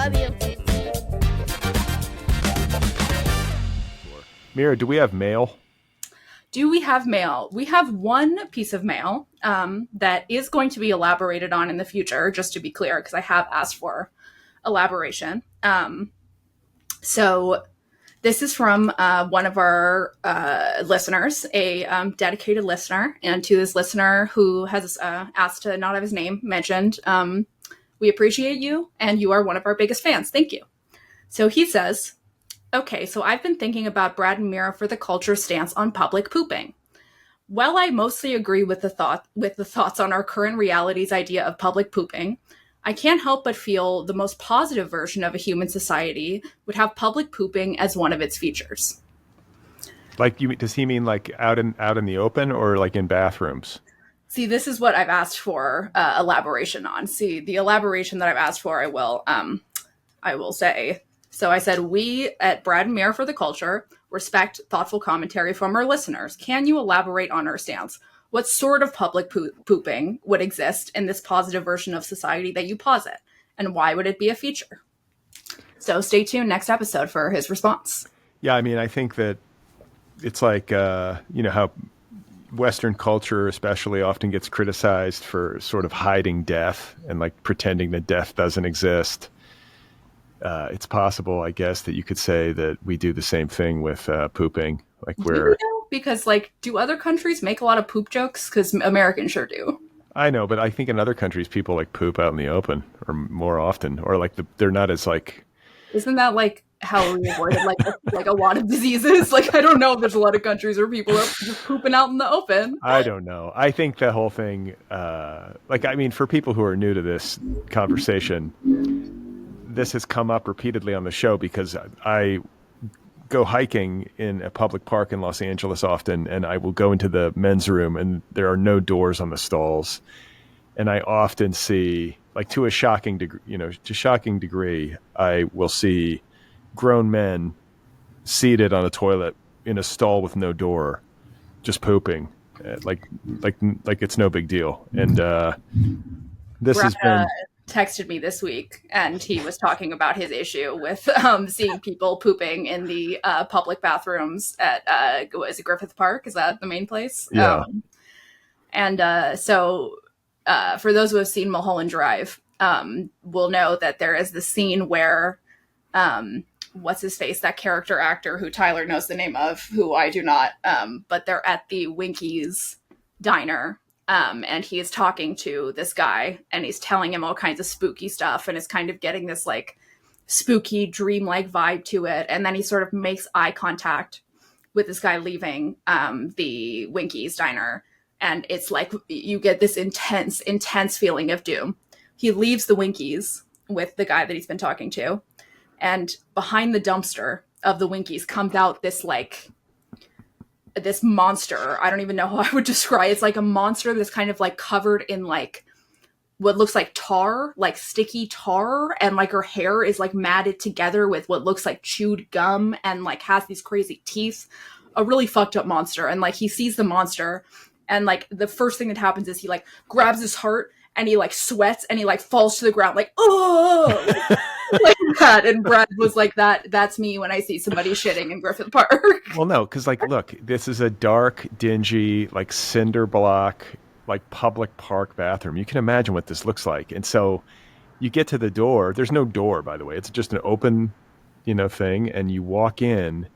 Love you. Mira, do we have mail? Do we have mail? We have one piece of mail that is going to be elaborated on in the future, just to be clear, because I have asked for elaboration. So this is from one of our listeners, a dedicated listener. And to this listener who has asked to not have his name mentioned, we appreciate you, and you are one of our biggest fans. Thank you. So he says, okay, so I've been thinking about Brad and Mira for the culture stance on public pooping. While I mostly agree with the thoughts on our current reality's idea of public pooping, I can't help but feel the most positive version of a human society would have public pooping as one of its features. Like, does he mean like out in the open or like in bathrooms? See, this is what I've asked for elaboration on. See, the elaboration that I've asked for, I will say. So I said, we at Brad and Mira for the Culture respect thoughtful commentary from our listeners. Can you elaborate on our stance? What sort of public pooping would exist in this positive version of society that you posit? And why would it be a feature? So stay tuned next episode for his response. Yeah, I mean, I think that it's like, how Western culture especially often gets criticized for sort of hiding death and like pretending that death doesn't exist. It's possible, I guess, that you could say that we do the same thing with pooping. Like because do other countries make a lot of poop jokes? Because Americans sure do. I know, but I think in other countries people like poop out in the open or more often, or like they're not as like. Isn't that like how we avoided like a lot of diseases? Like I don't know if there's a lot of countries where people are just pooping out in the open. I don't know. I think the whole thing, for people who are new to this conversation. This has come up repeatedly on the show because I go hiking in a public park in Los Angeles often, and I will go into the men's room and there are no doors on the stalls. And I often see, like to a shocking degree, I will see grown men seated on a toilet in a stall with no door, just pooping, like it's no big deal. And this has been texted me this week, and he was talking about his issue with seeing people pooping in the public bathrooms at is it Griffith Park? Is that the main place? Yeah. So for those who have seen Mulholland Drive, will know that there is the scene where what's his face, that character actor who Tyler knows the name of, who I do not, but they're at the Winkies diner. And he is talking to this guy, and he's telling him all kinds of spooky stuff, and is kind of getting this like spooky dreamlike vibe to it. And then he sort of makes eye contact with this guy leaving the Winkies diner, and it's like you get this intense feeling of doom. He leaves the Winkies with the guy that he's been talking to, and behind the dumpster of the Winkies comes out this monster. I don't even know how I would describe it. It's like a monster that's kind of like covered in like what looks like tar, like sticky tar, and like her hair is like matted together with what looks like chewed gum, and like has these crazy teeth. A really fucked up monster. And like he sees the monster, and like the first thing that happens is he like grabs his heart, and he like sweats, and he like falls to the ground like, oh, like that. And Brad was like, that's me when I see somebody shitting in Griffith Park. Well, no, because like, look, this is a dark, dingy, like cinder block, like public park bathroom. You can imagine what this looks like. And so you get to the door. There's no door, by the way. It's just an open, thing. And you walk in,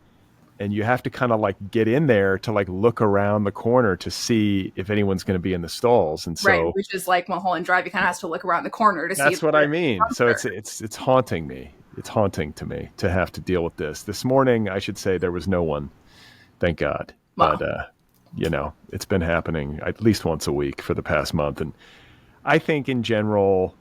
and you have to kind of like get in there to like look around the corner to see if anyone's going to be in the stalls. And so, right, which is like Mulholland Drive. You kind of have to look around the corner to see. That's what I mean. So it's haunting me. It's haunting to me to have to deal with this. This morning, I should say, there was no one, thank God. Wow. But it's been happening at least once a week for the past month. And I think in general,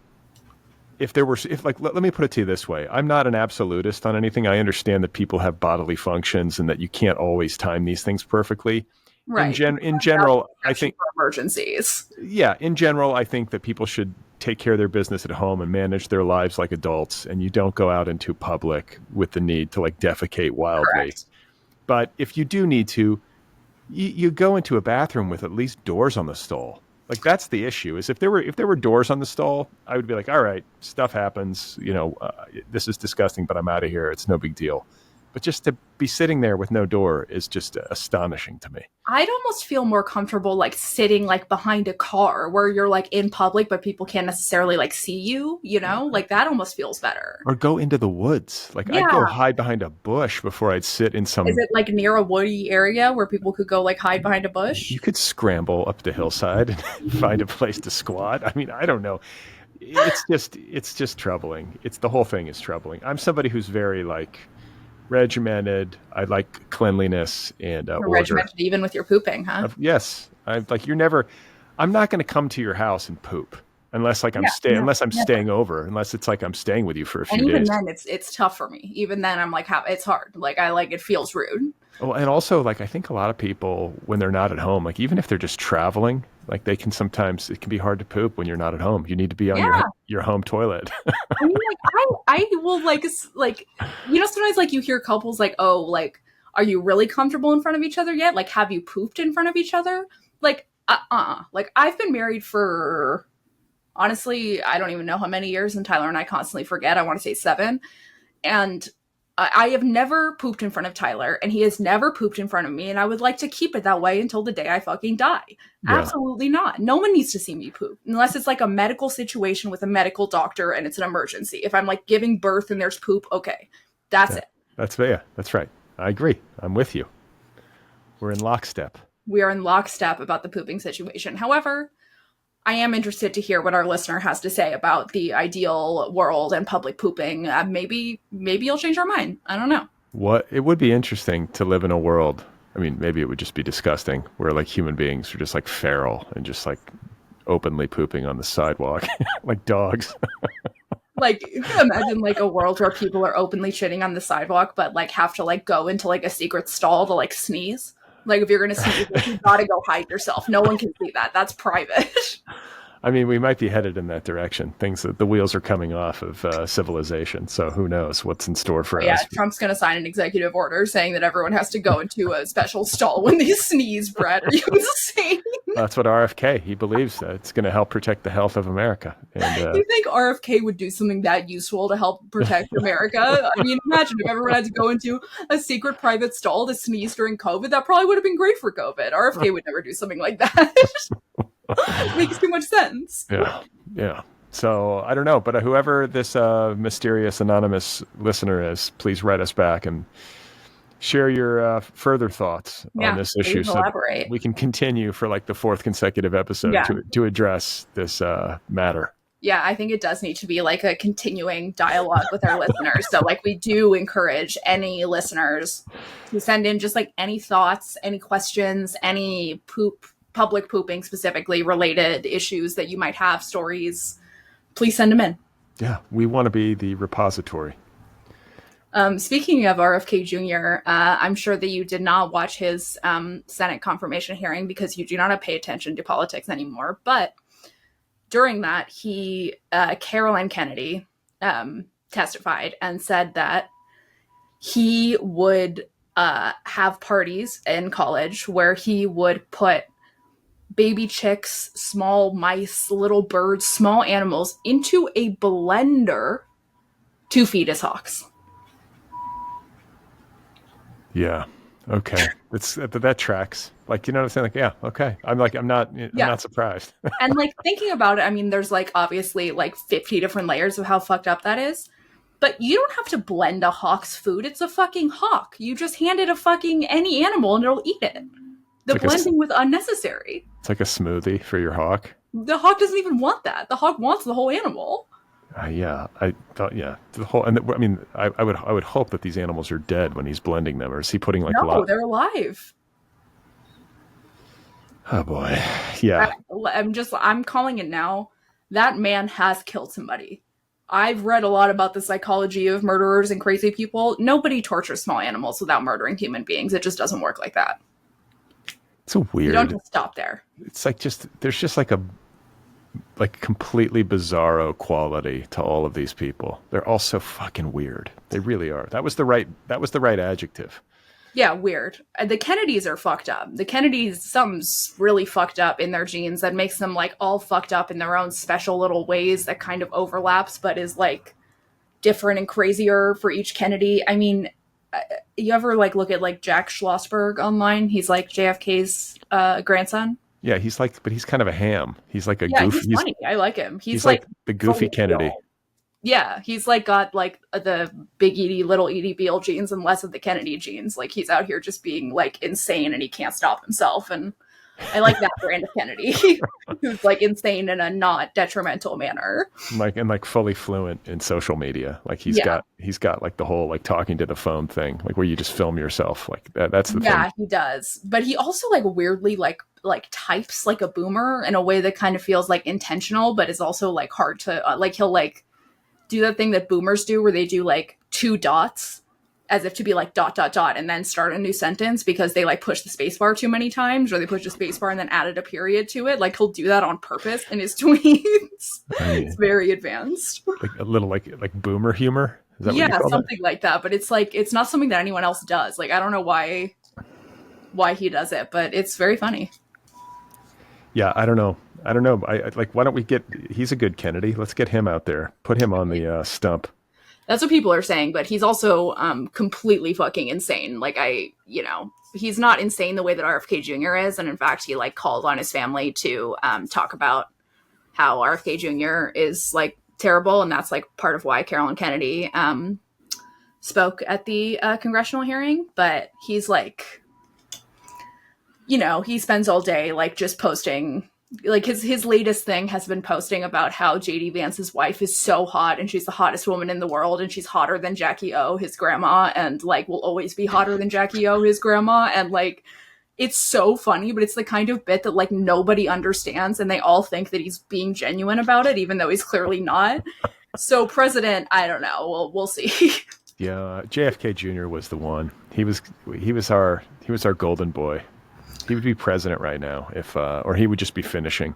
let me put it to you this way. I'm not an absolutist on anything. I understand that people have bodily functions and that you can't always time these things perfectly. Right. In general, I think for emergencies. Yeah. In general, I think that people should take care of their business at home and manage their lives like adults. And you don't go out into public with the need to like defecate wildly. Correct. But if you do need to, you go into a bathroom with at least doors on the stall. Like that's the issue. Is if there were doors on the stall, I would be like, all right, stuff happens. This is disgusting, but I'm out of here. It's no big deal. But just to be sitting there with no door is just astonishing to me. I'd almost feel more comfortable like sitting like behind a car where you're like in public, but people can't necessarily like see you, like that almost feels better. Or go into the woods. Like I'd go hide behind a bush before I'd sit in some... Is it like near a woody area where people could go like hide behind a bush? You could scramble up the hillside and find a place to squat. I mean, I don't know. It's just troubling. The whole thing is troubling. I'm somebody who's very like regimented. I like cleanliness and order. Regimented even with your pooping, huh? Yes. I'm not going to come to your house and poop unless like unless I'm staying over, unless it's like I'm staying with you for a few days. And even then it's tough for me. Even then I'm like, it's hard. Like it feels rude. Oh, and also like I think a lot of people when they're not at home, like even if they're just traveling, like it can be hard to poop when you're not at home. You need to be on your home toilet. I mean, I will like sometimes like you hear couples like, oh, like, are you really comfortable in front of each other yet? Like, have you pooped in front of each other? Like, like I've been married for, honestly, I don't even know how many years, and Tyler and I constantly forget. I want to say 7. And I have never pooped in front of Tyler, and he has never pooped in front of me, and I would like to keep it that way until the day I fucking die. Yeah. Absolutely not. No one needs to see me poop, unless it's like a medical situation with a medical doctor and it's an emergency. If I'm like giving birth and there's poop, okay, that's it. That's right. I agree. I'm with you. We're in lockstep. We are in lockstep about the pooping situation. However, I am interested to hear what our listener has to say about the ideal world and public pooping. Maybe you'll change our mind. I don't know. It would be interesting to live in a world. I mean, maybe it would just be disgusting where like human beings are just like feral and just like openly pooping on the sidewalk like dogs. Like, you can imagine like a world where people are openly shitting on the sidewalk, but like have to like go into like a secret stall to like sneeze. Like if you're going to sneeze, you gotta go hide yourself. No one can see that. That's private. I mean, we might be headed in that direction. The wheels are coming off of civilization. So who knows what's in store for us. Yeah, Trump's going to sign an executive order saying that everyone has to go into a special stall when they sneeze. Brad, are you insane? That's what RFK, he believes that it's going to help protect the health of America. And, you think RFK would do something that useful to help protect America? I mean, imagine if everyone had to go into a secret private stall to sneeze during COVID. That probably would have been great for COVID. RFK would never do something like that. It makes too much sense. Yeah. So I don't know, but whoever this mysterious anonymous listener is, please write us back and share your further thoughts on this issue, so we can continue for like the 4th consecutive episode to address this matter. Yeah, I think it does need to be like a continuing dialogue with our listeners. So like we do encourage any listeners to send in just like any thoughts, any questions, any public pooping specifically related issues that you might have, stories. Please send them in. Yeah, we want to be the repository. Speaking of RFK Jr., I'm sure that you did not watch his Senate confirmation hearing because you do not pay attention to politics anymore. But during that, Caroline Kennedy testified and said that he would have parties in college where he would put baby chicks, small mice, little birds, small animals into a blender to feed his hawks. Yeah. Okay. That tracks. Like, you know what I'm saying? Like, yeah. Okay. I'm not surprised. And like thinking about it, I mean, there's like obviously like 50 different layers of how fucked up that is. But you don't have to blend a hawk's food. It's a fucking hawk. You just hand it a fucking any animal and it'll eat it. The blending was unnecessary. It's like a smoothie for your hawk. The hawk doesn't even want that. The hawk wants the whole animal. Yeah, I thought, the whole, and I mean, I would hope that these animals are dead when he's blending them, or is he putting like no, they're alive. Oh boy, yeah. I'm calling it now. That man has killed somebody. I've read a lot about the psychology of murderers and crazy people. Nobody tortures small animals without murdering human beings. It just doesn't work like that. It's so weird. You don't just stop there. It's like there's just like a completely bizarro quality to all of these people. They're all so fucking weird. They really are. That was the right adjective. Yeah, weird. The Kennedys are fucked up. The Kennedys, something's really fucked up in their genes that makes them like all fucked up in their own special little ways that kind of overlaps, but is like different and crazier for each Kennedy. I mean, you ever like look at like Jack Schlossberg online? He's like JFK's grandson. Yeah, he's like, but he's kind of a ham. He's like a Yeah, goofy. he's funny. I like him. He's like the goofy Kennedy. Real. Yeah, he's like got like the big Edie, little Edie Beale genes and less of the Kennedy genes. Like he's out here just being like insane and he can't stop himself. And I like that brand of Kennedy, who's like insane in a not detrimental manner. Like fully fluent in social media. Like he's got like the whole like talking to the phone thing, like where you just film yourself. Like that's the thing. Yeah, he does. But he also like weirdly like types like a boomer in a way that kind of feels like intentional, but is also like hard to like he'll like do that thing that boomers do where they do like 2 dots as if to be like ... and then start a new sentence because they like push the spacebar too many times, or they push the spacebar and then added a period to it. Like he'll do that on purpose in his tweets. It's very advanced. Like a little like boomer humor. Is that yeah, what you call something like that. But it's like it's not something that anyone else does. Like I don't know why he does it, but it's very funny. Yeah, I don't know. I like, why don't we get, he's a good Kennedy. Let's get him out there. Put him on the stump. That's what people are saying, but he's also completely fucking insane. Like he's not insane the way that RFK Jr. is. And in fact, he like called on his family to talk about how RFK Jr. is like terrible. And that's like part of why Carolyn Kennedy spoke at the congressional hearing. But he's like, he spends all day like just posting. Like his latest thing has been posting about how JD Vance's wife is so hot and she's the hottest woman in the world and she's hotter than Jackie O, his grandma, and like will always be hotter than Jackie O, his grandma. And like it's so funny, but it's the kind of bit that like nobody understands and they all think that he's being genuine about it, even though he's clearly not. So president, I don't know. We'll see. Yeah, JFK Jr. was the one. He was our golden boy. He would be president right now or he would just be finishing.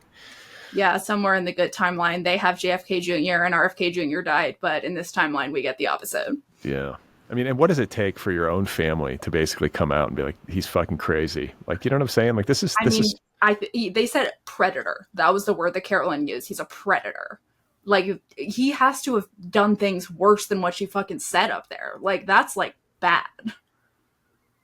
Yeah, somewhere in the good timeline, they have JFK Jr. and RFK Jr. died, but in this timeline, we get the opposite. Yeah. I mean, and what does it take for your own family to basically come out and be like, he's fucking crazy? Like, you know what I'm saying? Like, they said predator. That was the word that Carolyn used. He's a predator. Like, he has to have done things worse than what she fucking said up there. Like, that's like bad.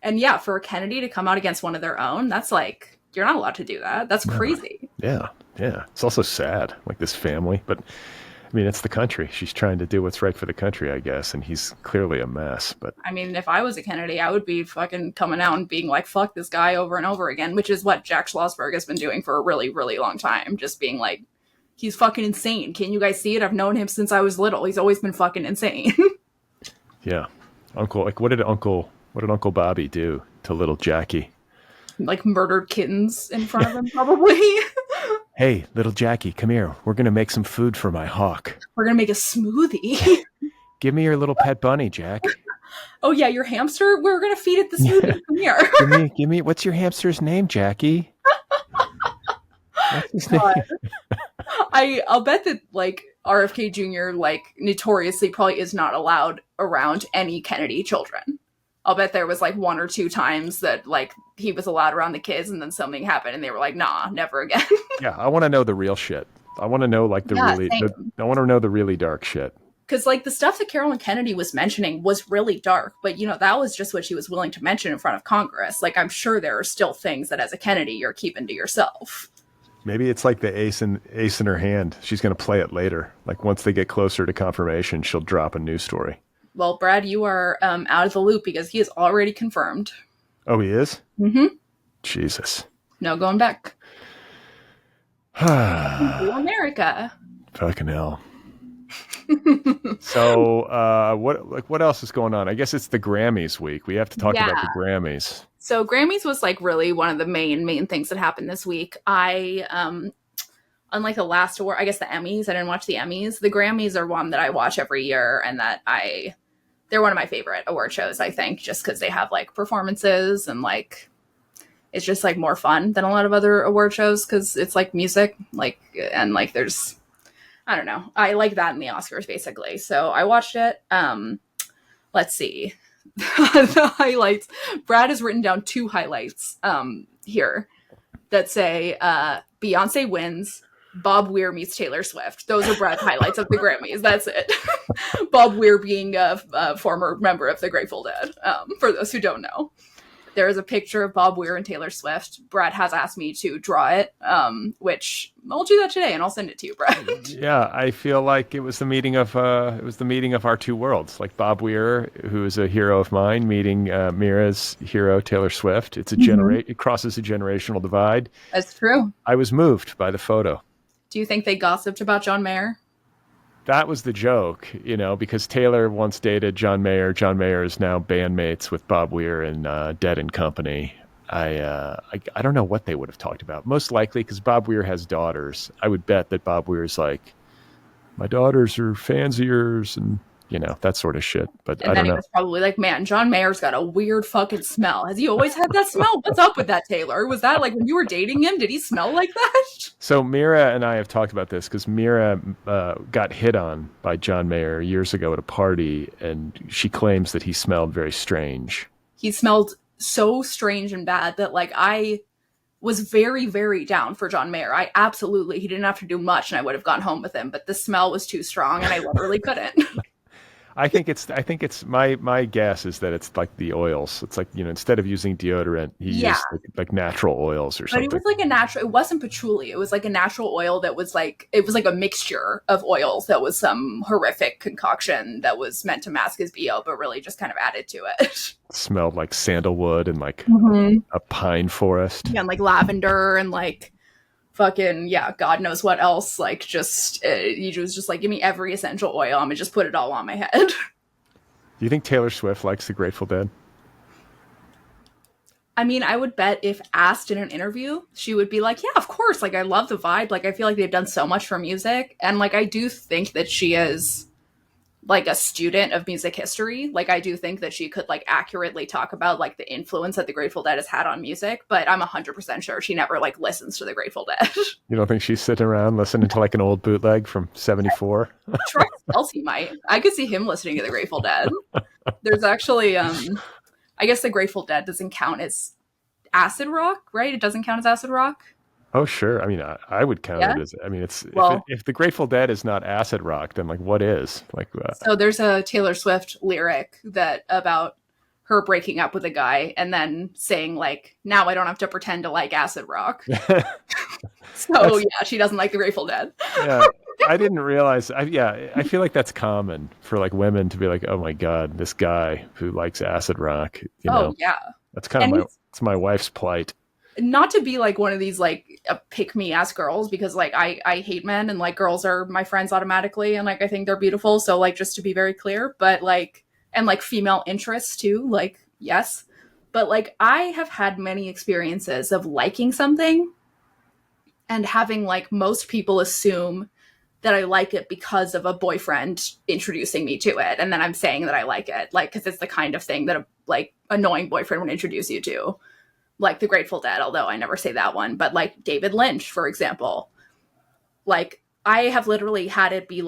And yeah, for Kennedy to come out against one of their own, that's like, you're not allowed to do that. That's crazy. Yeah. It's also sad, like this family. But, I mean, it's the country. She's trying to do what's right for the country, I guess. And he's clearly a mess. But I mean, if I was a Kennedy, I would be fucking coming out and being like, fuck this guy over and over again, which is what Jack Schlossberg has been doing for a really, really long time. Just being like, he's fucking insane. Can you guys see it? I've known him since I was little. He's always been fucking insane. Yeah. What did Uncle Bobby do to little Jackie? Like murdered kittens in front of him, probably. Hey, little Jackie, come here. We're going to make some food for my hawk. We're going to make a smoothie. Give me your little pet bunny, Jack. Oh, yeah, your hamster? We're going to feed it the smoothie. Come here. give me, what's your hamster's name, Jackie? What's his name? I'll bet that, like, RFK Jr., like, notoriously probably is not allowed around any Kennedy children. I'll bet there was like 1 or 2 times that like he was allowed around the kids and then something happened and they were like, nah, never again. Yeah, I want to know the real shit. I want to know like I want to know the really dark shit. Because like the stuff that Carolyn Kennedy was mentioning was really dark, but that was just what she was willing to mention in front of Congress. Like I'm sure there are still things that as a Kennedy you're keeping to yourself. Maybe it's like the ace in her hand. She's going to play it later. Like once they get closer to confirmation, she'll drop a news story. Well, Brad, you are out of the loop because he is already confirmed. Oh, he is? Mm-hmm. Jesus. No going back. America. Fucking hell. So, what else is going on? I guess it's the Grammys week. We have to talk about the Grammys. So, Grammys was like really one of the main things that happened this week. Unlike the last award, I guess the Emmys, I didn't watch the Emmys. The Grammys are one that I watch every year and that they're one of my favorite award shows, I think, just because they have like performances and like it's just like more fun than a lot of other award shows because it's like music, like, and like there's, I don't know, I like that in the Oscars basically. So I watched it. Let's see. the highlights. Brad has written down 2 highlights here that say Beyonce wins, Bob Weir meets Taylor Swift. Those are Brad's highlights of the Grammys. That's it. Bob Weir being a former member of the Grateful Dead, for those who don't know. There is a picture of Bob Weir and Taylor Swift. Brad has asked me to draw it, which I'll do that today, and I'll send it to you, Brad. Yeah, I feel like it was the meeting of our two worlds. Like Bob Weir, who is a hero of mine, meeting Mira's hero Taylor Swift. It's it crosses a generational divide. That's true. I was moved by the photo. Do you think they gossiped about John Mayer? That was the joke, because Taylor once dated John Mayer. John Mayer is now bandmates with Bob Weir in Dead and Company. I don't know what they would have talked about. Most likely, because Bob Weir has daughters, I would bet that Bob Weir's like, my daughters are fans of yours, and that sort of shit. But and I don't know. He was probably like, man, John Mayer's got a weird fucking smell. Has he always had that smell? What's up with that, Taylor? Was that like when you were dating him? Did he smell like that? So Mira and I have talked about this because Mira got hit on by John Mayer years ago at a party, and she claims that he smelled very strange. He smelled so strange and bad that I was very, very down for John Mayer. He didn't have to do much and I would have gone home with him, but the smell was too strong and I literally couldn't. I think it's my guess is that it's like the oils. It's like, instead of using deodorant, he used like natural oils or something. But it was it wasn't patchouli. It was like a natural oil that was it was like a mixture of oils that was some horrific concoction that was meant to mask his BO, but really just kind of added to it. It smelled like sandalwood and a pine forest. Yeah, and lavender and fucking, God knows what else. He was just give me every essential oil. I'm gonna just put it all on my head. Do you think Taylor Swift likes the Grateful Dead? I mean, I would bet if asked in an interview, she would be like, yeah, of course. I love the vibe. I feel like they've done so much for music. And I do think that she is a student of music history. I do think that she could accurately talk about the influence that the Grateful Dead has had on music, but I'm 100% sure she never listens to the Grateful Dead. You don't think she's sitting around listening to an old bootleg from 74? Travis Kelce might. I could see him listening to the Grateful Dead. There's actually, I guess the Grateful Dead doesn't count as acid rock, right? It doesn't count as acid rock. Oh, sure. I mean, I would count it as, if the Grateful Dead is not acid rock, then what is? So there's a Taylor Swift lyric about her breaking up with a guy and then saying now I don't have to pretend to like acid rock. So she doesn't like the Grateful Dead. Yeah, I didn't realize. I feel like that's common for women to be like, oh my God, this guy who likes acid rock. Oh yeah. That's kind of it's my wife's plight. Not to be one of these pick me ass girls, because I hate men and girls are my friends automatically and I think they're beautiful, so just to be very clear, but and female interests too, yes, but I have had many experiences of liking something and having most people assume that I like it because of a boyfriend introducing me to it, and then I'm saying that I like it because it's the kind of thing that a annoying boyfriend would introduce you to. The Grateful Dead, although I never say that one, but David Lynch, for example. I have literally had it be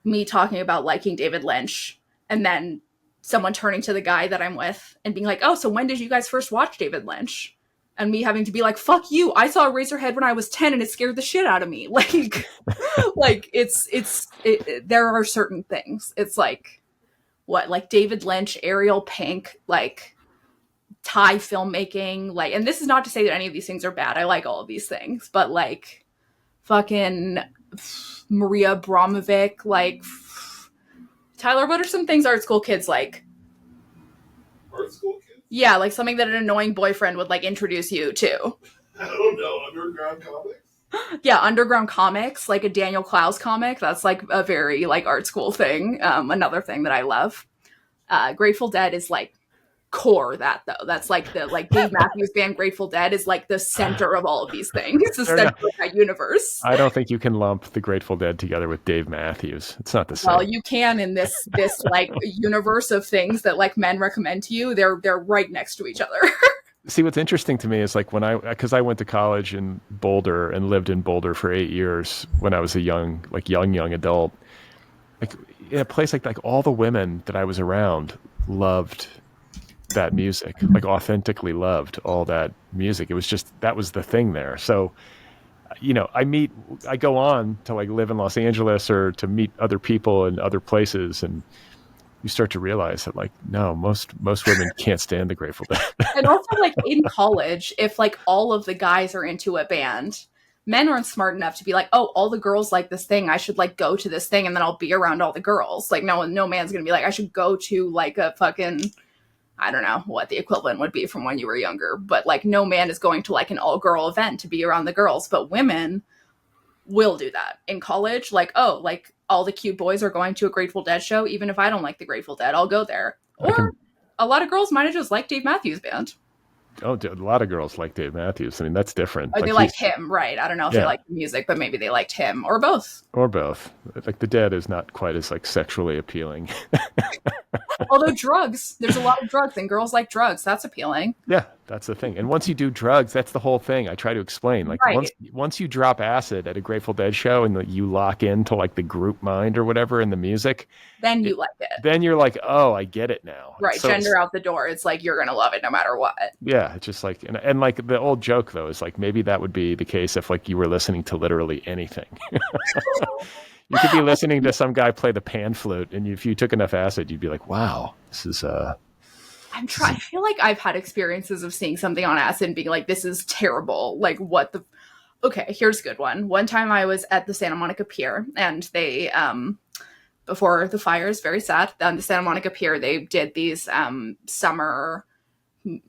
me talking about liking David Lynch and then someone turning to the guy that I'm with and being like, oh, so when did you guys first watch David Lynch? And me having to be like, fuck you, I saw Eraserhead when I was 10 and it scared the shit out of me. There are certain things. It's David Lynch, Ariel Pink, Thai filmmaking, and this is not to say that any of these things are bad. I like all of these things, but fucking Maria Abramovic, Tyler, what are some things art school kids like? Art school kids? Yeah, something that an annoying boyfriend would introduce you to. I don't know, underground comics? Yeah, underground comics, a Daniel Clowes comic. That's a very art school thing. Another thing that I love. Grateful Dead is core that though. That's the Dave Matthews Band Grateful Dead is the center of all of these things. It's the center of that universe. I don't think you can lump the Grateful Dead together with Dave Matthews. It's not the same. Well, you can in this universe of things that men recommend to you. They're right next to each other. See, what's interesting to me is because I went to college in Boulder and lived in Boulder for 8 years when I was a young adult. In a place like all the women that I was around loved that music, like authentically loved all that music. It was just, that was the thing there. So, I go on to like live in Los Angeles or to meet other people in other places, and you start to realize that like, no, most women can't stand the Grateful Dead. And also, like, in college, if like all of the guys are into a band, men aren't smart enough to be like, oh, all the girls like this thing, I should like go to this thing and then I'll be around all the girls. Like, no man's gonna be like, I should go to like a fucking, I don't know what the equivalent would be from when you were younger, but like no man is going to like an all-girl event to be around the girls. But women will do that in college. Like, oh, like all the cute boys are going to a Grateful Dead show. Even if I don't like the Grateful Dead, I'll go there. Or a lot of girls might have just liked Dave Matthews Band. Oh, a lot of girls like Dave Matthews. I mean, that's different. Or they liked him, right? I don't know if they liked the music, but maybe they liked him, or both. Or both. Like the Dead is not quite as like sexually appealing. Although drugs, there's a lot of drugs, and girls like drugs. That's appealing. Yeah, that's the thing. And once you do drugs, that's the whole thing. I try to explain. Like once you drop acid at a Grateful Dead show and you lock into like the group mind or whatever in the music, then you like it. Then you're like, oh, I get it now. Right, so gender out the door. It's like you're gonna love it no matter what. Yeah, it's just like, and like the old joke though is like maybe that would be the case if like you were listening to literally anything. You could be listening to some guy play the pan flute, and if you took enough acid, you'd be like, wow, this is I feel like I've had experiences of seeing something on acid and being like, this is terrible. Like, what the... Okay, here's a good one. One time I was at the Santa Monica Pier, and they, before the fires, very sad, on the Santa Monica Pier, they did these summer,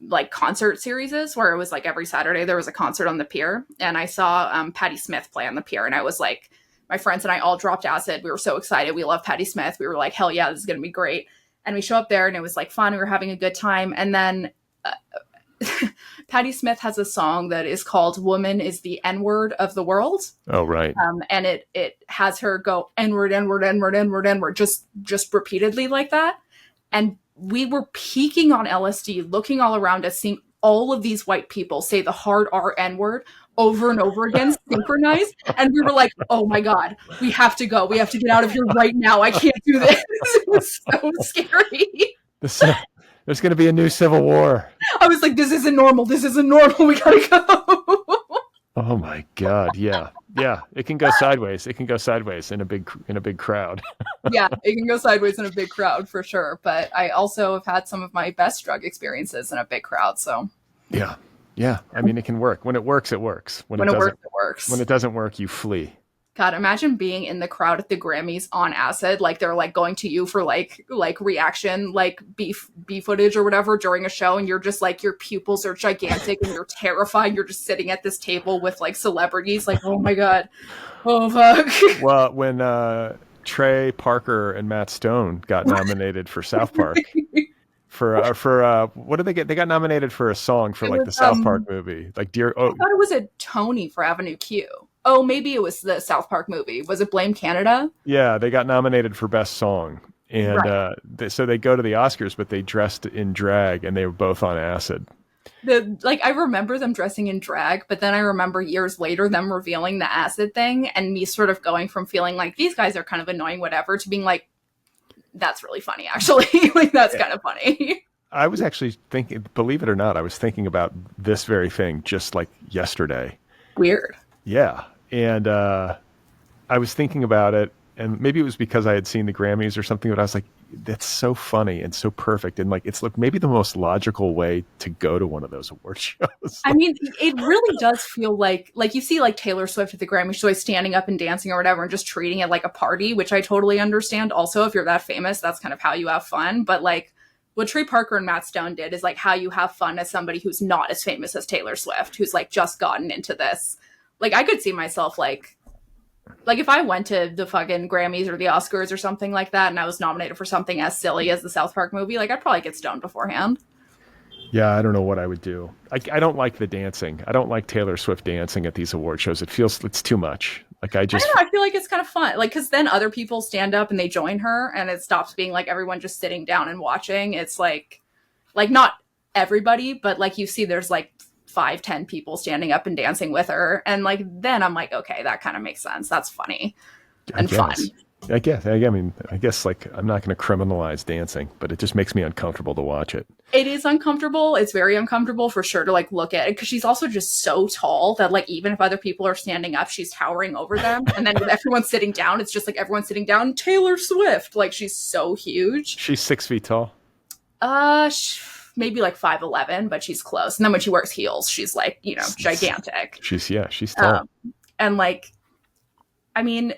like, concert series where it was, like, every Saturday there was a concert on the pier, and I saw Patti Smith play on the pier, and I was like... My friends and I all dropped acid. We were so excited. We love Patti Smith. We were like, hell yeah, this is going to be great. And we show up there and it was like fun. We were having a good time. And then Patti Smith has a song that is called Woman is the N-Word of the World. Oh, right. And it has her go N-word, N-word, N-word, N-word, N-word, just repeatedly like that. And we were peaking on LSD, looking all around us, seeing all of these white people say the hard R N-word over and over again, synchronized. And we were like, oh my God, we have to go. We have to get out of here right now. I can't do this. It was so scary. There's going to be a new civil war. I was like, this isn't normal. This isn't normal. We gotta go. Oh my God. Yeah. Yeah. It can go sideways. It can go sideways in a big crowd. Yeah, it can go sideways in a big crowd for sure. But I also have had some of my best drug experiences in a big crowd. So yeah. Yeah. I mean, it can work. When it works, it works. When it works, it works. When it doesn't work, you flee. God, imagine being in the crowd at the Grammys on acid, like they're like going to you for like reaction, like B footage or whatever during a show, and you're just like, your pupils are gigantic and you're terrified. You're just sitting at this table with like celebrities, like, oh my God, oh fuck. Well, when Trey Parker and Matt Stone got nominated for South Park. For what did they get? They got nominated for a song for like the South Park movie, like Dear. Oh, I thought it was a Tony for Avenue Q. Oh, maybe it was the South Park movie. Was it Blame Canada? Yeah, they got nominated for Best Song, and so they go to the Oscars, but they dressed in drag, and they were both on acid. I remember them dressing in drag, but then I remember years later them revealing the acid thing, and me sort of going from feeling like these guys are kind of annoying, whatever, to being like, that's really funny, actually. Like, that's kind of funny. I was actually thinking, believe it or not, I was thinking about this very thing just like yesterday. Weird. Yeah. And I was thinking about it, and maybe it was because I had seen the Grammys or something, but I was like, that's so funny and so perfect. And like, it's like maybe the most logical way to go to one of those award shows. I mean, it really does feel like you see like Taylor Swift at the Grammys, she's standing up and dancing or whatever and just treating it like a party, which I totally understand. Also, if you're that famous, that's kind of how you have fun. But like what Trey Parker and Matt Stone did is like how you have fun as somebody who's not as famous as Taylor Swift, who's like just gotten into this. Like I could see myself like if I went to the fucking Grammys or the Oscars or something like that and I was nominated for something as silly as the South Park movie, like I'd probably get stoned beforehand. Yeah, I don't know what I would do. I don't like the dancing. I don't like Taylor Swift dancing at these award shows. It's too much. Like I don't know, I feel like it's kind of fun. Like, because then other people stand up and they join her and it stops being like everyone just sitting down and watching. It's like not everybody, but like you see there's like 5-10 people standing up and dancing with her, and like then I'm like, okay, that kind of makes sense. That's funny and fun. I guess. I guess like I'm not going to criminalize dancing, but it just makes me uncomfortable to watch it. It is uncomfortable. It's very uncomfortable for sure to like look at it because she's also just so tall that like even if other people are standing up, she's towering over them. And then with everyone sitting down, it's just like everyone sitting down. Taylor Swift, like she's so huge. She's 6 feet tall. Maybe like 5'11", but she's close. And then when she wears heels, she's like, you know, gigantic. She's tall. And like, I mean,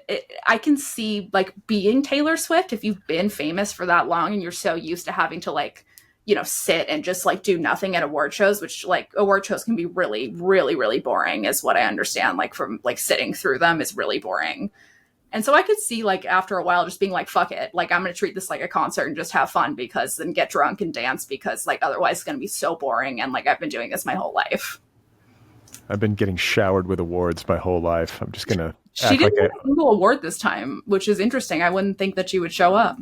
I can see like being Taylor Swift if you've been famous for that long and you're so used to having to like, you know, sit and just like do nothing at award shows, which like award shows can be really, really, really boring is what I understand. Like from like sitting through them is really boring. And so I could see like after a while just being like, fuck it. Like I'm going to treat this like a concert and just have fun because then get drunk and dance because like otherwise it's going to be so boring. And like I've been doing this my whole life. I've been getting showered with awards my whole life. I'm just going to She didn't win a single award this time, which is interesting. I wouldn't think that she would show up.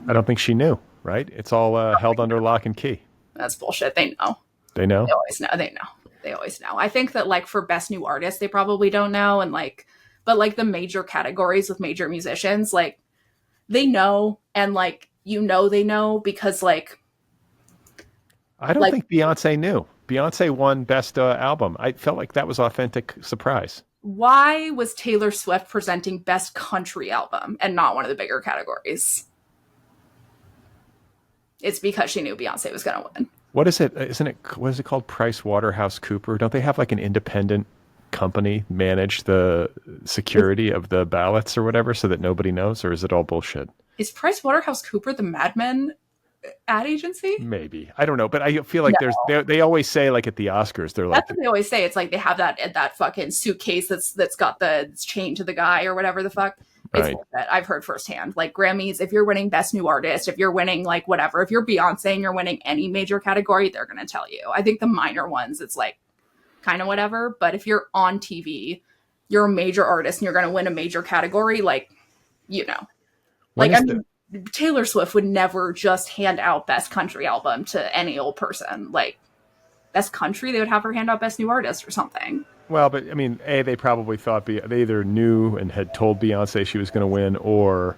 I don't think she knew, right? It's all held under lock and key. That's bullshit. They know. They know? They always know. They know. They always know. I think that like for best new artist, they probably don't know. And like, but like the major categories with major musicians, like they know. And like, you know, they know because like. I don't think Beyonce knew. Beyonce won best album. I felt like that was authentic surprise. Why was Taylor Swift presenting best country album and not one of the bigger categories? It's because she knew Beyonce was going to win. What is it? What is it called? Price Waterhouse Cooper? Don't they have like an independent company manage the security of the ballots or whatever so that nobody knows? Or is it all bullshit? Is Price Waterhouse Cooper the Mad Men ad agency? Maybe. I don't know. But I feel like they always say like at the Oscars, they're like. That's what they always say. It's like they have that fucking suitcase that's got the chain to the guy or whatever the fuck. It's right. I've heard firsthand. Like Grammys, if you're winning Best New Artist, if you're winning like whatever, if you're Beyonce and you're winning any major category, they're going to tell you. I think the minor ones, it's like kind of whatever. But if you're on TV, you're a major artist and you're going to win a major category, like, you know. Like, I mean, Taylor Swift would never just hand out Best Country Album to any old person. Like, Best Country, they would have her hand out Best New Artist or something. Well, but I mean, they probably thought they either knew and had told Beyonce she was going to win, or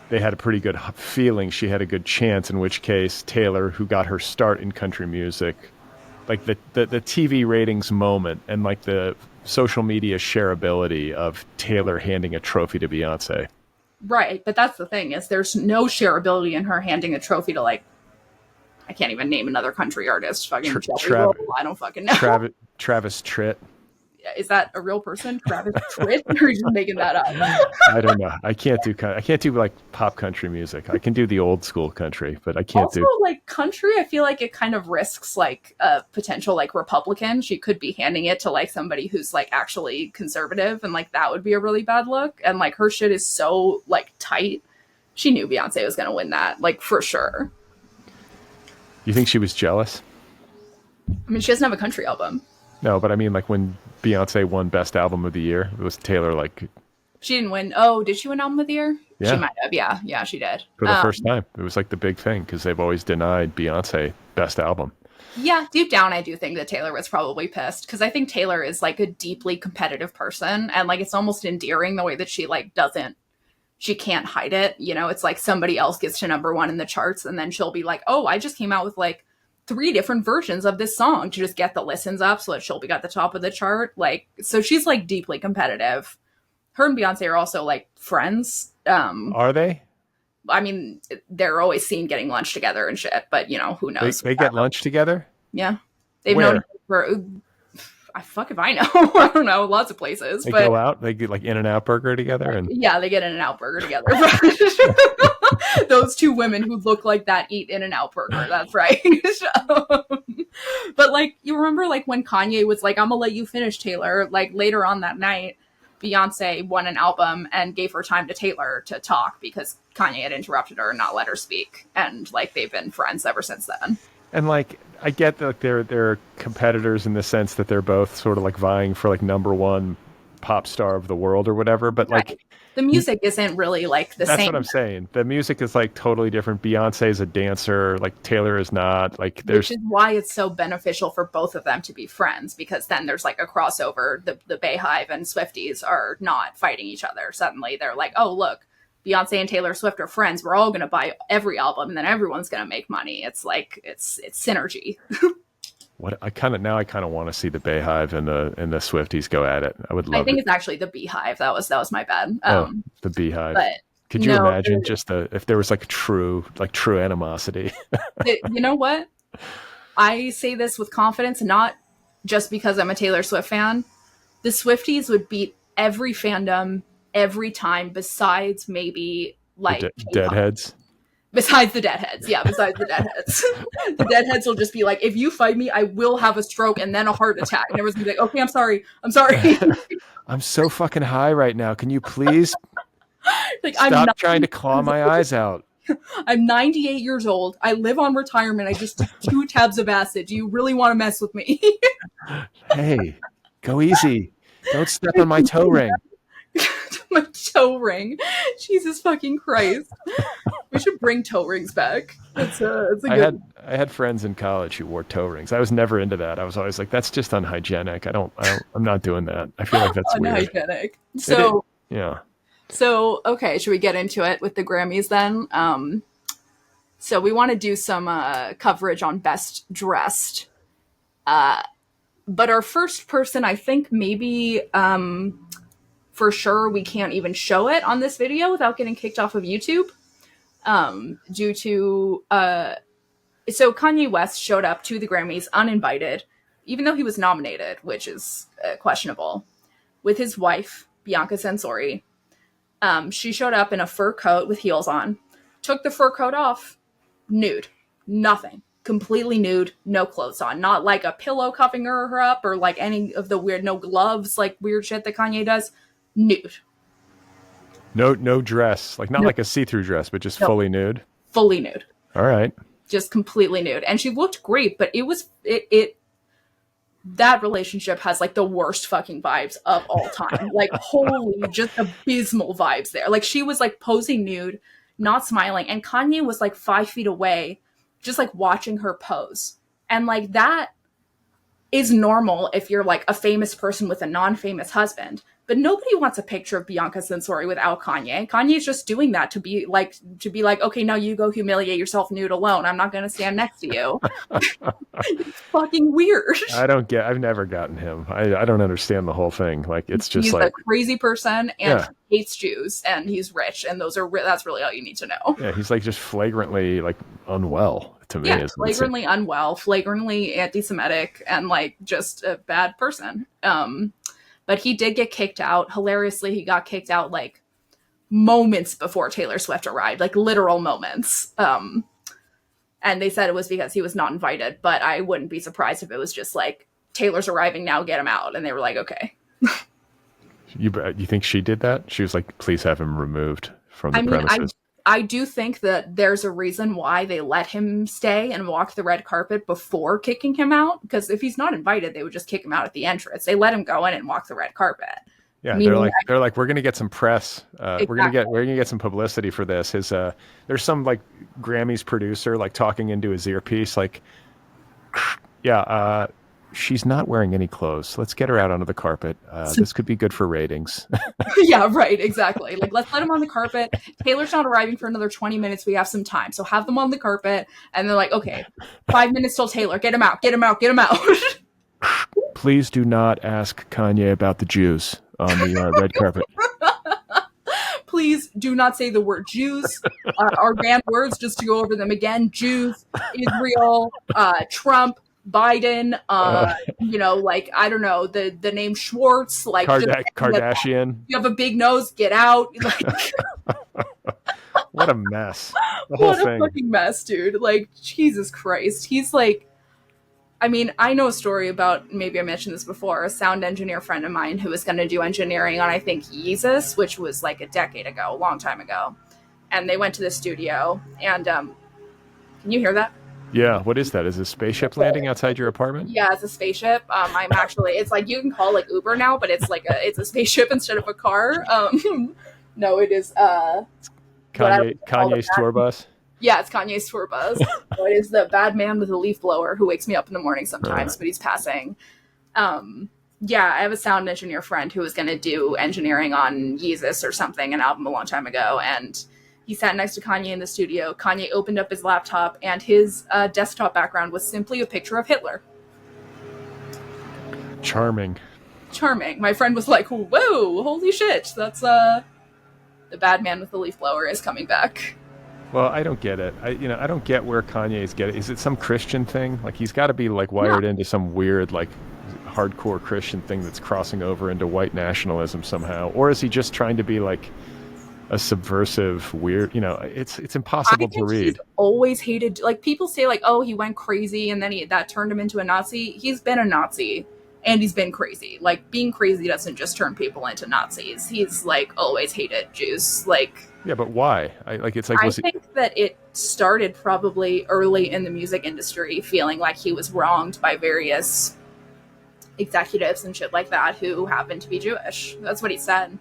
they had a pretty good feeling she had a good chance, in which case Taylor, who got her start in country music, like the TV ratings moment and like the social media shareability of Taylor handing a trophy to Beyonce. Right, but that's the thing, is there's no shareability in her handing a trophy to, like, I can't even name another country artist. Fucking I don't fucking know. Travis Tritt. Is that a real person, Travis Tritt, or are you just making that up? I don't know. I can't do like pop country music. I can do the old school country, but I can't also, like country. I feel like it kind of risks like a potential like Republican. She could be handing it to like somebody who's like actually conservative, and like that would be a really bad look. And like her shit is so like tight. She knew Beyonce was going to win that, like for sure. You think she was jealous? I mean, she doesn't have a country album. No, but I mean, like when Beyonce won Best Album of the Year, it was Taylor like. She didn't win. Oh, did she win Album of the Year? Yeah. She might have. Yeah, she did. For the first time. It was like the big thing because they've always denied Beyonce Best Album. Yeah, deep down, I do think that Taylor was probably pissed because I think Taylor is like a deeply competitive person, and like it's almost endearing the way that she like she can't hide it. You know, it's like somebody else gets to number one in the charts, and then she'll be like, "Oh, I just came out with like 3 different versions of this song to just get the listens up so that she'll be at the top of the chart." Like, so she's like deeply competitive. Her and Beyonce are also like friends. Are they? I mean, they're always seen getting lunch together and shit, but you know, who knows? They get lunch together? Yeah. They've known for, fuck if I know. I don't know, lots of places. They go out, they get like In-N-Out Burger together? And yeah, they get In-N-Out Burger together. Those 2 women who look like that eat In-N-Out Burger. That's right. But like, you remember like when Kanye was like, "I'm gonna let you finish, Taylor." Like later on that night, Beyonce won an album and gave her time to Taylor to talk because Kanye had interrupted her and not let her speak. And like, they've been friends ever since then. And like, I get that they're competitors in the sense that they're both sort of like vying for like number one pop star of the world or whatever. But like, The music isn't really like the That's same. what I'm saying. The music is like totally different. Beyonce is a dancer, like Taylor is not. Like there's Which is why it's so beneficial for both of them to be friends, because then there's like a crossover. The Bayhive and Swifties are not fighting each other. Suddenly they're like, oh, look, Beyonce and Taylor Swift are friends. We're all going to buy every album and then everyone's going to make money. It's like, it's synergy. what I kind of want to see the Bayhive and the Swifties go at it. I would love I think it. it's actually the Beehive. That was my bad. The Beehive. But could you no, imagine just if there was like true animosity? You know what? I say this with confidence, not just because I'm a Taylor Swift fan. The Swifties would beat every fandom every time, besides maybe like Deadheads. Besides the Deadheads, yeah, besides the Deadheads. The Deadheads will just be like, if you fight me, I will have a stroke and then a heart attack. And everyone's gonna be like, okay, I'm sorry. I'm so fucking high right now. Can you please like, stop trying to claw my eyes out? I'm 98 years old. I live on retirement. I just took 2 tabs of acid. Do you really want to mess with me? Hey, go easy. Don't step on my toe ring. My toe ring. Jesus fucking Christ. We should bring toe rings back. It's a good... I had friends in college who wore toe rings. I was never into that. I was always like, that's just unhygienic. I'm not doing that. I feel like that's unhygienic. Weird. So yeah. So okay, should we get into it with the Grammys then? So we want to do some coverage on Best Dressed. But our first person, I think maybe for sure we can't even show it on this video without getting kicked off of YouTube. Due to so Kanye West showed up to the Grammys uninvited, even though he was nominated, which is questionable, with his wife Bianca Censori. She showed up in a fur coat with heels on, took the fur coat off, nude, nothing, completely nude, no clothes on, not like a pillow covering her up or like any of the weird, no gloves, like weird shit that Kanye does, nude. No dress, like not like a see-through dress, but just fully nude. Fully nude. All right. Just completely nude, and she looked great. But that relationship has like the worst fucking vibes of all time. Like holy, just abysmal vibes there. Like she was like posing nude, not smiling, and Kanye was like 5 feet away, just like watching her pose, and like that is normal if you're like a famous person with a non-famous husband. But nobody wants a picture of Bianca Censori without Kanye. Kanye's just doing that to be like, okay, now you go humiliate yourself nude alone. I'm not going to stand next to you. It's fucking weird. I've never gotten him. I don't understand the whole thing. Like, it's just he's like a crazy person and he hates Jews and he's rich. And that's really all you need to know. Yeah. He's like just flagrantly like unwell to me. Yeah, flagrantly unwell, flagrantly anti-Semitic, and like just a bad person. But he did get kicked out. Hilariously, he got kicked out like moments before Taylor Swift arrived, like literal moments. And they said it was because he was not invited, but I wouldn't be surprised if it was just like, Taylor's arriving now, get him out. And they were like, okay. You think she did that? She was like, please have him removed from the premises. I do think that there's a reason why they let him stay and walk the red carpet before kicking him out. Because if he's not invited, they would just kick him out at the entrance. They let him go in and walk the red carpet. Yeah, they're like, we're gonna get some press. Exactly. We're gonna get some publicity for this. There's some like Grammys producer like talking into his earpiece, like, yeah, she's not wearing any clothes. Let's get her out onto the carpet. This could be good for ratings. Yeah, right. Exactly. Like, let's let him on the carpet. Taylor's not arriving for another 20 minutes. We have some time. So have them on the carpet. And they're like, okay, 5 minutes till Taylor. Get him out. Get him out. Get him out. Please do not ask Kanye about the Jews on the red carpet. Please do not say the word Jews. Our banned words, just to go over them again. Jews, Israel, Trump, Biden, like, I don't know, the name Schwartz, like Kardashian. You have a big nose, get out. Like, what a mess. The whole what a thing. fucking mess, dude. Like, Jesus Christ. He's like, I mean, I know a story about, maybe I mentioned this before, a sound engineer friend of mine who was going to do engineering on, I think, Yeezus, which was like a decade ago, a long time ago. And they went to the studio and, can you hear that? Yeah, what is that? Is a spaceship landing outside your apartment? Yeah, it's a spaceship. I'm actually, it's like, you can call like Uber now, but it's like it's a spaceship instead of a car. No, it is Kanye's tour bus. Yeah, it's Kanye's tour bus. So it is the bad man with a leaf blower who wakes me up in the morning sometimes, but he's passing. Yeah, I have a sound engineer friend who was going to do engineering on Yeezus or something, an album a long time ago, and he sat next to Kanye in the studio. Kanye opened up his laptop, and his desktop background was simply a picture of Hitler. Charming. My friend was like, whoa, holy shit, that's the bad man with the leaf blower is coming back. Well, I don't get it. I don't get where Kanye's get it. Is it some Christian thing? Like, he's got to be like wired into some weird, like, hardcore Christian thing that's crossing over into white nationalism somehow, or is he just trying to be like a subversive, weird? It's impossible to read. He's always hated. Like, people say, like, oh, he went crazy and then that turned him into a Nazi. He's been a Nazi. And he's been crazy. Like, being crazy doesn't just turn people into Nazis. He's, like, always hated Jews. Like... Yeah, but why? I think that it started probably early in the music industry, feeling like he was wronged by various executives and shit like that who happened to be Jewish. That's what he said.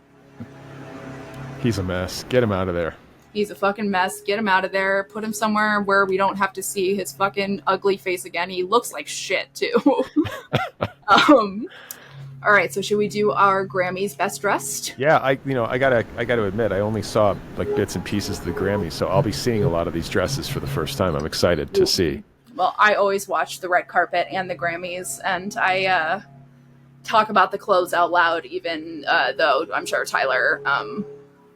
He's a mess. Get him out of there. He's a fucking mess. Get him out of there. Put him somewhere where we don't have to see his fucking ugly face again. He looks like shit, too. All right, so should we do our Grammys Best Dressed? Yeah, I gotta admit, I only saw like bits and pieces of the Grammys, so I'll be seeing a lot of these dresses for the first time. I'm excited to see. Well, I always watch the red carpet and the Grammys, and I talk about the clothes out loud, even though I'm sure Tyler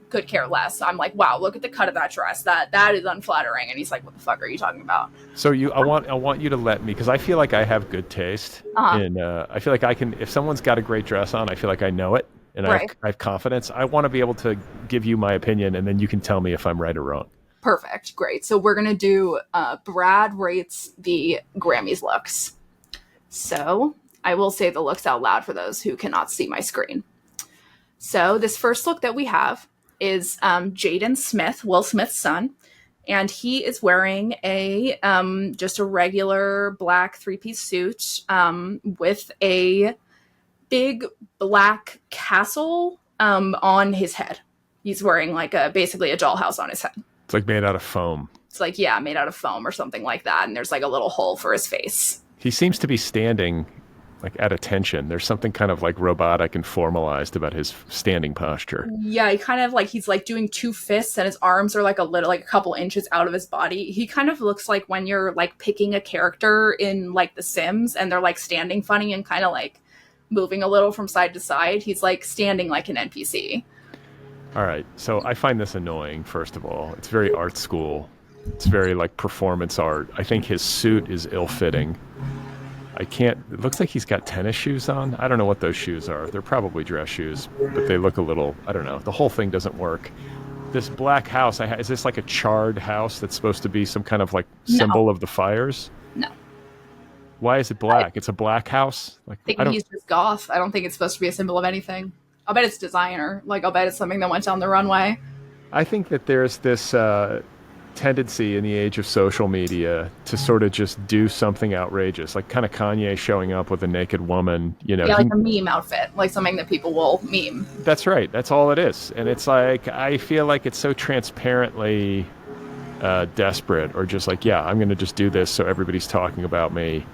could care less. I'm like, wow, look at the cut of that dress. That is unflattering. And he's like, what the fuck are you talking about? So I want you to let me, because I feel like I have good taste, and I feel like I can. If someone's got a great dress on, I feel like I know it, and I have confidence. I want to be able to give you my opinion, and then you can tell me if I'm right or wrong. Perfect, great. So we're gonna do Brad rates the Grammys looks. So I will say the looks out loud for those who cannot see my screen. So this first look that we have is Jaden Smith, Will Smith's son, and he is wearing a just a regular black three-piece suit with a big black castle on his head. He's wearing like basically a dollhouse on his head. It's like made out of foam. It's like, yeah, made out of foam or something like that, and there's like a little hole for his face. He seems to be standing like at attention. There's something kind of like robotic and formalized about his standing posture. Yeah, he kind of like, he's like doing two fists and his arms are like a couple inches out of his body. He kind of looks like when you're like picking a character in like The Sims and they're like standing funny and kind of like moving a little from side to side. He's like standing like an NPC. All right. So I find this annoying, first of all. It's very art school. It's very like performance art. I think his suit is ill-fitting. It looks like he's got tennis shoes on. I don't know what those shoes are. They're probably dress shoes, but they look a little, I don't know. The whole thing doesn't work. This black house, is this like a charred house that's supposed to be some kind of like symbol of the fires? No. Why is it black? It's a black house? Like, I think he's just goth. I don't think it's supposed to be a symbol of anything. I'll bet it's designer. Like, I'll bet it's something that went down the runway. I think that there's this tendency in the age of social media to sort of just do something outrageous, like kind of Kanye showing up with a naked woman, like a meme outfit, like something that people will meme. That's right. That's all it is. And it's like, I feel like it's so transparently desperate, or just like, yeah, I'm going to just do this so everybody's talking about me.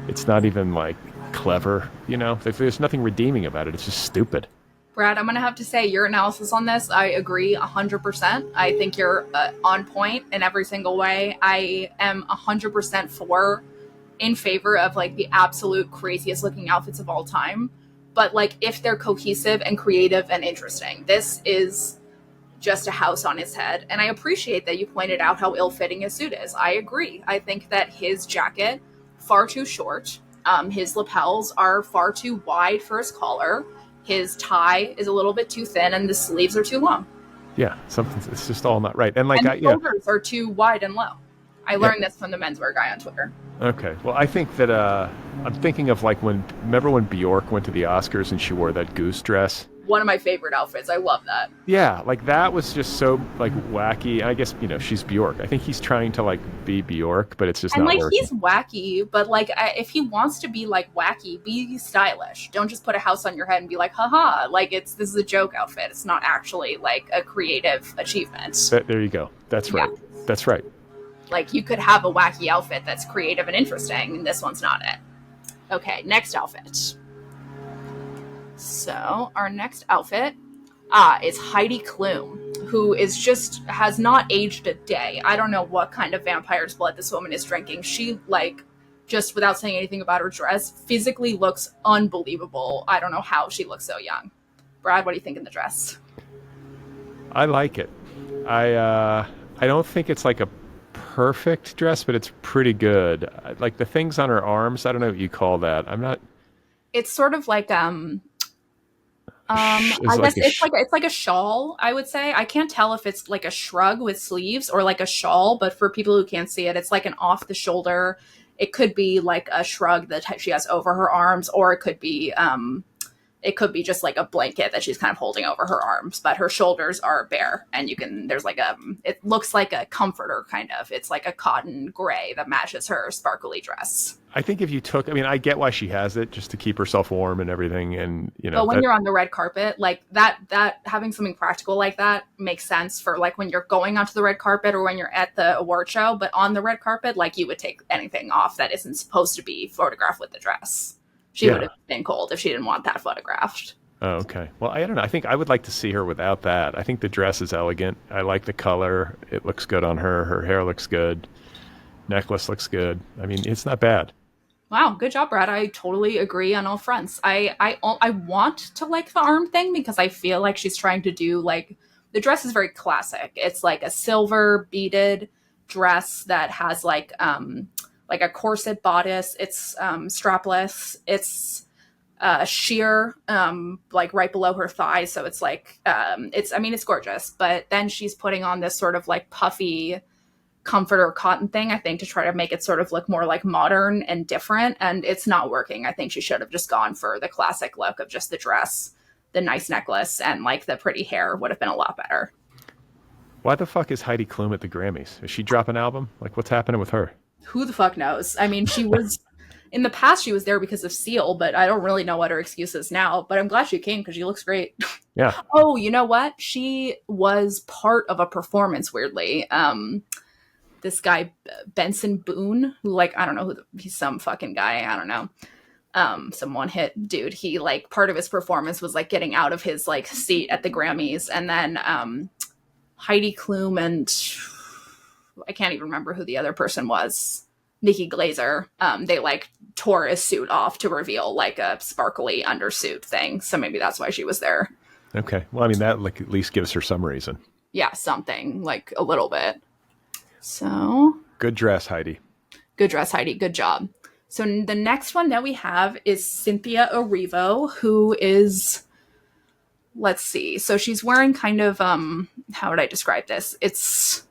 It's not even like clever, there's nothing redeeming about it. It's just stupid. Brad, I'm going to have to say your analysis on this, I agree 100%. I think you're on point in every single way. I am 100% in favor of like the absolute craziest looking outfits of all time. But like if they're cohesive and creative and interesting, this is just a house on his head. And I appreciate that you pointed out how ill-fitting his suit is. I agree. I think that his jacket, far too short. His lapels are far too wide for his collar. His tie is a little bit too thin, and the sleeves are too long. Yeah, it's just all not right. And like, the shoulders are too wide and low. I learned this from the menswear guy on Twitter. Okay, well, I think that I'm thinking of like remember when Bjork went to the Oscars and she wore that goose dress? one of my favorite outfits. I love that. Yeah, like that was just so like wacky. I guess, she's Bjork. I think he's trying to like be Bjork, but it's just And not like working. he's wacky, but like if he wants to be like wacky, be stylish. Don't just put a house on your head and be like, haha, like this is a joke outfit. It's not actually like a creative achievement. There you go. That's right. Yeah. That's right. Like you could have a wacky outfit that's creative and interesting, and this one's not it. Okay, next outfit. So our next outfit is Heidi Klum, who has not aged a day. I don't know what kind of vampire's blood this woman is drinking. She, like, just without saying anything about her dress, physically looks unbelievable. I don't know how she looks so young. Brad, what do you think in the dress? I like it. I don't think it's like a perfect dress, but it's pretty good. Like the things on her arms, I don't know what you call that. I'm not. It's sort of like I guess it's like a shawl, I would say. I can't tell if it's like a shrug with sleeves or like a shawl, but for people who can't see it, it's like an off the shoulder. It could be like a shrug that she has over her arms, or it could be just like a blanket that she's kind of holding over her arms, but her shoulders are bare, and there's like it looks like a comforter kind of. It's like a cotton gray that matches her sparkly dress. I think if you I get why she has it, just to keep herself warm and everything, and But when you're on the red carpet, like that having something practical like that makes sense for like when you're going onto the red carpet or when you're at the award show. But on the red carpet, like you would take anything off that isn't supposed to be photographed with the dress. She would have been cold if she didn't want that photographed. Oh, okay. Well, I don't know. I think I would like to see her without that. I think the dress is elegant. I like the color. It looks good on her. Her hair looks good. Necklace looks good. I mean, it's not bad. Wow, good job, Brad. I totally agree on all fronts. I want to like the arm thing because I feel like she's trying to do like the dress is very classic. It's like a silver beaded dress that has like a corset bodice. It's strapless. It's sheer, like right below her thigh. So it's like it's gorgeous. But then she's putting on this sort of like puffy comforter cotton thing, I think, to try to make it sort of look more like modern and different, and it's not working. I think she should have just gone for the classic look of just the dress, the nice necklace, and like the pretty hair would have been a lot better. Why the fuck is Heidi Klum at the Grammys? Is she dropping an album? Like, what's happening with her? Who the fuck knows? I mean, she was in the past she was there because of Seal, but I don't really know what her excuse is now, but I'm glad she came because she looks great. Yeah. Oh, you know what? She was part of a performance, weirdly. This guy, Benson Boone, who, like, I don't know he's some fucking guy. I don't know. Some one hit dude. He, like, part of his performance was, like, getting out of his, like, seat at the Grammys. And then Heidi Klum and I can't even remember who the other person was. Nikki Glazer. They, like, tore his suit off to reveal, like, a sparkly undersuit thing. So maybe that's why she was there. Okay. Well, I mean, that like at least gives her some reason. Yeah, something. Like, a little bit. So good dress, Heidi. Good dress, Heidi. Good job. So the next one that we have is Cynthia Erivo, who is, let's see. So she's wearing kind of, how would I describe this? It's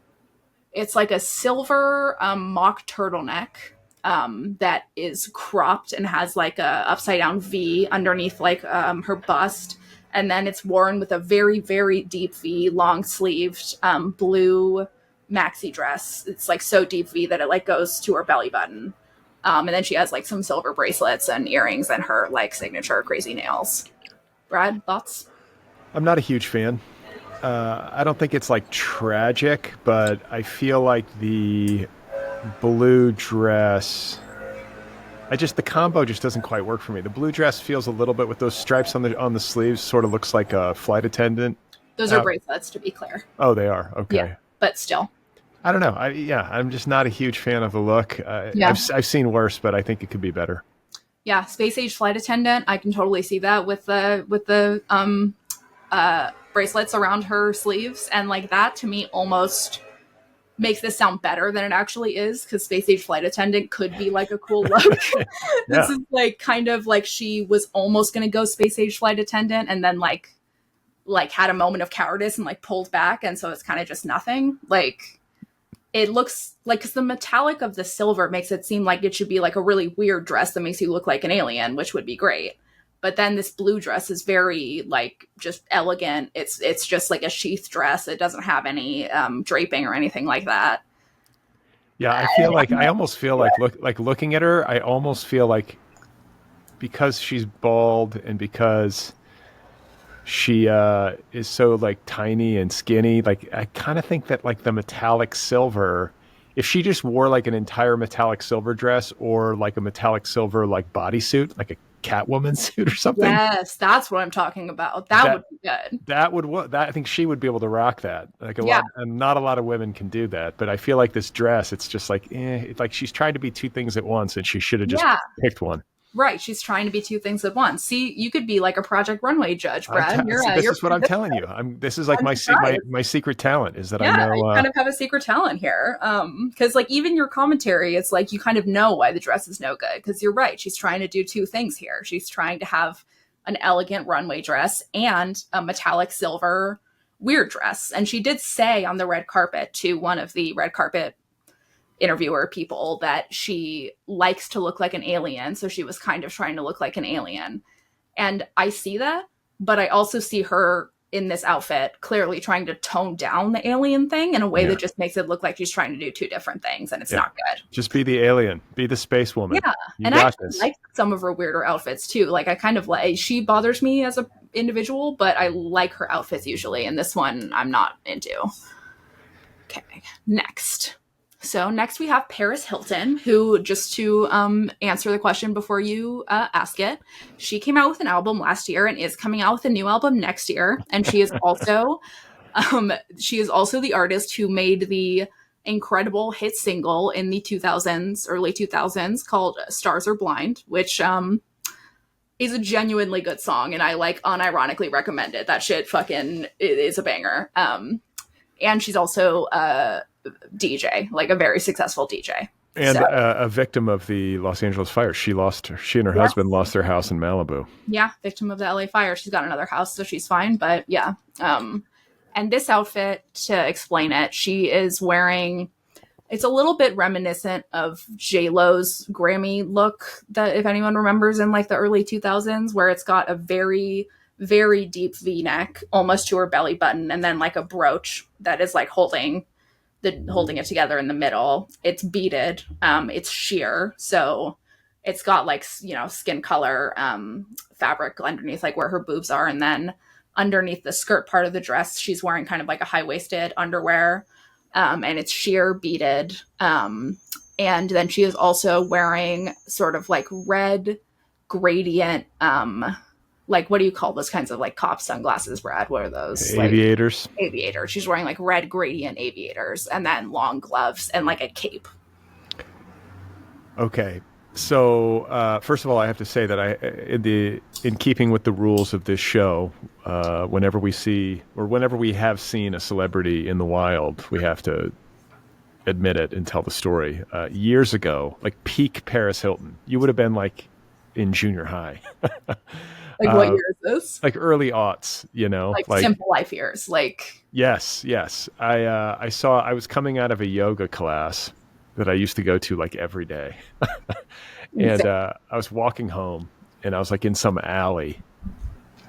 like a silver mock turtleneck that is cropped and has like a upside down V underneath like her bust. And then it's worn with a very, very deep V, long sleeved blue maxi dress. It's like so deep V that it like goes to her belly button. And then she has like some silver bracelets and earrings and her like signature crazy nails. Brad, thoughts? I'm not a huge fan. I don't think it's like tragic, but I feel like the blue dress, the combo just doesn't quite work for me. The blue dress feels a little bit with those stripes on the sleeves, sort of looks like a flight attendant. Those are bracelets, to be clear. Oh, they are. Okay. Yeah, but still. I don't know. I'm just not a huge fan of the look. I've seen worse, but I think it could be better. Yeah, space age flight attendant. I can totally see that with the bracelets around her sleeves, and like that to me almost makes this sound better than it actually is, because space age flight attendant could be like a cool look. This is like kind of like she was almost going to go space age flight attendant, and then like had a moment of cowardice and like pulled back, and so it's kind of just nothing. Like it looks like, because the metallic of the silver makes it seem like it should be like a really weird dress that makes you look like an alien, which would be great. But then this blue dress is very like just elegant. It's just like a sheath dress. It doesn't have any draping or anything like that. Yeah, I almost feel like looking at her, I almost feel like because she's bald and because she is so like tiny and skinny, like I kind of think that like the metallic silver, if she just wore like an entire metallic silver dress or like a metallic silver like bodysuit, like a Catwoman suit or something. Yes, that's what I'm talking about. That would be good. That I think she would be able to rock that. Like and not a lot of women can do that. But I feel like this dress, it's just like, it's like she's trying to be two things at once, and she should have just picked one. Right, she's trying to be two things at once. See, you could be like a Project Runway judge, Brad. This is what I'm telling you. This is like my secret talent is that I know. You kind of have a secret talent here. Because like even your commentary, it's like you kind of know why the dress is no good. Because you're right, she's trying to do two things here. She's trying to have an elegant runway dress and a metallic silver weird dress. And she did say on the red carpet to one of the red carpet interviewer people that she likes to look like an alien, so she was kind of trying to look like an alien. And I see that, but I also see her in this outfit clearly trying to tone down the alien thing in a way that just makes it look like she's trying to do two different things, and it's not good. Just be the alien, be the space woman. Yeah, and I like some of her weirder outfits too. Like I kind of like, she bothers me as a individual, but I like her outfits usually, and this one I'm not into. Okay, next. So next we have Paris Hilton, who, just to answer the question before you ask it, she came out with an album last year and is coming out with a new album next year. And she is also the artist who made the incredible hit single in the early 2000s called Stars Are Blind, which is a genuinely good song. And I like unironically recommend it. That shit fucking is a banger. And she's also DJ, like a very successful DJ, and a victim of the Los Angeles fire. She and her husband lost their house in Malibu. Yeah, victim of the LA fire. She's got another house, so she's fine. But yeah, and this outfit, to explain it, she is wearing. It's a little bit reminiscent of J-Lo's Grammy look that, if anyone remembers, in like the early 2000s, where it's got a very, very deep V-neck, almost to her belly button, and then like a brooch that is like holding it together in the middle. It's beaded. It's sheer. So it's got like, skin color fabric underneath, like where her boobs are. And then underneath the skirt part of the dress, she's wearing kind of like a high-waisted underwear. And it's sheer beaded. And then she is also wearing sort of like red gradient, like, what do you call those kinds of like cop sunglasses, Brad? What are those? Aviators. Like, aviators. She's wearing like red gradient aviators and then long gloves and like a cape. Okay. So, first of all, I have to say that in keeping with the rules of this show, whenever we have seen a celebrity in the wild, we have to admit it and tell the story. Years ago, like peak Paris Hilton, you would have been like in junior high. Like what year is this? Like early aughts, like Simple Life years. Like yes. I was coming out of a yoga class that I used to go to like every day, and I was walking home, and I was like in some alley,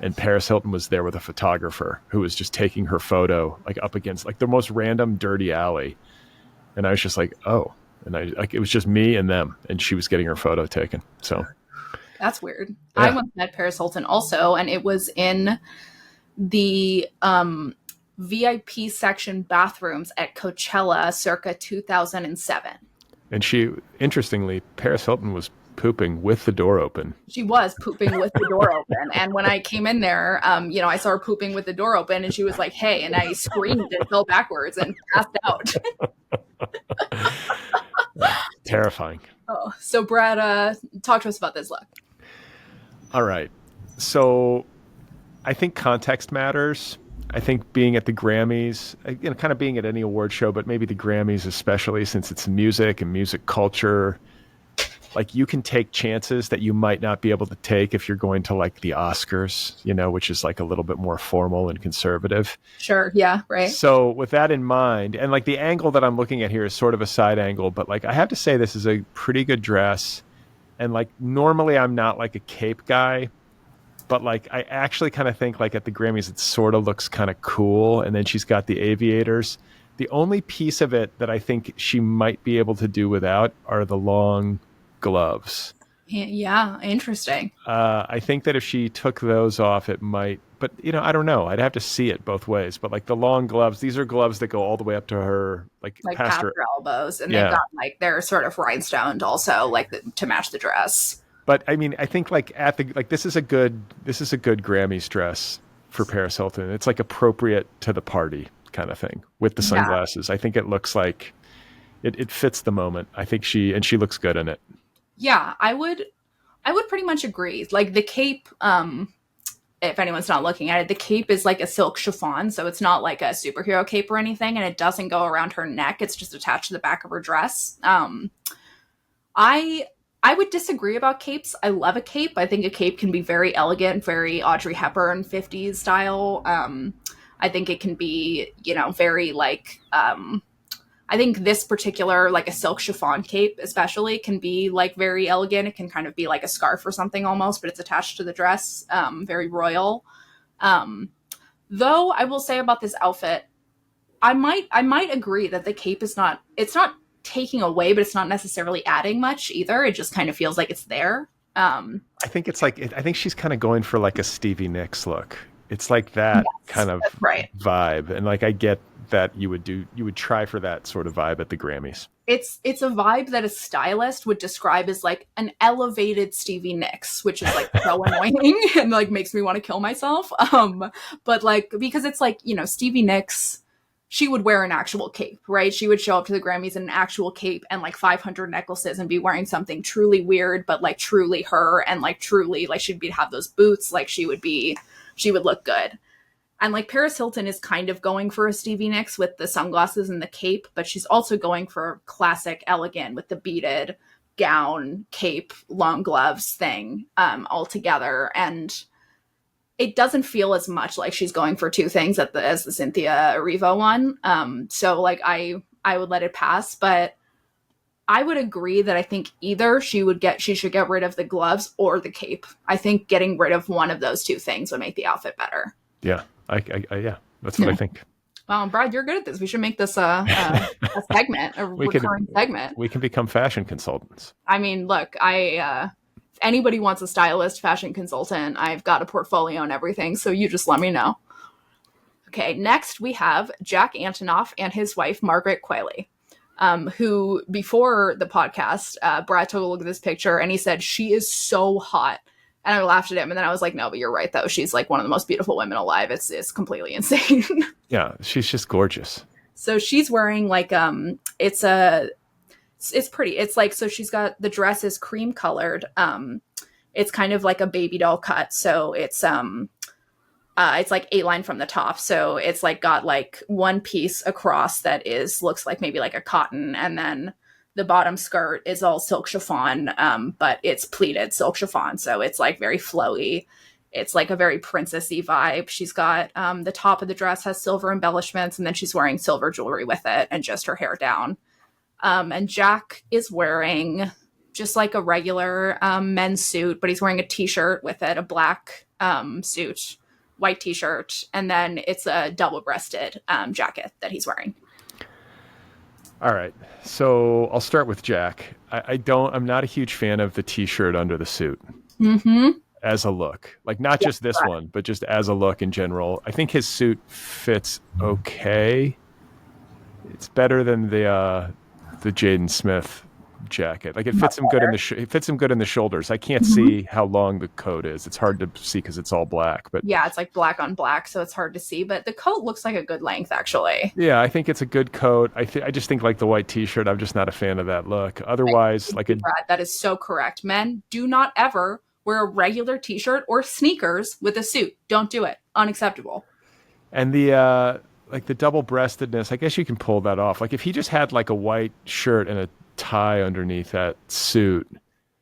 and Paris Hilton was there with a photographer who was just taking her photo like up against like the most random dirty alley, and I was just like, oh, and it was just me and them, and she was getting her photo taken. So. That's weird. Yeah. I once met Paris Hilton also, and it was in the VIP section bathrooms at Coachella circa 2007. And interestingly, Paris Hilton was pooping with the door open. She was pooping with the door open. And when I came in there, I saw her pooping with the door open, and she was like, hey, and I screamed and fell backwards and passed out. Terrifying. Oh, so Brad, talk to us about this look. All right. So I think context matters. I think being at the Grammys, kind of being at any award show, but maybe the Grammys especially, since it's music and music culture, like you can take chances that you might not be able to take if you're going to like the Oscars, which is like a little bit more formal and conservative. Sure. Yeah. Right. So with that in mind, and like the angle that I'm looking at here is sort of a side angle, but like I have to say this is a pretty good dress. And like normally I'm not like a cape guy, But like, I actually kind of think like at the Grammys, it sort of looks kind of cool. And then she's got the aviators. The only piece of it that I think she might be able to do without are the long gloves. Yeah, interesting. I think that if she took those off, it might, but I don't know. I'd have to see it both ways. But like the long gloves, these are gloves that go all the way up to her, like past her elbows, and they've got like they're sort of rhinestoned also, like to match the dress. But I mean, I think like this is a good Grammys dress for Paris Hilton. It's like appropriate to the party kind of thing with the sunglasses. I think it looks like it fits the moment. I think she looks good in it. Yeah, I would pretty much agree. Like the cape, if anyone's not looking at it, the cape is like a silk chiffon, so it's not like a superhero cape or anything, and it doesn't go around her neck. It's just attached to the back of her dress. I would disagree about capes. I love a cape. I think a cape can be very elegant, very Audrey Hepburn 50s style. I think it can be, very like, I think this particular, like a silk chiffon cape especially, can be like very elegant. It can kind of be like a scarf or something almost, but it's attached to the dress. Very royal. Though I will say about this outfit, I might agree that the cape it's not taking away, but it's not necessarily adding much either. It just kind of feels like it's there. I think it's like, I think she's kind of going for like a Stevie Nicks look. It's like that kind of vibe. And like, I get that you would try for that sort of vibe at the Grammys. It's a vibe that a stylist would describe as like an elevated Stevie Nicks, which is like so annoying and like makes me want to kill myself. But like, because it's like, Stevie Nicks, she would wear an actual cape, right? She would show up to the Grammys in an actual cape and like 500 necklaces and be wearing something truly weird, but like truly her, and like truly like she'd have those boots. Like she would look good. And like Paris Hilton is kind of going for a Stevie Nicks with the sunglasses and the cape, but she's also going for classic elegant with the beaded gown, cape, long gloves thing all together. And it doesn't feel as much like she's going for two things as the Cynthia Erivo one. So like I would let it pass, but I would agree that I think either she should get rid of the gloves or the cape. I think getting rid of one of those two things would make the outfit better. Yeah, yeah, that's what I think. Well, Brad, you're good at this. We should make this a segment, recurring segment. We can become fashion consultants. I mean, look, if anybody wants a stylist, fashion consultant, I've got a portfolio and everything, so you just let me know. Okay, next we have Jack Antonoff and his wife, Margaret Qualley. Who, before the podcast, Brad took a look at this picture and he said, she is so hot. And I laughed at him. And then I was like, no, but you're right, though. She's like one of the most beautiful women alive. It's completely insane. Yeah, she's just gorgeous. So she's wearing like, it's pretty. It's like, so she's got, the dress is cream colored. It's kind of like a baby doll cut. So it's like A-line from the top. So it's like got like one piece across that looks like maybe like a cotton. And then the bottom skirt is all silk chiffon, but it's pleated silk chiffon. So it's like very flowy. It's like a very princessy vibe. She's got the top of the dress has silver embellishments, and then she's wearing silver jewelry with it and just her hair down. And Jack is wearing just like a regular men's suit, but he's wearing a t-shirt with it, a black suit, white t-shirt, and then it's a double-breasted jacket that he's wearing. All right, so I'll start with Jack. I'm not a huge fan of the t-shirt under the suit as a look. Like not just this one, but just as a look in general. I think his suit fits okay. It's better than the Jaden Smith jacket. Like it fits him good in the shoulders. I can't see how long the coat is. It's hard to see because it's all black. But yeah, it's like black on black, so it's hard to see. But the coat looks like a good length, actually. Yeah, I think it's a good coat. I just think like the white t-shirt, I'm just not a fan of that look. Otherwise, Brad, that is so correct. Men, do not ever wear a regular t-shirt or sneakers with a suit. Don't do it. Unacceptable. And the like the double-breastedness, I guess you can pull that off. Like if he just had like a white shirt and a tie underneath that suit.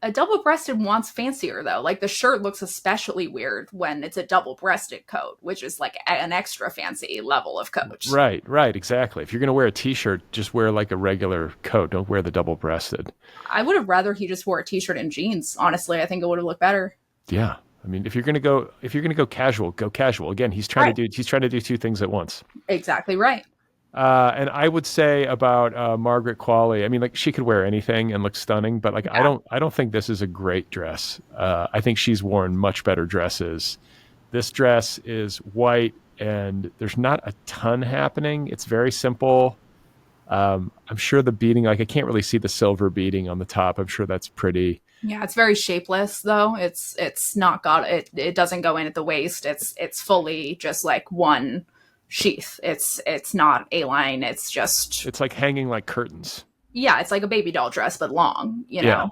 A double-breasted one's fancier, though. Like the shirt looks especially weird when it's a double-breasted coat, which is like an extra fancy level of coat. Right, exactly. If you're going to wear a t-shirt, just wear like a regular coat. Don't wear the double-breasted. I would have rather he just wore a t-shirt and jeans, honestly. I think it would have looked better. Yeah, I mean, if you're gonna go casual, go casual. Again, he's trying to do two things at once. Exactly right. And I would say about Margaret Qualley, I mean, like she could wear anything and look stunning, but like Yeah. I don't think this is a great dress. I think she's worn much better dresses. This dress is white and there's not a ton happening. It's very simple. I'm sure the beading, like I can't really see the silver beading on the top. I'm sure that's pretty. Yeah, it's very shapeless though. It's not got it. It doesn't go in at the waist. It's fully just like one sheath. It's not A-line. It's like hanging like curtains. Yeah, it's like a baby doll dress but long. Yeah.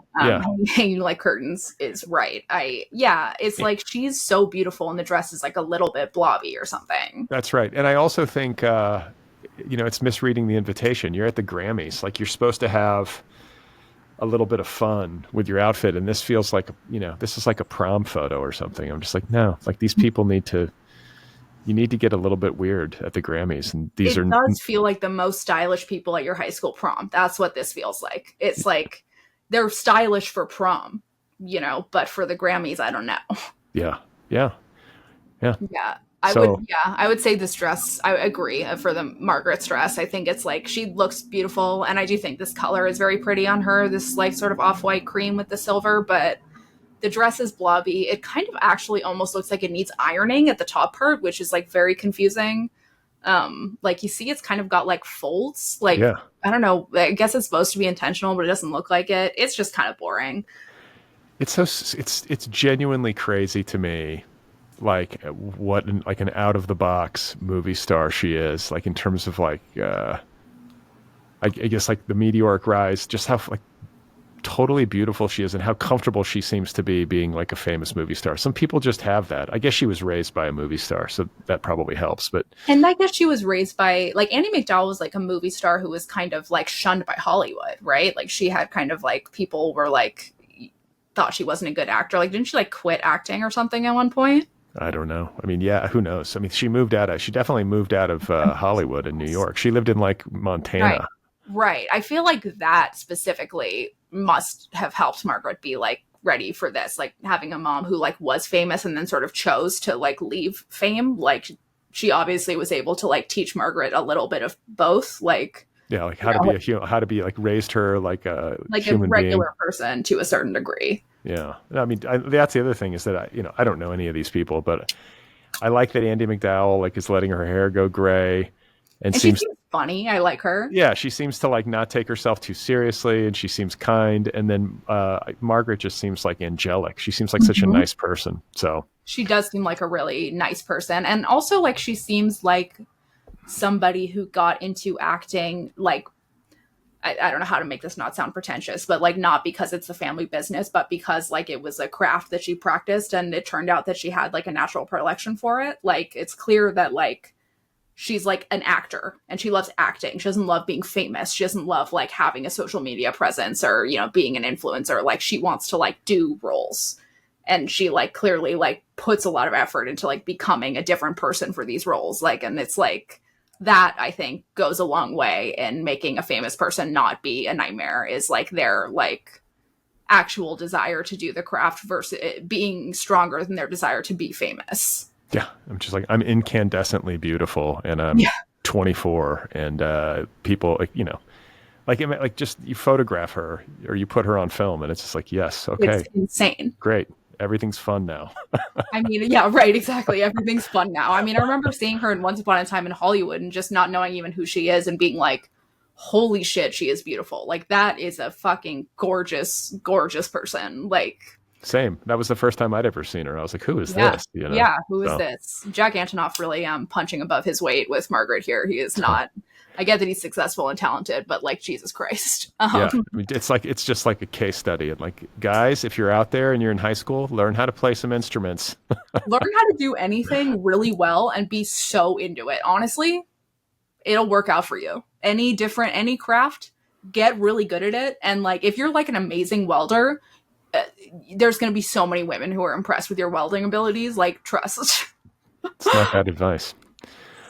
Hanging like curtains is right. It's like she's so beautiful, and the dress is like a little bit blobby or something. That's right. And I also think it's misreading the invitation. You're at the Grammys, like you're supposed to have a little bit of fun with your outfit, and this feels like this is like a prom photo or something. I'm just like, no, like these people need to get a little bit weird at the Grammys, and it does feel like the most stylish people at your high school prom. That's what this feels like. It's like they're stylish for prom, but for the Grammys, I don't know. Yeah. I would say this dress, I agree for the Margaret's dress. I think it's like she looks beautiful, and I do think this color is very pretty on her, this like sort of off-white cream with the silver, but the dress is blobby. It kind of actually almost looks like it needs ironing at the top part, which is like very confusing. Like you see it's kind of got like folds. Like, yeah. I don't know. I guess it's supposed to be intentional, but it doesn't look like it. It's just kind of boring. It's genuinely crazy to me, like what like an out of the box movie star she is, like in terms of like I guess like the meteoric rise, just how like totally beautiful she is and how comfortable she seems to be being like a famous movie star. Some people just have that. I guess she was raised by a movie star, so that probably helps. And I guess she was raised by like Andie MacDowell was like a movie star who was kind of like shunned by Hollywood, right? Like she had kind of like people were like thought she wasn't a good actor. Like didn't she like quit acting or something at one point? I don't know. I mean, yeah, who knows? I mean, she definitely moved out of Hollywood in New York. She lived in like Montana. Right. I feel like that specifically must have helped Margaret be like ready for this, like having a mom who like was famous and then sort of chose to like leave fame. Like she obviously was able to like teach Margaret a little bit of both, like like how to be like raised her like a human regular being. Person to a certain degree. Yeah, I mean that's the other thing is that I don't know any of these people, but I like that Andie MacDowell like is letting her hair go gray. And she seems funny. I like her. Yeah, she seems to like not take herself too seriously, and she seems kind. And then Margaret just seems like angelic. She seems like such a nice person. So she does seem like a really nice person, and also like she seems like somebody who got into acting. Like I don't know how to make this not sound pretentious, but like not because it's a family business, but because like it was a craft that she practiced, and it turned out that she had like a natural predilection for it. Like it's clear that like she's like an actor and she loves acting. She doesn't love being famous. She doesn't love like having a social media presence or, being an influencer. Like she wants to like do roles, and she like clearly like puts a lot of effort into like becoming a different person for these roles. Like, and it's like that I think goes a long way in making a famous person not be a nightmare, is like their like actual desire to do the craft versus it being stronger than their desire to be famous. Yeah, I'm just like, I'm incandescently beautiful, and I'm 24, and people, like just you photograph her or you put her on film, and it's just like, yes, okay, it's insane, great, everything's fun now. I mean, yeah, right, exactly, everything's fun now. I mean, I remember seeing her in Once Upon a Time in Hollywood and just not knowing even who she is and being like, holy shit, she is beautiful. Like that is a fucking gorgeous, gorgeous person. Like. Same. That was the first time I'd ever seen her. I was like, who is this? Yeah, who is this? Jack Antonoff really punching above his weight with Margaret here. He is not. I get that he's successful and talented, but like, Jesus Christ. Yeah, I mean, it's just like a case study. And like, guys, if you're out there and you're in high school, learn how to play some instruments. Learn how to do anything really well and be so into it. Honestly, it'll work out for you. Any craft, get really good at it. And like, if you're like an amazing welder, there's going to be so many women who are impressed with your welding abilities. Like, trust. It's not bad advice.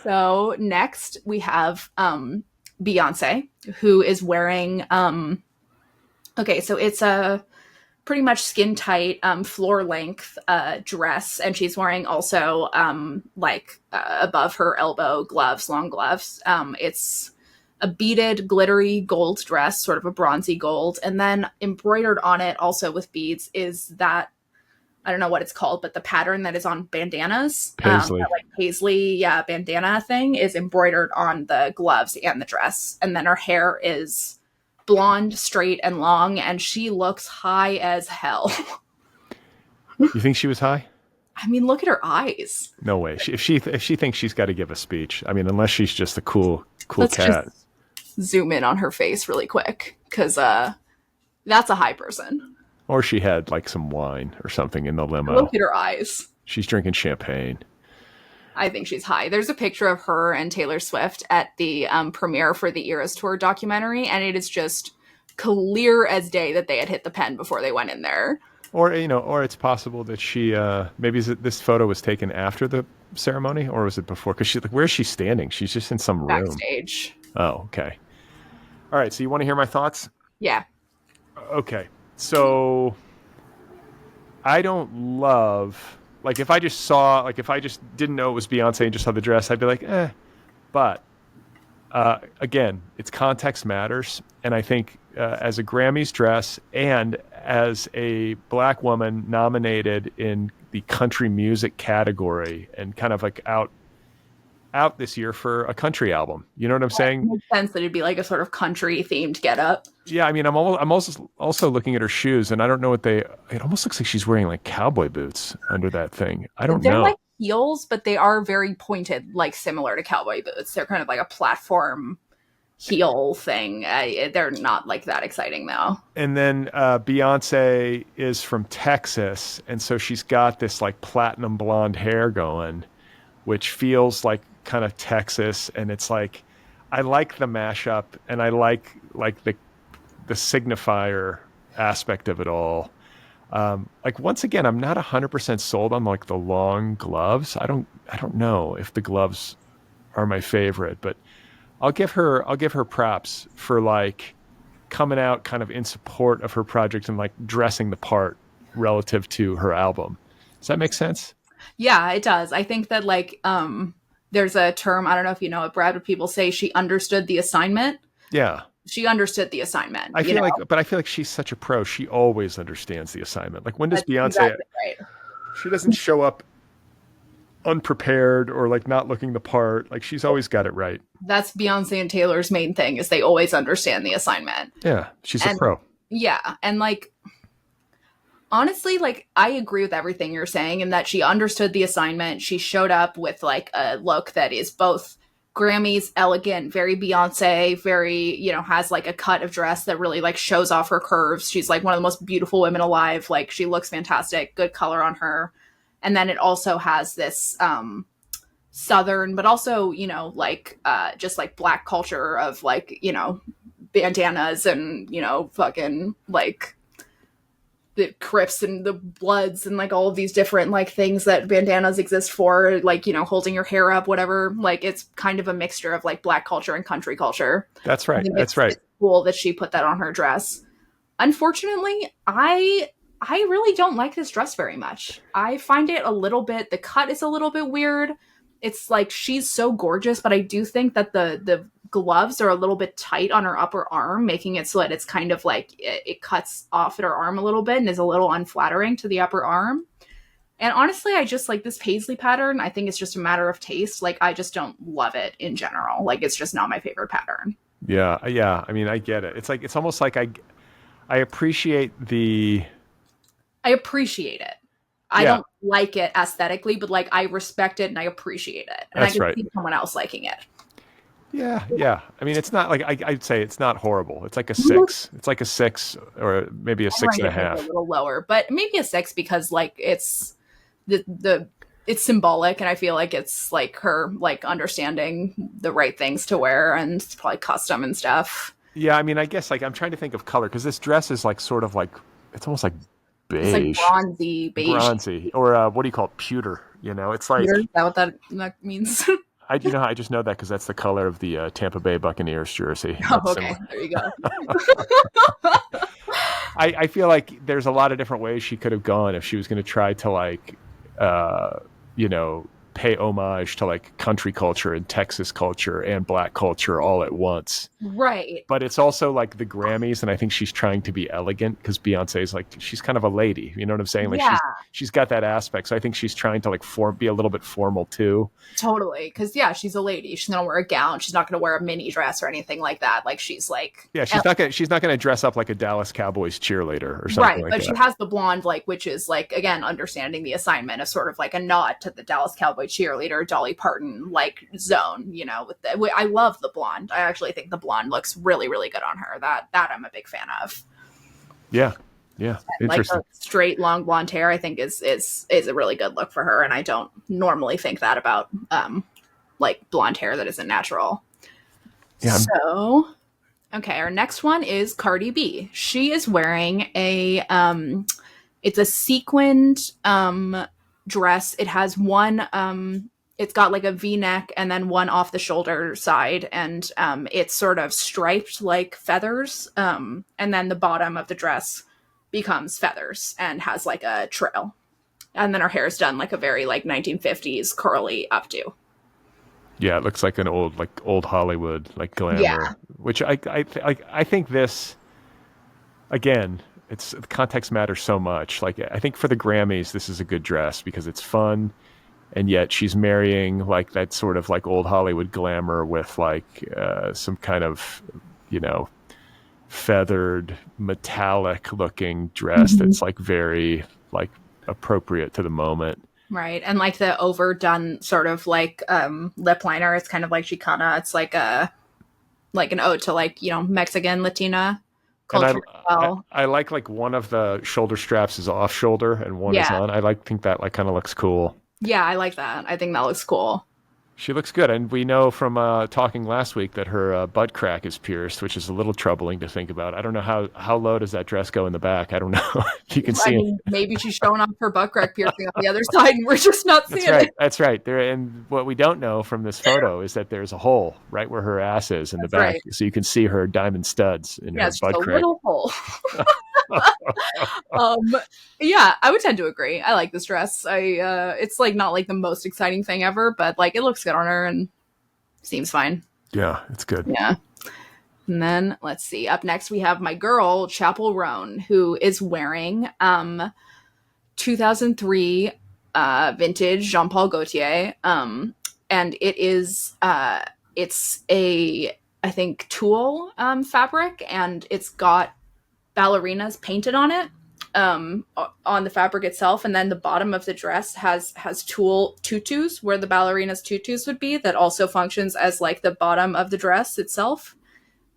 So next we have Beyonce, who is wearing. Okay, so it's a pretty much skin tight, floor length dress, and she's wearing also above her elbow gloves, long gloves. It's a beaded, glittery gold dress, sort of a bronzy gold, and then embroidered on it also with beads is that, I don't know what it's called, but the pattern that is on bandanas, Paisley. that paisley, bandana thing is embroidered on the gloves and the dress. And then her hair is blonde, straight, and long, and she looks high as hell. You think she was high? I mean, look at her eyes. No way. If she thinks she's got to give a speech, I mean, unless she's just a cool Let's cat. Just zoom in on her face really quick, because that's a high person. Or she had like some wine or something in the limo. Look at her eyes. She's drinking champagne. I think she's high. There's a picture of her and Taylor Swift at the premiere for the Eras Tour documentary, and it is just clear as day that they had hit the pen before they went in there. Or it's possible that she maybe this photo was taken after the ceremony, or was it before? Because where is she standing? She's just in some room. Backstage. Oh, okay. All right. So you want to hear my thoughts? Yeah. Okay. So I don't love, like, if I just didn't know it was Beyonce and just saw the dress, I'd be like, eh. But again, it's context matters. And I think as a Grammys dress and as a Black woman nominated in the country music category and kind of like out this year for a country album. You know what I'm saying? It makes sense that it'd be like a sort of country themed getup. Yeah, I mean, I'm also looking at her shoes, and I don't know it almost looks like she's wearing like cowboy boots under that thing. I don't know. They're like heels, but they are very pointed, like similar to cowboy boots. They're kind of like a platform heel thing. They're not like that exciting though. And then Beyonce is from Texas, and so she's got this like platinum blonde hair going, which feels like kind of Texas, and it's like I like the mashup, and I like the signifier aspect of it all. Like once again, I'm not 100% sold on like the long gloves. I don't know if the gloves are my favorite, but I'll give her props for like coming out kind of in support of her project and like dressing the part relative to her album. Does that make sense? Yeah, it does. I think that like there's a term, I don't know if you know it, Brad, but people say she understood the assignment. Yeah. She understood the assignment. I feel like she's such a pro. She always understands the assignment. Like when does That's Beyonce? exactly right. She doesn't show up unprepared or like not looking the part. Like she's always got it right. That's Beyonce and Taylor's main thing is they always understand the assignment. Yeah, she's a pro. Yeah, and like honestly, like I agree with everything you're saying in that she understood the assignment. She showed up with like a look that is both Grammys elegant, very Beyonce, very, has like a cut of dress that really like shows off her curves. She's like one of the most beautiful women alive. Like she looks fantastic, good color on her. And then it also has this Southern, but also, just like Black culture of like, bandanas and, fucking like the Crips and the Bloods and like all of these different like things that bandanas exist for, like, holding your hair up, whatever. Like it's kind of a mixture of like Black culture and country culture. That's right. That's right. It's cool that she put that on her dress. Unfortunately, I really don't like this dress very much. I find it the cut is a little bit weird. It's like she's so gorgeous, but I do think that the gloves are a little bit tight on her upper arm, making it so that it's kind of like it cuts off at her arm a little bit and is a little unflattering to the upper arm. And honestly, I just like this paisley pattern. I think it's just a matter of taste. Like I just don't love it in general. Like it's just not my favorite pattern. Yeah. I mean, I get it. It's almost like I appreciate it. I don't like it aesthetically, but like I respect it and I appreciate it. And That's I can see someone else liking it. Yeah. I mean, it's not like I'd say it's not horrible. It's like a 6. It's like a 6 or maybe a 6.5. A little lower, but maybe a 6 because like it's it's symbolic, and I feel like it's like her like understanding the right things to wear, and it's probably custom and stuff. Yeah, I mean, I guess like I'm trying to think of color because this dress is like sort of like it's almost like beige. It's like bronzy, or what do you call it? Pewter. It's like Pewter? Is that what that means? I just know that because that's the color of the Tampa Bay Buccaneers jersey. Oh, okay. There you go. I feel like there's a lot of different ways she could have gone if she was going to try to like, you know, pay homage to like country culture and Texas culture and black culture all at once. Right. But it's also like the Grammys, and I think she's trying to be elegant because Beyonce is like, she's kind of a lady. You know what I'm saying? Like Yeah. she's got that aspect. So I think she's trying to like be a little bit formal too. Totally. Because, yeah, she's a lady. She's going to wear a gown. She's not going to wear a mini dress or anything like that. Like, she's like... Yeah, she's not gonna dress up like a Dallas Cowboys cheerleader or something like that. But she has the blonde, like, which is, like, again, understanding the assignment of sort of like a nod to the Dallas Cowboy cheerleader, Dolly Parton, like, zone, you know. I love the blonde. I actually think the blonde looks really, really good on her. That I'm a big fan of. Yeah. Interesting. Like, straight, long blonde hair, I think, is a really good look for her, and I don't normally think that about, like, blonde hair that isn't natural. Yeah. So... Okay, our next one is Cardi B. She is wearing it's a sequined dress. It has one, it's got like a V-neck and then one off the shoulder side, and it's sort of striped like feathers. And then the bottom of the dress becomes feathers and has like a trail. And then her hair is done like a very like 1950s curly updo. Yeah, it looks like an old Hollywood like glamour. Yeah. Which I think this, again, the context matters so much. Like, I think for the Grammys, this is a good dress because it's fun, and yet she's marrying like that sort of like old Hollywood glamour with like some kind of, you know, feathered metallic looking dress that's like very like appropriate to the moment. Right. And like the overdone sort of like lip liner, it's kind of like Chicana. It's like an ode to like, you know, Mexican Latina culture as well. I like one of the shoulder straps is off shoulder and one is on. I think that like kind of looks cool. Yeah, I like that. I think that looks cool. She looks good, and we know from talking last week that her butt crack is pierced, which is a little troubling to think about. I don't know how low does that dress go in the back. I don't know if you can see it. Maybe she's showing off her butt crack piercing on the other side, and we're just not seeing it. That's right. There, and what we don't know from this photo is that there's a hole right where her ass is in the back, so you can see her diamond studs in her butt crack. Little hole. Yeah, I would tend to agree. I like this dress. It's like not like the most exciting thing ever, but like it looks good on her and seems fine. Yeah, it's good. Yeah. And then let's see. Up next we have my girl Chapel Roan, who is wearing 2003 vintage Jean Paul Gaultier. And it is it's a I think tulle fabric, and it's got ballerinas painted on it on the fabric itself, and then the bottom of the dress has tulle tutus where the ballerinas tutus would be, that also functions as like the bottom of the dress itself.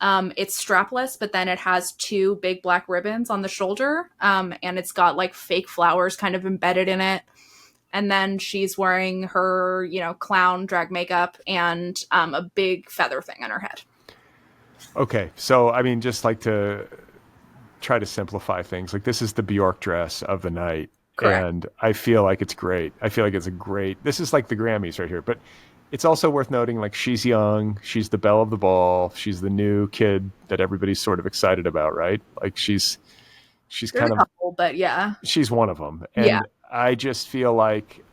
It's strapless, but then it has two big black ribbons on the shoulder, and it's got like fake flowers kind of embedded in it. And then she's wearing her, you know, clown drag makeup and a big feather thing on her head. Okay, so I mean, just like to try to simplify things, like this is the Bjork dress of the night. Correct. And I feel like it's great. I feel like it's this is like the Grammys right here, but it's also worth noting, like, she's young, she's the belle of the ball, she's the new kid that everybody's sort of excited about, right? Like she's There's kind of, couple, but yeah, she's one of them. And I just feel like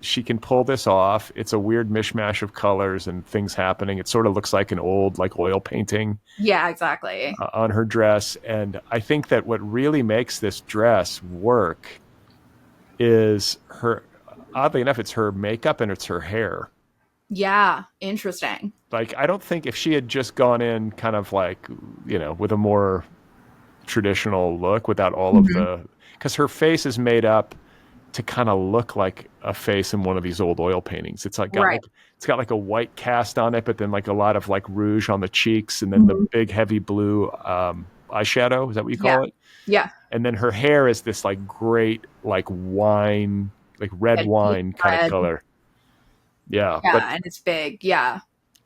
she can pull this off. It's a weird mishmash of colors and things happening. It sort of looks like an old like oil painting. Yeah, exactly. On her dress. And I think that what really makes this dress work is oddly enough, it's her makeup and it's her hair. Yeah, interesting. Like, I don't think if she had just gone in kind of like, you know, with a more traditional look without all of because her face is made up to kind of look like a face in one of these old oil paintings. It's like it's got like a white cast on it, but then like a lot of like rouge on the cheeks, and then the big heavy blue eyeshadow. Is that what you call it? Yeah. And then her hair is this like great like wine, like red wine kind of color. Yeah, and it's big. Yeah.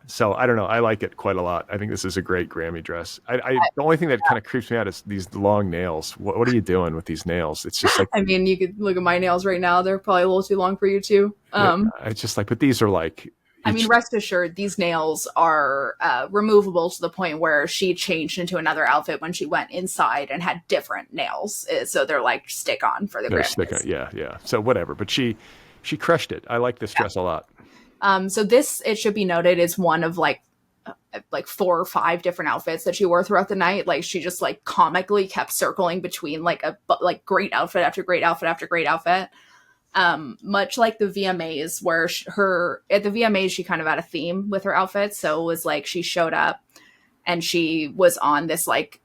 So I don't know. I like it quite a lot. I think this is a great Grammy dress. The only thing that kind of creeps me out is these long nails. What are you doing with these nails? It's just like, I mean, you could look at my nails right now. They're probably a little too long for you too. It's just like, but these are like, I mean, rest assured, these nails are removable to the point where she changed into another outfit when she went inside and had different nails. So they're like stick on for the Grammys. Yeah. So whatever. But she crushed it. I like this dress a lot. So this, it should be noted, is one of like 4 or 5 different outfits that she wore throughout the night. Like she just like comically kept circling between like great outfit after great outfit after great outfit. Much like the VMAs, where at the VMAs she kind of had a theme with her outfits. So it was like she showed up and she was on this like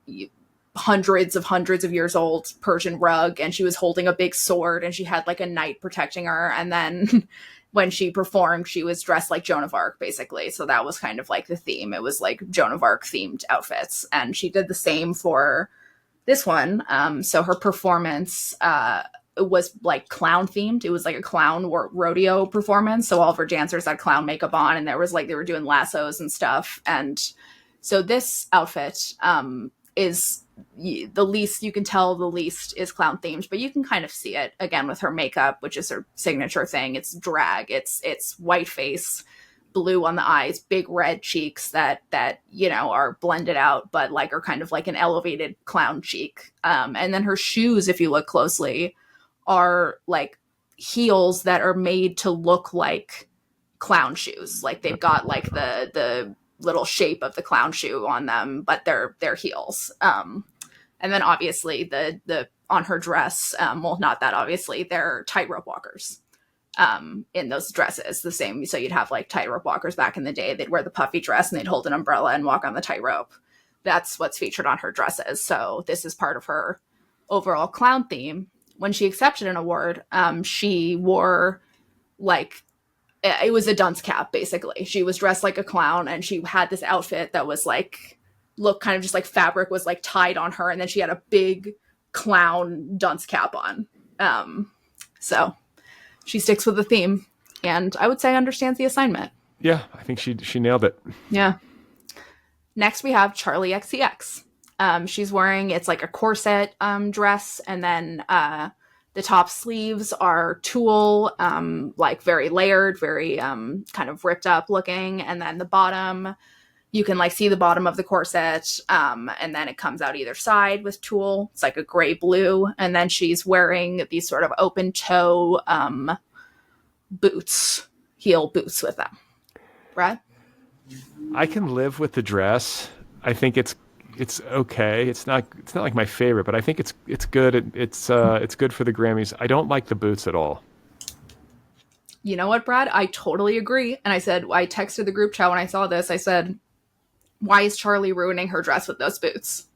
hundreds of years old Persian rug, and she was holding a big sword, and she had like a knight protecting her. And then when she performed, she was dressed like Joan of Arc, basically. So that was kind of like the theme. It was like Joan of Arc themed outfits, and she did the same for this one. So her performance it was like clown themed. It was like a clown rodeo performance. So all of her dancers had clown makeup on, and there was like, they were doing lassos and stuff. And so this outfit is the least, you can tell the least is clown themed, but you can kind of see it again with her makeup, which is her signature thing. It's drag. It's white face, blue on the eyes, big red cheeks that you know are blended out, but like are kind of like an elevated clown cheek. And then her shoes, if you look closely, are like heels that are made to look like clown shoes. Like they've got like the little shape of the clown shoe on them, but they're heels. And then obviously the on her dress, well, not that obviously, they're tightrope walkers in those dresses. The same, so you'd have like tightrope walkers back in the day. They'd wear the puffy dress and they'd hold an umbrella and walk on the tightrope. That's what's featured on her dresses. So this is part of her overall clown theme. When she accepted an award, she wore like, it was a dunce cap, basically. She was dressed like a clown, and she had this outfit that was like, looked kind of just like fabric was like tied on her, and then she had a big clown dunce cap on. So she sticks with the theme, and I would say understands the assignment. Yeah, I think she nailed it. Yeah. Next we have Charlie XCX. She's wearing, it's like a corset dress, and then the top sleeves are tulle, like very layered, very kind of ripped up looking, and then the bottom, you can like see the bottom of the corset, and then it comes out either side with tulle. It's like a gray blue, and then she's wearing these sort of open toe boots, heel boots with them. Brad? I can live with the dress. I think it's okay. It's not like my favorite, but I think it's good. It's good for the Grammys. I don't like the boots at all. You know what, Brad? I totally agree. And I texted the group chat when I saw this. I said, why is Charlie ruining her dress with those boots?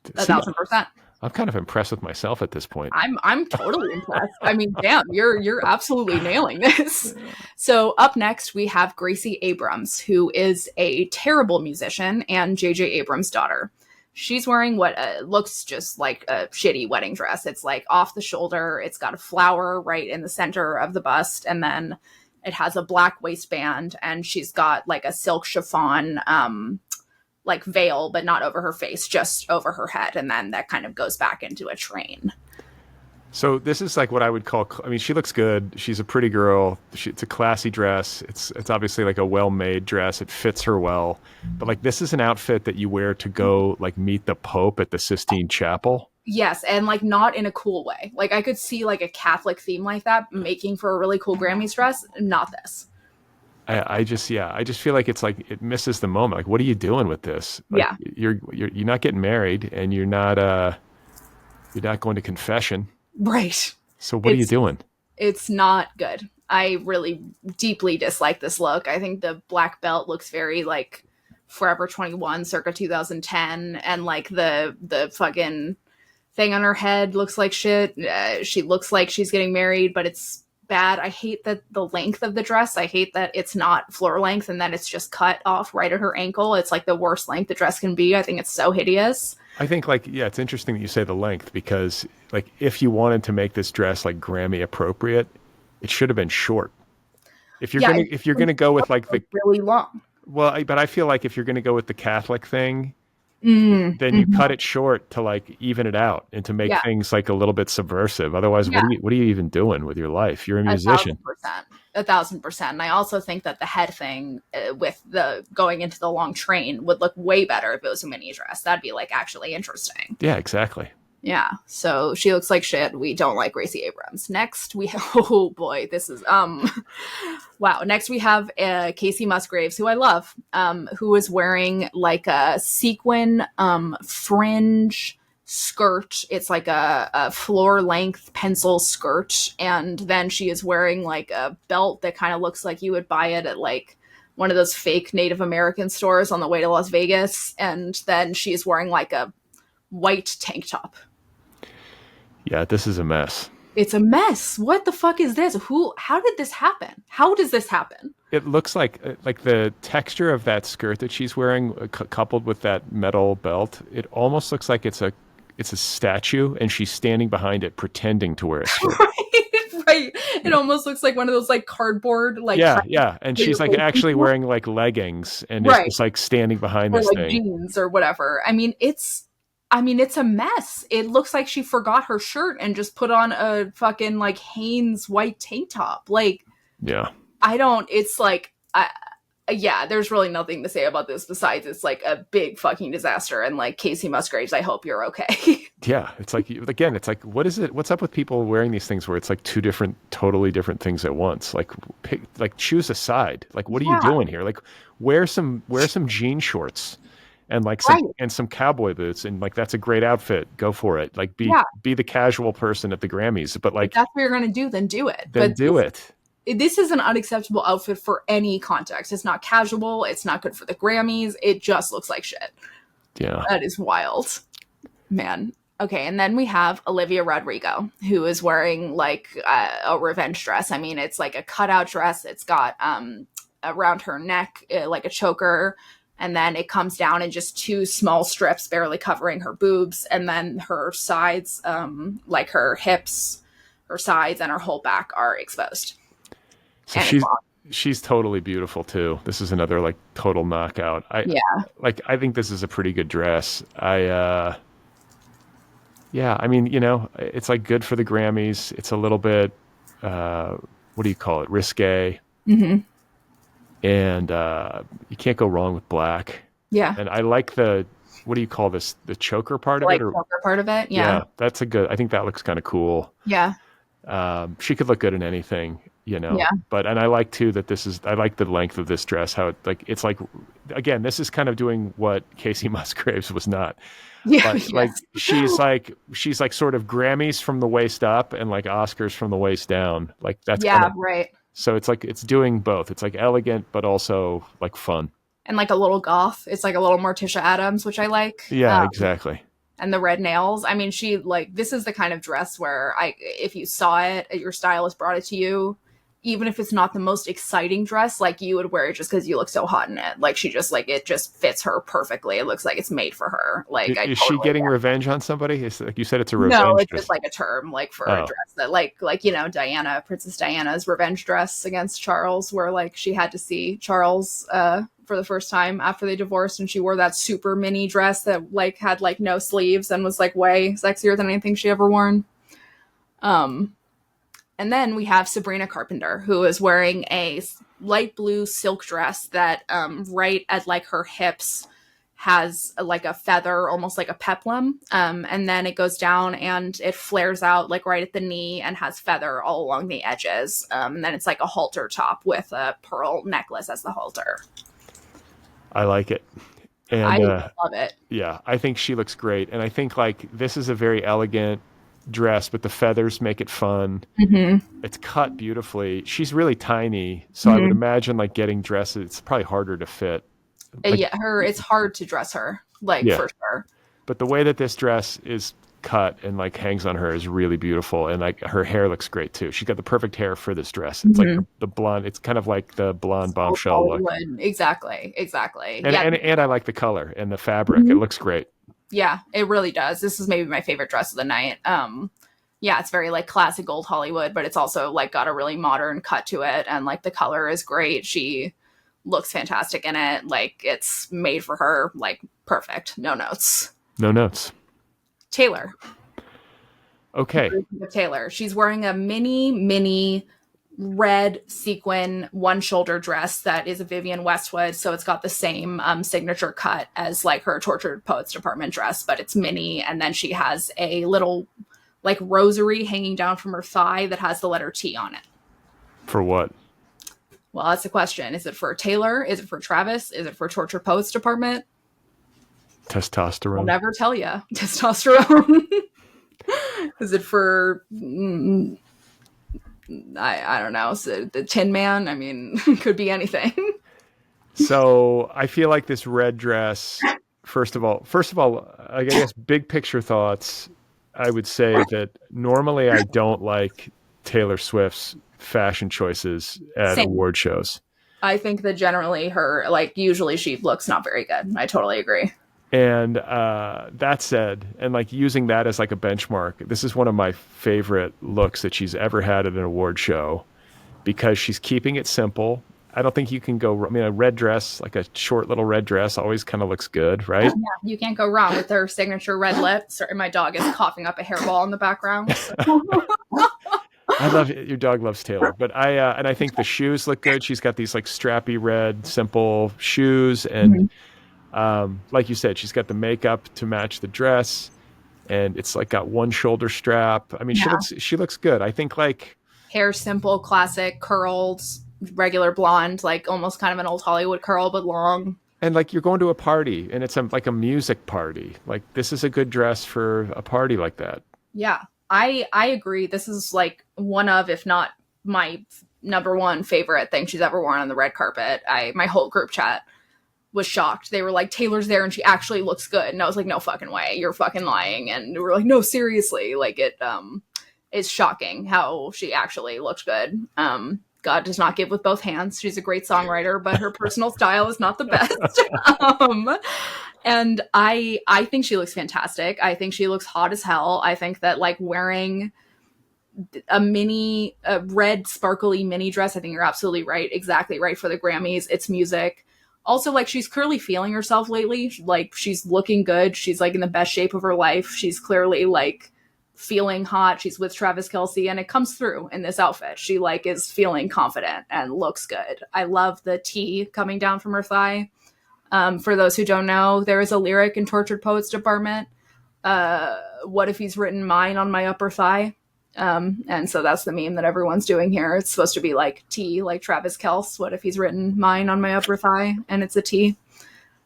1,000%. I'm kind of impressed with myself at this point. I'm totally impressed. I mean, damn, you're absolutely nailing this. So up next we have Gracie Abrams, who is a terrible musician and J.J. Abrams' daughter. She's wearing what looks just like a shitty wedding dress. It's like off the shoulder. It's got a flower right in the center of the bust, and then it has a black waistband, and she's got like a silk chiffon like veil, but not over her face, just over her head. And then that kind of goes back into a train. So this is like what I would call, I mean, she looks good. She's a pretty girl. It's a classy dress. It's obviously like a well-made dress. It fits her well. But like, this is an outfit that you wear to go like meet the Pope at the Sistine Chapel. Yes. And like not in a cool way. Like I could see like a Catholic theme like that making for a really cool Grammys dress. Not this. I just feel like it's like it misses the moment. Like, what are you doing with this? Like, yeah, you're not getting married, and you're not going to confession, right? So what are you doing? It's not good. I really deeply dislike this look. I think the black belt looks very like Forever 21, circa 2010, and like the fucking thing on her head looks like shit. She looks like she's getting married, but it's bad. I hate that the length of the dress. I hate that it's not floor length and that it's just cut off right at her ankle. It's like the worst length the dress can be. I think it's so hideous. I think like, yeah, it's interesting that you say the length, because like if you wanted to make this dress like Grammy appropriate, it should have been short. If you're gonna go with like the really long. Well, but I feel like if you're gonna go with the Catholic thing, then you cut it short to like even it out and to make things like a little bit subversive. Otherwise, what are you even doing with your life? You're a musician. 1,000%. And I also think that the head thing with the going into the long train would look way better if it was a mini dress. That'd be like actually interesting. Yeah, exactly. Yeah. So she looks like shit. We don't like Gracie Abrams. Next we have, oh boy, this is wow. Next we have Casey Musgraves, who I love, who is wearing like a sequin fringe skirt. It's like a floor length pencil skirt, and then she is wearing like a belt that kind of looks like you would buy it at like one of those fake Native American stores on the way to Las Vegas, and then she's wearing like a white tank top. Yeah, this is a mess. It's a mess. What the fuck is this? How did this happen? How does this happen? It looks like the texture of that skirt that she's wearing coupled with that metal belt, it almost looks like it's a statue and she's standing behind it pretending to wear a skirt. Right. It almost looks like one of those like cardboard like yeah. And she's like actually wearing like leggings and it's just like standing behind this like thing. Jeans or whatever. I mean, it's a mess. It looks like she forgot her shirt and just put on a fucking like Hanes white tank top. Like, yeah. It's like, there's really nothing to say about this besides it's like a big fucking disaster. And like Casey Musgraves, I hope you're okay. Yeah. It's like, again, it's like, what is it? What's up with people wearing these things where it's like two totally different things at once? Like, choose a side. Like, what are you doing here? Like, wear some jean shorts. And like some cowboy boots, and like that's a great outfit. Go for it. Like be the casual person at the Grammys, but like if that's what you're gonna do, then do it. This is an unacceptable outfit for any context. It's not casual. It's not good for the Grammys. It just looks like shit. Yeah, that is wild, man. Okay, and then we have Olivia Rodrigo, who is wearing like a revenge dress. I mean, it's like a cutout dress. It's got around her neck like a choker. And then it comes down in just two small strips, barely covering her boobs. And then her sides, like her hips, her sides, and her whole back are exposed. So she's totally beautiful too. This is another like total knockout. I think this is a pretty good dress. I mean, it's like good for the Grammys. It's a little bit, what do you call it? Risque. Mm-hmm. And you can't go wrong with black. Yeah. And I like what do you call this? The choker part of it? Choker part of it, yeah. That's I think that looks kind of cool. Yeah. She could look good in anything, Yeah. But, and I like too that I like the length of this dress, how it's like, again, this is kind of doing what Casey Musgraves was not. Yeah. But, like she's like sort of Grammys from the waist up and like Oscars from the waist down. Like that's right. So it's like it's doing both. It's like elegant, but also like fun. And like a little goth. It's like a little Morticia Addams, which I like. Yeah, exactly. And the red nails. I mean, this is the kind of dress where if you saw it, your stylist brought it to you, even if it's not the most exciting dress, like you would wear it just because you look so hot in it. Like she just like, it just fits her perfectly. It looks like it's made for her. Like, is she getting revenge on somebody? It's like you said, it's a revenge. No, it's just like a term, like for a dress that like Diana, Princess Diana's revenge dress against Charles, where like she had to see Charles for the first time after they divorced, and she wore that super mini dress that like had like no sleeves and was like way sexier than anything she ever worn. And then we have Sabrina Carpenter, who is wearing a light blue silk dress that right at like her hips has like a feather, almost like a peplum. And then it goes down and it flares out like right at the knee and has feather all along the edges. And then it's like a halter top with a pearl necklace as the halter. I like it. And I love it. Yeah, I think she looks great. And I think like this is a very elegant dress, but the feathers make it fun. Mm-hmm. It's cut beautifully. She's really tiny, so I would imagine like getting dresses, it's probably harder to fit. Like, it's hard to dress her, for sure. But the way that this dress is cut and like hangs on her is really beautiful, and like her hair looks great too. She's got the perfect hair for this dress. It's like the blonde. It's kind of like the blonde bombshell look. Exactly. And I like the color and the fabric. It looks great. Yeah, it really does. This is maybe my favorite dress of the night. It's very like classic old Hollywood, but it's also like got a really modern cut to it, and like the color is great. She looks fantastic in it. Like, it's made for her. Like, perfect. No notes. No notes. Taylor. Okay. Taylor. She's wearing a mini red sequin one shoulder dress that is a Vivienne Westwood, so it's got the same signature cut as like her Tortured Poets Department dress, but it's mini, and then she has a little like rosary hanging down from her thigh that has the letter T on it. For what? Well, that's the question. Is it for Taylor? Is it for Travis? Is it for Tortured Poets Department? Testosterone. I'll never tell you. Testosterone. Is it for I don't know. So the Tin Man. I mean, could be anything. So I feel like this red dress. First of all, I guess big picture thoughts. I would say that normally I don't like Taylor Swift's fashion choices at award shows. I think that generally her, like, usually she looks not very good. I totally agree. And that said, and like using that as like a benchmark, this is one of my favorite looks that she's ever had at an award show because she's keeping it simple. I don't think you can go, I mean, a red dress, like a short little red dress always kind of looks good, right? Yeah, you can't go wrong with her signature red lips. Sorry, my dog is coughing up a hairball in the background. So. I love it. Your dog loves Taylor, but I think the shoes look good. She's got these like strappy red, simple shoes. And like you said, she's got the makeup to match the dress and it's like got one shoulder strap. I mean, she looks good. I think like hair, simple, classic, curled, regular blonde, like almost kind of an old Hollywood curl, but long. And like you're going to a party and it's like a music party. Like this is a good dress for a party like that. Yeah, I agree. This is like one of, if not my number one favorite thing she's ever worn on the red carpet. My whole group chat was shocked. They were like, Taylor's there and she actually looks good. And I was like, no fucking way. You're fucking lying. And we were like, no, seriously. Like it is shocking how she actually looks good. God does not give with both hands. She's a great songwriter, but her personal style is not the best. And I think she looks fantastic. I think she looks hot as hell. I think that like wearing a red sparkly mini dress, I think you're absolutely right. Exactly right for the Grammys. It's music. Also, like, she's clearly feeling herself lately. Like, she's looking good. She's like in the best shape of her life. She's clearly like feeling hot. She's with Travis Kelce and it comes through in this outfit. She like is feeling confident and looks good. I love the T coming down from her thigh. For those who don't know, there is a lyric in Tortured Poets Department. What if he's written mine on my upper thigh? And so that's the meme that everyone's doing here. It's supposed to be like T, like Travis Kelce. What if he's written mine on my upper thigh and it's a T?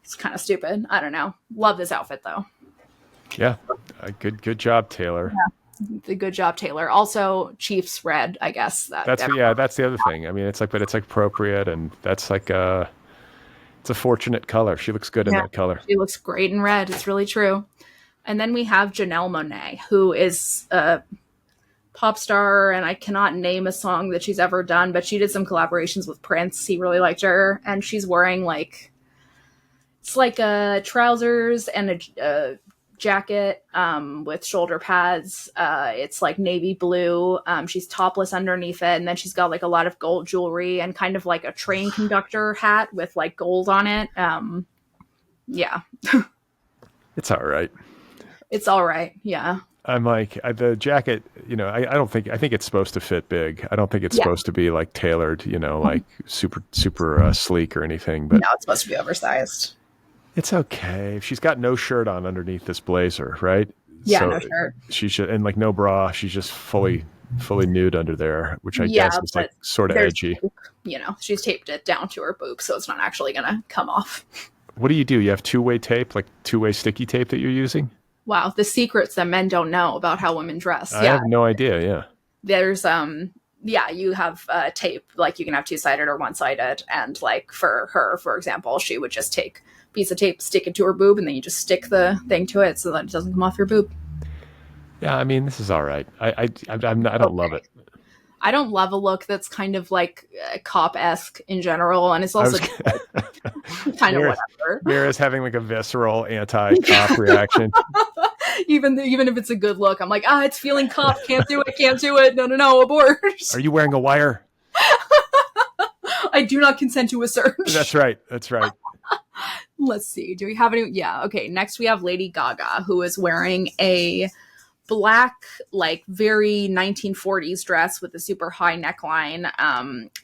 It's kind of stupid. I don't know. Love this outfit though. Yeah. Good job, Taylor. Yeah. Good job, Taylor. Also, Chiefs red, I guess. That's the other thing. I mean, it's like appropriate and that's like it's a fortunate color. She looks good in that color. She looks great in red. It's really true. And then we have Janelle Monáe, who is a pop star, and I cannot name a song that she's ever done, but she did some collaborations with Prince. He really liked her. And she's wearing like, it's like trousers and a jacket with shoulder pads. It's like navy blue. She's topless underneath it, and then she's got like a lot of gold jewelry and kind of like a train conductor hat with like gold on it. Yeah. It's all right. It's all right. Yeah. I'm like the jacket, I think it's supposed to fit big. I don't think it's supposed to be like tailored, like super sleek or anything, but no, it's supposed to be oversized. It's okay. She's got no shirt on underneath this blazer, right? Yeah, so no shirt. She should, and like no bra. She's just fully nude under there, which I guess is like sort of edgy. She's taped it down to her boob, so it's not actually going to come off. What do? You have two-way tape, like two-way sticky tape that you're using? Wow, the secrets that men don't know about how women dress. I have no idea. Yeah. There's you have tape, like you can have two-sided or one-sided, and like for her, for example, she would just take a piece of tape, stick it to her boob, and then you just stick the thing to it so that it doesn't come off your boob. Yeah, I mean, this is all right. I don't love it. I don't love a look that's kind of like cop-esque in general, and it's also kind of whatever. Mira's having like a visceral anti-cop reaction. Even if it's a good look, I'm like, it's feeling cop. Can't do it. No, abort. Are you wearing a wire? I do not consent to a search. That's right. That's right. Let's see. Do we have any? Yeah. Okay. Next we have Lady Gaga, who is wearing a black, like very 1940s dress with a super high neckline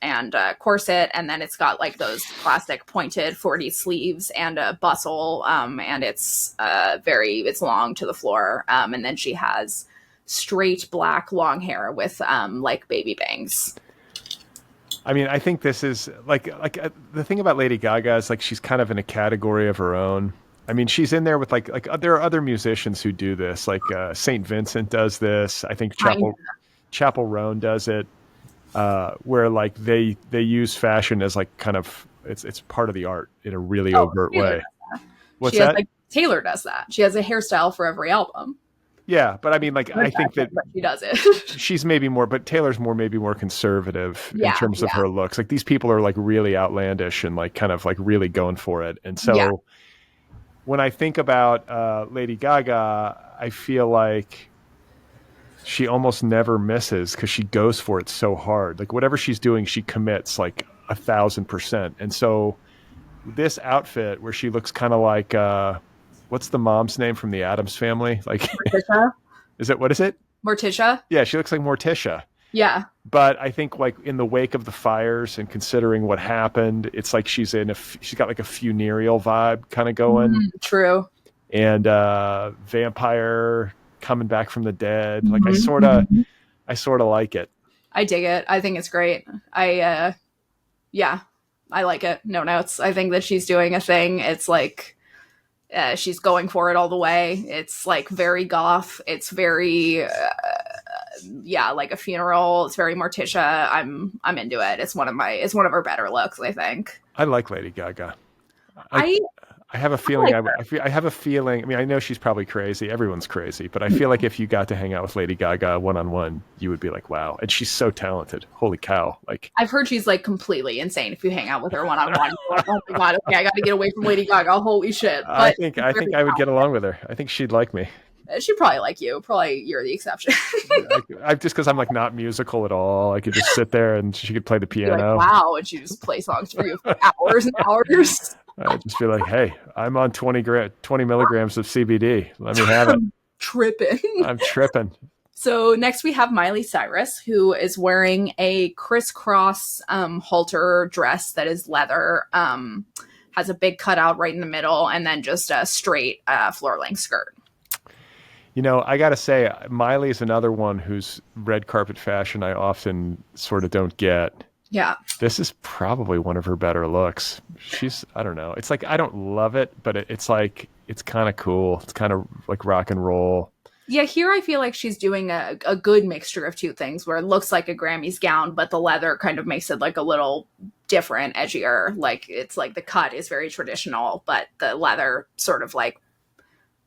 and a corset. And then it's got like those classic pointed 40 sleeves and a bustle. And it's it's long to the floor. And then she has straight black long hair with like baby bangs. I mean, I think this is like the thing about Lady Gaga is like she's kind of in a category of her own. I mean, she's in there with like there are other musicians who do this. Like Saint Vincent does this. I think Chapel Roan does it, where like they use fashion as like kind of it's part of the art in a really overt way. What's that? Taylor does that. She has a hairstyle for every album. Yeah, but I mean, like, I think that she does it. She's maybe more, but Taylor's maybe more conservative in terms of her looks. Like these people are like really outlandish and like kind of like really going for it. And so when I think about Lady Gaga, I feel like she almost never misses because she goes for it so hard. Like whatever she's doing, she commits like 1,000%. And so this outfit where she looks kind of like, what's the mom's name from the Addams Family? Like, Morticia? What is it? Morticia? Yeah, she looks like Morticia. Yeah. But I think like in the wake of the fires and considering what happened, it's like she's got like a funereal vibe kind of going. True. And vampire coming back from the dead. Like I sort of like it. I dig it. I think it's great. I like it. No notes. I think that she's doing a thing. It's like, she's going for it all the way. It's like very goth. It's very, like a funeral. It's very Morticia. I'm into it. It's one of her better looks, I think. I like Lady Gaga. I have a feeling. I have a feeling. I mean, I know she's probably crazy. Everyone's crazy, but I feel like if you got to hang out with Lady Gaga one-on-one, you would be like, "Wow!" And she's so talented. Holy cow! Like I've heard she's like completely insane. If you hang out with her one-on-one, you're like, "Oh my god, okay, I got to get away from Lady Gaga." Holy shit! But I think I would get along with her. I think she'd like me. She'd probably like you. Probably you're the exception. I just because I'm like not musical at all. I could just sit there and she could play the piano. Like, wow, and she just play songs for you for hours and hours. I'd just be like, hey, I'm on 20 milligrams of CBD. Let me have it. I'm tripping. So next we have Miley Cyrus, who is wearing a crisscross halter dress that is leather, has a big cutout right in the middle, and then just a straight floor-length skirt. You know, I got to say, Miley is another one whose red carpet fashion I often sort of don't get. Yeah. This is probably one of her better looks. I don't know. It's like, I don't love it, but it's like, it's kind of cool. It's kind of like rock and roll. Yeah, here I feel like she's doing a good mixture of two things where it looks like a Grammys gown, but the leather kind of makes it like a little different, edgier. Like it's like the cut is very traditional, but the leather sort of like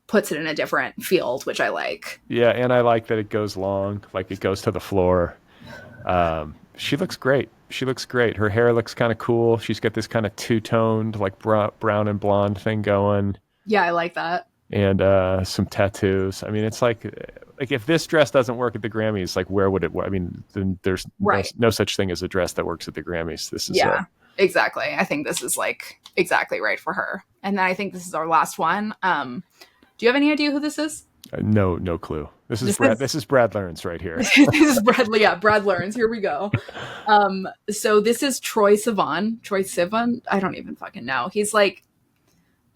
puts it in a different field, which I like. Yeah, and I like that it goes long, like it goes to the floor. She looks great. Her hair looks kind of cool. She's got this kind of two-toned, like brown and blonde thing going. Yeah, I like that. And some tattoos. I mean, it's like if this dress doesn't work at the Grammys, like where would it work? I mean, then there's no such thing as a dress that works at the Grammys. This is exactly. I think this is like exactly right for her. And then I think this is our last one. Do you have any idea who this is? No clue. This is Brad Learns right here. This is Brad Learns. Here we go. So this is Troye Sivan. I don't even fucking know. He's like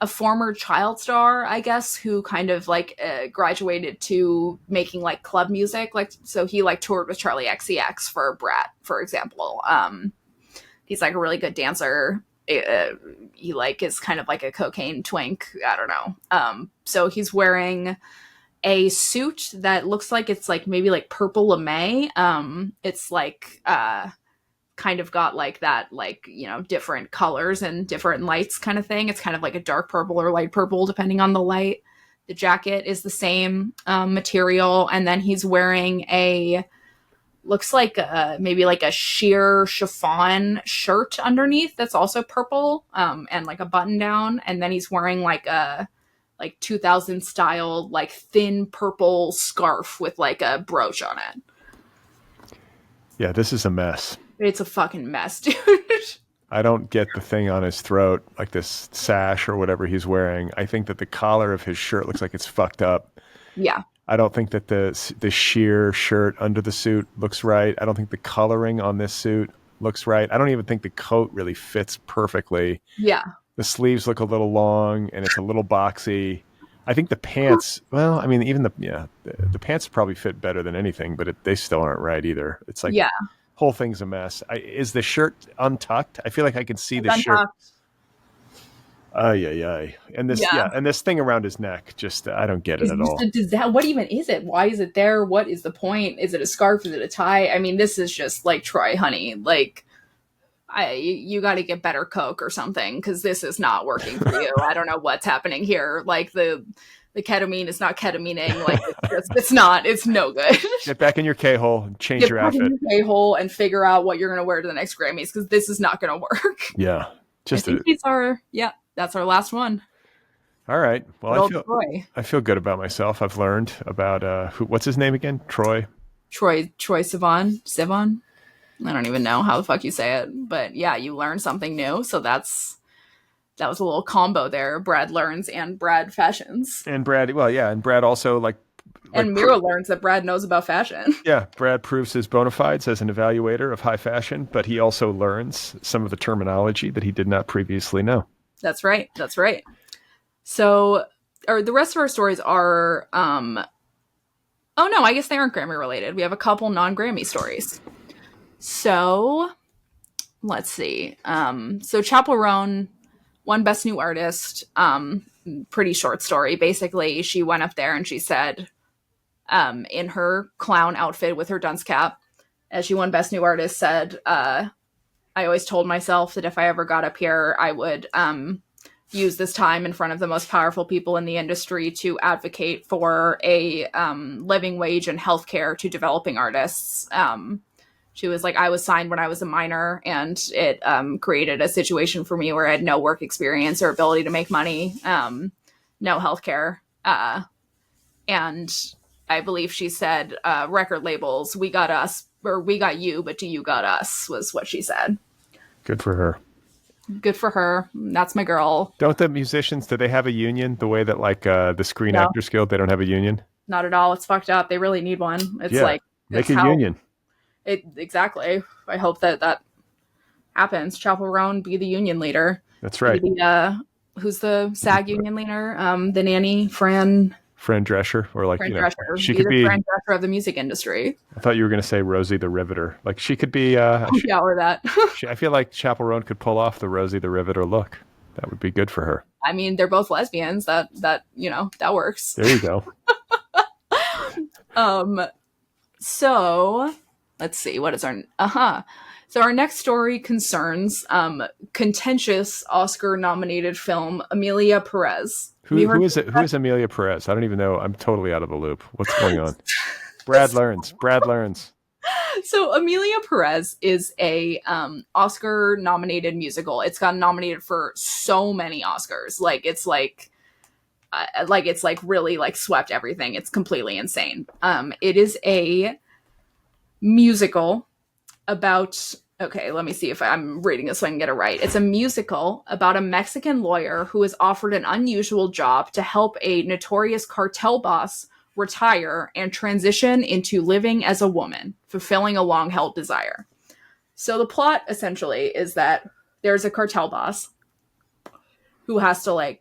a former child star, I guess, who kind of like graduated to making like club music. Like, so he like toured with Charlie XCX for Brat, for example. He's like a really good dancer. He like is kind of like a cocaine twink. I don't know. So he's wearing a suit that looks like it's like maybe like purple lame. It's like kind of got like that, like, you know, different colors and different lights kind of thing. It's kind of like a dark purple or light purple depending on the light. The jacket is the same material, and then he's wearing looks like maybe like a sheer chiffon shirt underneath that's also purple, and like a button down, and then he's wearing like a 2000 style like thin purple scarf with like a brooch on it. Yeah, this is a mess. It's a fucking mess, dude. I don't get the thing on his throat, like this sash or whatever he's wearing. I think that the collar of his shirt looks like it's fucked up. Yeah. I don't think that the sheer shirt under the suit looks right. I don't think the coloring on this suit looks right. I don't even think the coat really fits perfectly. Yeah. The sleeves look a little long and it's a little boxy. I think the pants, well, I mean, even the pants probably fit better than anything, but they still aren't right either. It's like, whole thing's a mess. Is the shirt untucked? I feel like I can see the shirt. And this, and this thing around his neck, just I don't get it at all. What even is it? Why is it there? What is the point? Is it a scarf? Is it a tie? I mean, this is just like Troy, honey. Like, you got to get better Coke or something because this is not working for you. I don't know what's happening here. Like the ketamine is not ketamining. Like it's no good. Get back in your K-hole and change your outfit. Get back in your K-hole and figure out what you're going to wear to the next Grammys because this is not going to work. Yeah. That's our last one. All right. Well, I feel good about myself. I've learned about what's his name again? Troy Sivan. I don't even know how the fuck you say it, but yeah, you learn something new. So that was a little combo there. Brad learns and Brad fashions. And Brad, and Brad also and Mira learns that Brad knows about fashion. Yeah, Brad proves his bona fides as an evaluator of high fashion, but he also learns some of the terminology that he did not previously know. That's right. So, the rest of our stories are, oh no, I guess they aren't Grammy related. We have a couple non-Grammy stories. So, let's see. So Chappell Roan won Best New Artist. Pretty short story. Basically, she went up there and she said, in her clown outfit with her dunce cap, as she won Best New Artist, said, I always told myself that if I ever got up here, I would use this time in front of the most powerful people in the industry to advocate for a living wage and healthcare to developing artists. She was like, I was signed when I was a minor, and it created a situation for me where I had no work experience or ability to make money, no healthcare. And I believe she said, record labels, we got us, or we got you, but do you got us, was what she said. Good for her. That's my girl. Don't the musicians, do they have a union the way that the Screen Actors Guild, they don't have a union? Not at all. It's fucked up. They really need one. It's make a union. Exactly. I hope that happens. Chappell Roan be the union leader. That's right. Who's the SAG union leader? The nanny, Fran Drescher, or Fran Drescher. She could be Fran Drescher of the music industry. I thought you were going to say Rosie the Riveter. She could be. Or that. I feel like Chappell Roan could pull off the Rosie the Riveter look. That would be good for her. I mean, they're both lesbians. That works. There you go. So let's see. What is our So our next story concerns contentious Oscar-nominated film Emilia Perez. Who is it? Who is Emilia Perez? I don't even know. I'm totally out of the loop. What's going on? Brad learns. So Emilia Perez is a Oscar-nominated musical. It's gotten nominated for so many Oscars. It's really swept everything. It's completely insane. It is a musical about. Okay, let me see if I'm reading this so I can get it right. It's a musical about a Mexican lawyer who is offered an unusual job to help a notorious cartel boss retire and transition into living as a woman, fulfilling a long-held desire. So the plot, essentially, is that there's a cartel boss who has to,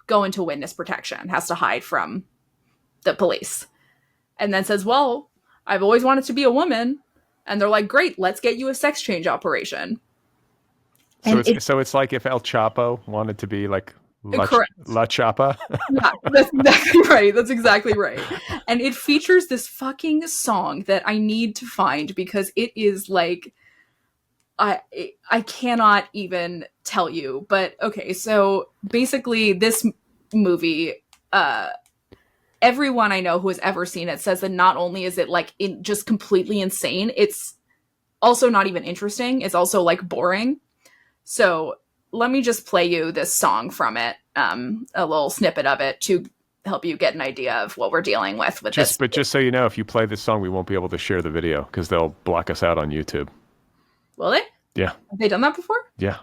go into witness protection, has to hide from the police, and then says, well, I've always wanted to be a woman. And they're like, great, let's get you a sex change operation. So it's like if El Chapo wanted to be La Chapa. Yeah, that's exactly right. That's exactly right. And it features this fucking song that I need to find because it is I cannot even tell you. But okay, so basically this movie, everyone I know who has ever seen it says that not only is it just completely insane, it's also not even interesting. It's also boring. So let me just play you this song from it, a little snippet of it to help you get an idea of what we're dealing with this. But just so you know, if you play this song, we won't be able to share the video because they'll block us out on YouTube. Will they? Yeah. Have they done that before? Yeah.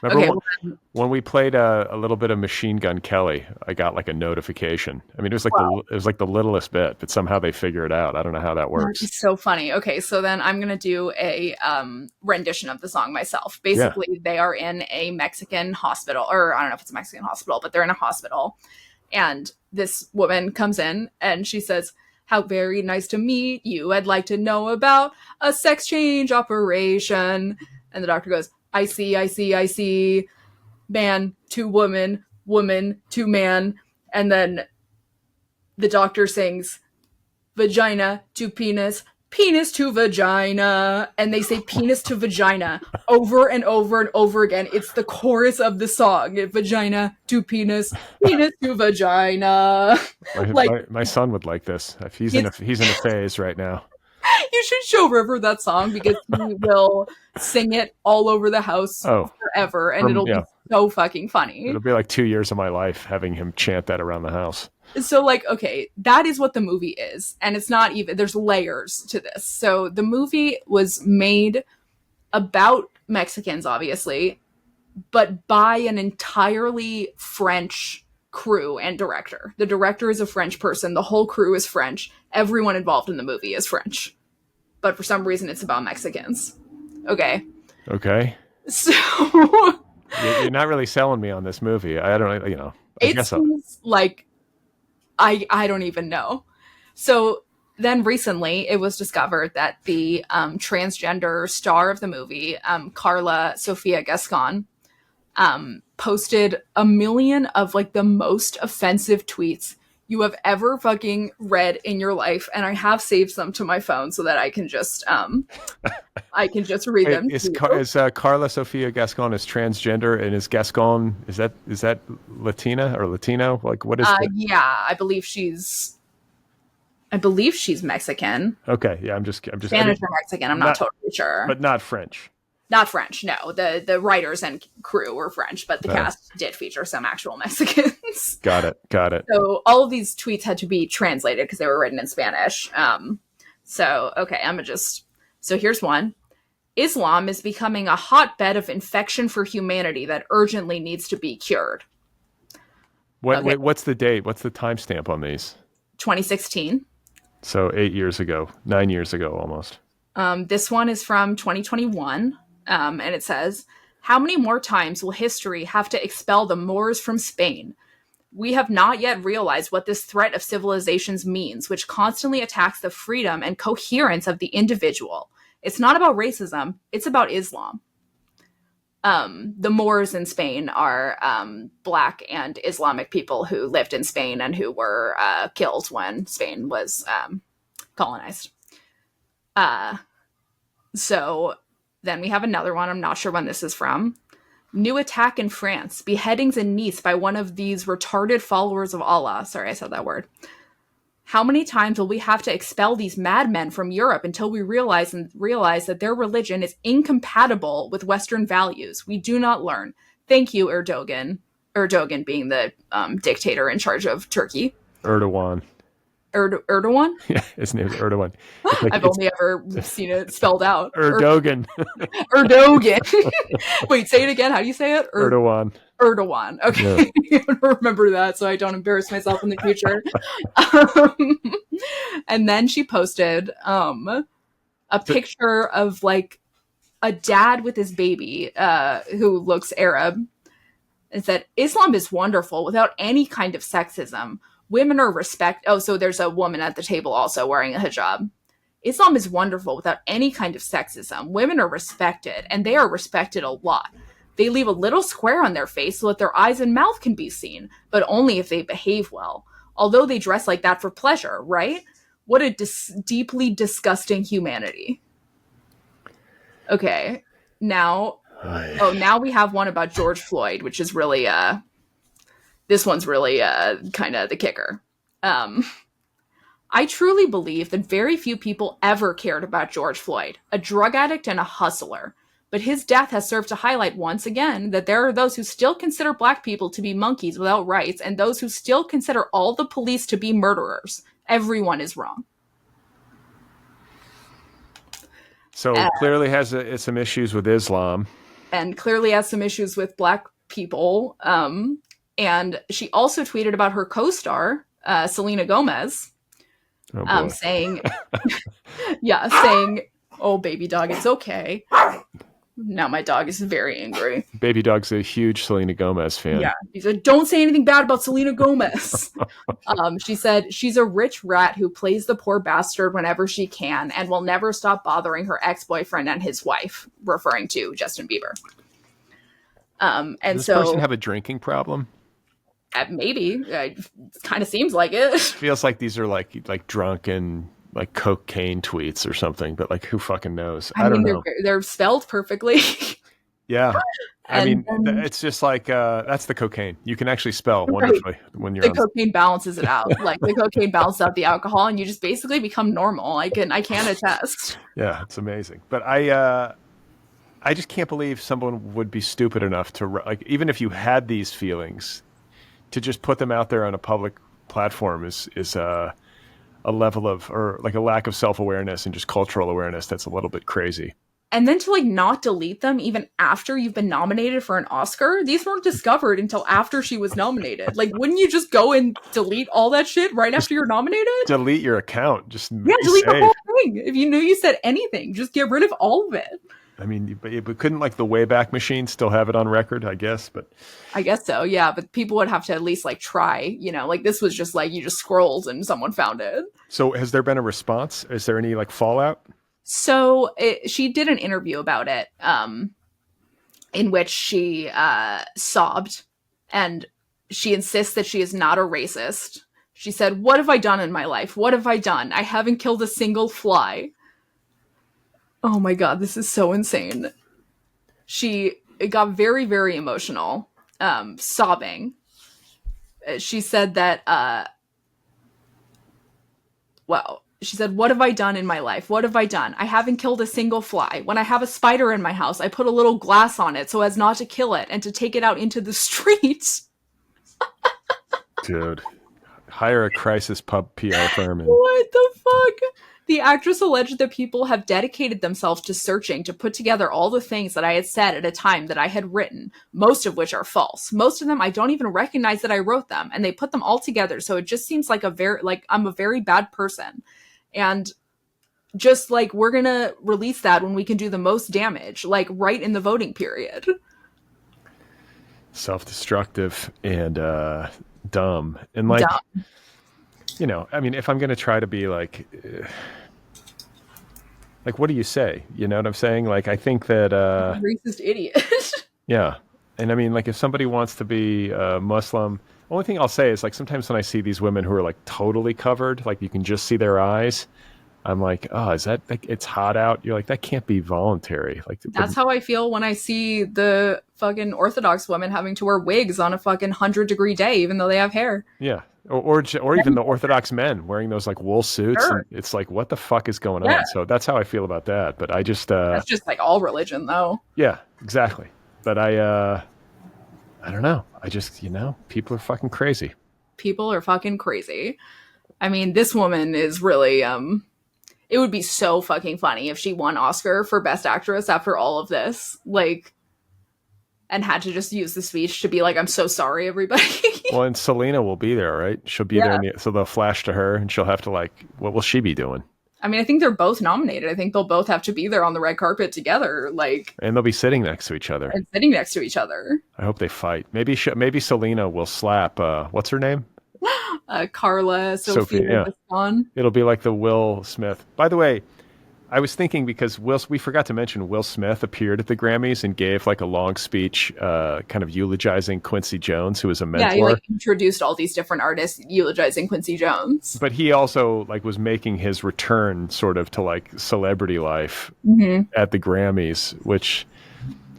Remember Okay. when we played a little bit of Machine Gun Kelly, I got like a notification. I mean, it was like the littlest bit, but somehow they figure it out. I don't know how that works. It's so funny. Okay, so then I'm gonna do a rendition of the song myself. Basically, they are in a Mexican hospital, or I don't know if it's a Mexican hospital, but they're in a hospital, and this woman comes in and she says, "How very nice to meet you. I'd like to know about a sex change operation." And the doctor goes, "I see, I see, I see. Man to woman, woman to man." And then the doctor sings, "Vagina to penis, penis to vagina." And they say penis to vagina over and over and over again. It's the chorus of the song. Vagina to penis, penis to vagina. My son would like this. He's in a phase right now. You should show River that song because he will sing it all over the house forever, and it'll be so fucking funny. It'll be like 2 years of my life having him chant that around the house. So, like, okay, that is what the movie is. And it's not even, there's layers to this. So the movie was made about Mexicans, obviously, but by an entirely French crew and director. The director is a French person. The whole crew is French. Everyone involved in the movie is French. But for some reason, it's about Mexicans. Okay. Okay. So you're not really selling me on this movie. I don't, I guess like, I don't even know. So then recently it was discovered that the transgender star of the movie, Carla Sofia Gascon, posted 1 million of like the most offensive tweets you have ever fucking read in your life, and I have saved some to my phone so that I can just read them. Is Carla Sofia Gascon is transgender, and is Gascon is that Latina or Latino? Like what is? Yeah, I believe she's Mexican. Okay, yeah, I'm just Spanish or Mexican. I'm not totally sure, but not French. Not French, no. The writers and crew were French, but the cast did feature some actual Mexicans. Got it. So all of these tweets had to be translated because they were written in Spanish. So here's one. Islam is becoming a hotbed of infection for humanity that urgently needs to be cured. What's the date? What's the timestamp on these? 2016. So 9 years ago almost. This one is from 2021. And it says, "How many more times will history have to expel the Moors from Spain? We have not yet realized what this threat of civilizations means, which constantly attacks the freedom and coherence of the individual. It's not about racism, it's about Islam." The Moors in Spain are Black and Islamic people who lived in Spain and who were killed when Spain was colonized. So then we have another one. I'm not sure when this is from. "New attack in France. Beheadings in Nice by one of these retarded followers of Allah." Sorry, I said that word. "How many times will we have to expel these madmen from Europe until we realize that their religion is incompatible with Western values? We do not learn. Thank you, Erdogan." Erdogan being the dictator in charge of Turkey. Erdogan. Erdogan? Yeah, his name is Erdogan. I've only ever seen it spelled out. Erdogan. Erdogan. Wait, say it again. How do you say it? Erdogan. Erdogan. Okay. Yeah. I'm going to remember that so I don't embarrass myself in the future. And then she posted a picture of like a dad with his baby who looks Arab. It said, "Islam is wonderful without any kind of sexism. Women are so there's a woman at the table also wearing a hijab. "Islam is wonderful without any kind of sexism. Women are respected, and they are respected a lot. They leave a little square on their face so that their eyes and mouth can be seen, but only if they behave well. Although they dress like that for pleasure, right? What a deeply disgusting humanity." Okay, now we have one about George Floyd, which is really this one's really kind of the kicker. "I truly believe that very few people ever cared about George Floyd, a drug addict and a hustler. But his death has served to highlight once again that there are those who still consider Black people to be monkeys without rights and those who still consider all the police to be murderers. Everyone is wrong." So clearly has some issues with Islam. And clearly has some issues with Black people. And she also tweeted about her co-star, Selena Gomez, saying, saying, "Oh, baby dog, it's okay." Now my dog is very angry. Baby dog's a huge Selena Gomez fan. Yeah, he said, "Don't say anything bad about Selena Gomez." She said, "She's a rich rat who plays the poor bastard whenever she can and will never stop bothering her ex-boyfriend and his wife," referring to Justin Bieber. And does this person have a drinking problem? Maybe. It kind of seems like it. Feels like these are like drunken, like cocaine tweets or something, but like who fucking knows? I don't know. They're spelled perfectly. Yeah. I mean, it's just like that's the cocaine. You can actually spell wonderfully when you're cocaine balances it out. Like the cocaine balances out the alcohol, and you just basically become normal. I can attest. Yeah, it's amazing. But I just can't believe someone would be stupid enough to, like, even if you had these feelings, to just put them out there on a public platform is a level of, or like a lack of self-awareness and just cultural awareness that's a little bit crazy. And then to like not delete them even after you've been nominated for an Oscar. These weren't discovered until after she was nominated. Like, wouldn't you just go and delete all that shit right after you're nominated? Delete your account. Just delete the whole thing. If you knew you said anything, just get rid of all of it. I mean, but couldn't like the Wayback Machine still have it on record? I guess, but I guess so. Yeah, but people would have to at least like try. You know, like this was just like you just scrolled and someone found it. So has there been a response? Is there any like fallout? So she did an interview about it, in which she sobbed, and she insists that she is not a racist. She said, "What have I done in my life? What have I done? I haven't killed a single fly." Oh my God, this is so insane. She got very, very emotional, sobbing. She said that, she said, "What have I done in my life? What have I done? I haven't killed a single fly. When I have a spider in my house, I put a little glass on it so as not to kill it and to take it out into the street." Dude, hire a crisis pub PR firm. What the fuck? The actress alleged that people have dedicated themselves to searching to put together all the things that I had said at a time that I had written, most of which are false. Most of them I don't even recognize that I wrote them, and they put them all together, so it just seems like I'm a very bad person. And just like we're gonna release that when we can do the most damage, like right in the voting period. Self-destructive and dumb. And like dumb. You know, I mean, if I'm gonna try to be like what do you say? You know what I'm saying? Like, I think that racist idiot. Yeah. And I mean, like, if somebody wants to be Muslim, only thing I'll say is, like, sometimes when I see these women who are like totally covered, like you can just see their eyes, I'm like, oh, is that like, it's hot out? You're like, that can't be voluntary. Like, that's how I feel when I see the fucking Orthodox women having to wear wigs on a fucking 100-degree day, even though they have hair. Yeah. Or even the Orthodox men wearing those like wool suits. Sure. And it's like, what the fuck is going on? So that's how I feel about that. But I just that's just like all religion, though. Yeah, exactly. But I don't know. I just, you know, people are fucking crazy. People are fucking crazy. I mean, this woman is really it would be so fucking funny if she won Oscar for Best Actress after all of this, like, and had to just use the speech to be like, "I'm so sorry, everybody." Well, and Selena will be there, right? She'll be there, so they'll flash to her, and she'll have to like, what will she be doing? I mean, I think they're both nominated. I think they'll both have to be there on the red carpet together, like, and they'll be sitting next to each other. I hope they fight. Maybe Selena will slap. What's her name? Carla Sophia. Yeah. It'll be like the Will Smith. By the way, I was thinking, because we forgot to mention Will Smith appeared at the Grammys and gave like a long speech kind of eulogizing Quincy Jones, who was a mentor. Yeah, he like introduced all these different artists eulogizing Quincy Jones. But he also like was making his return sort of to like celebrity life at the Grammys, which,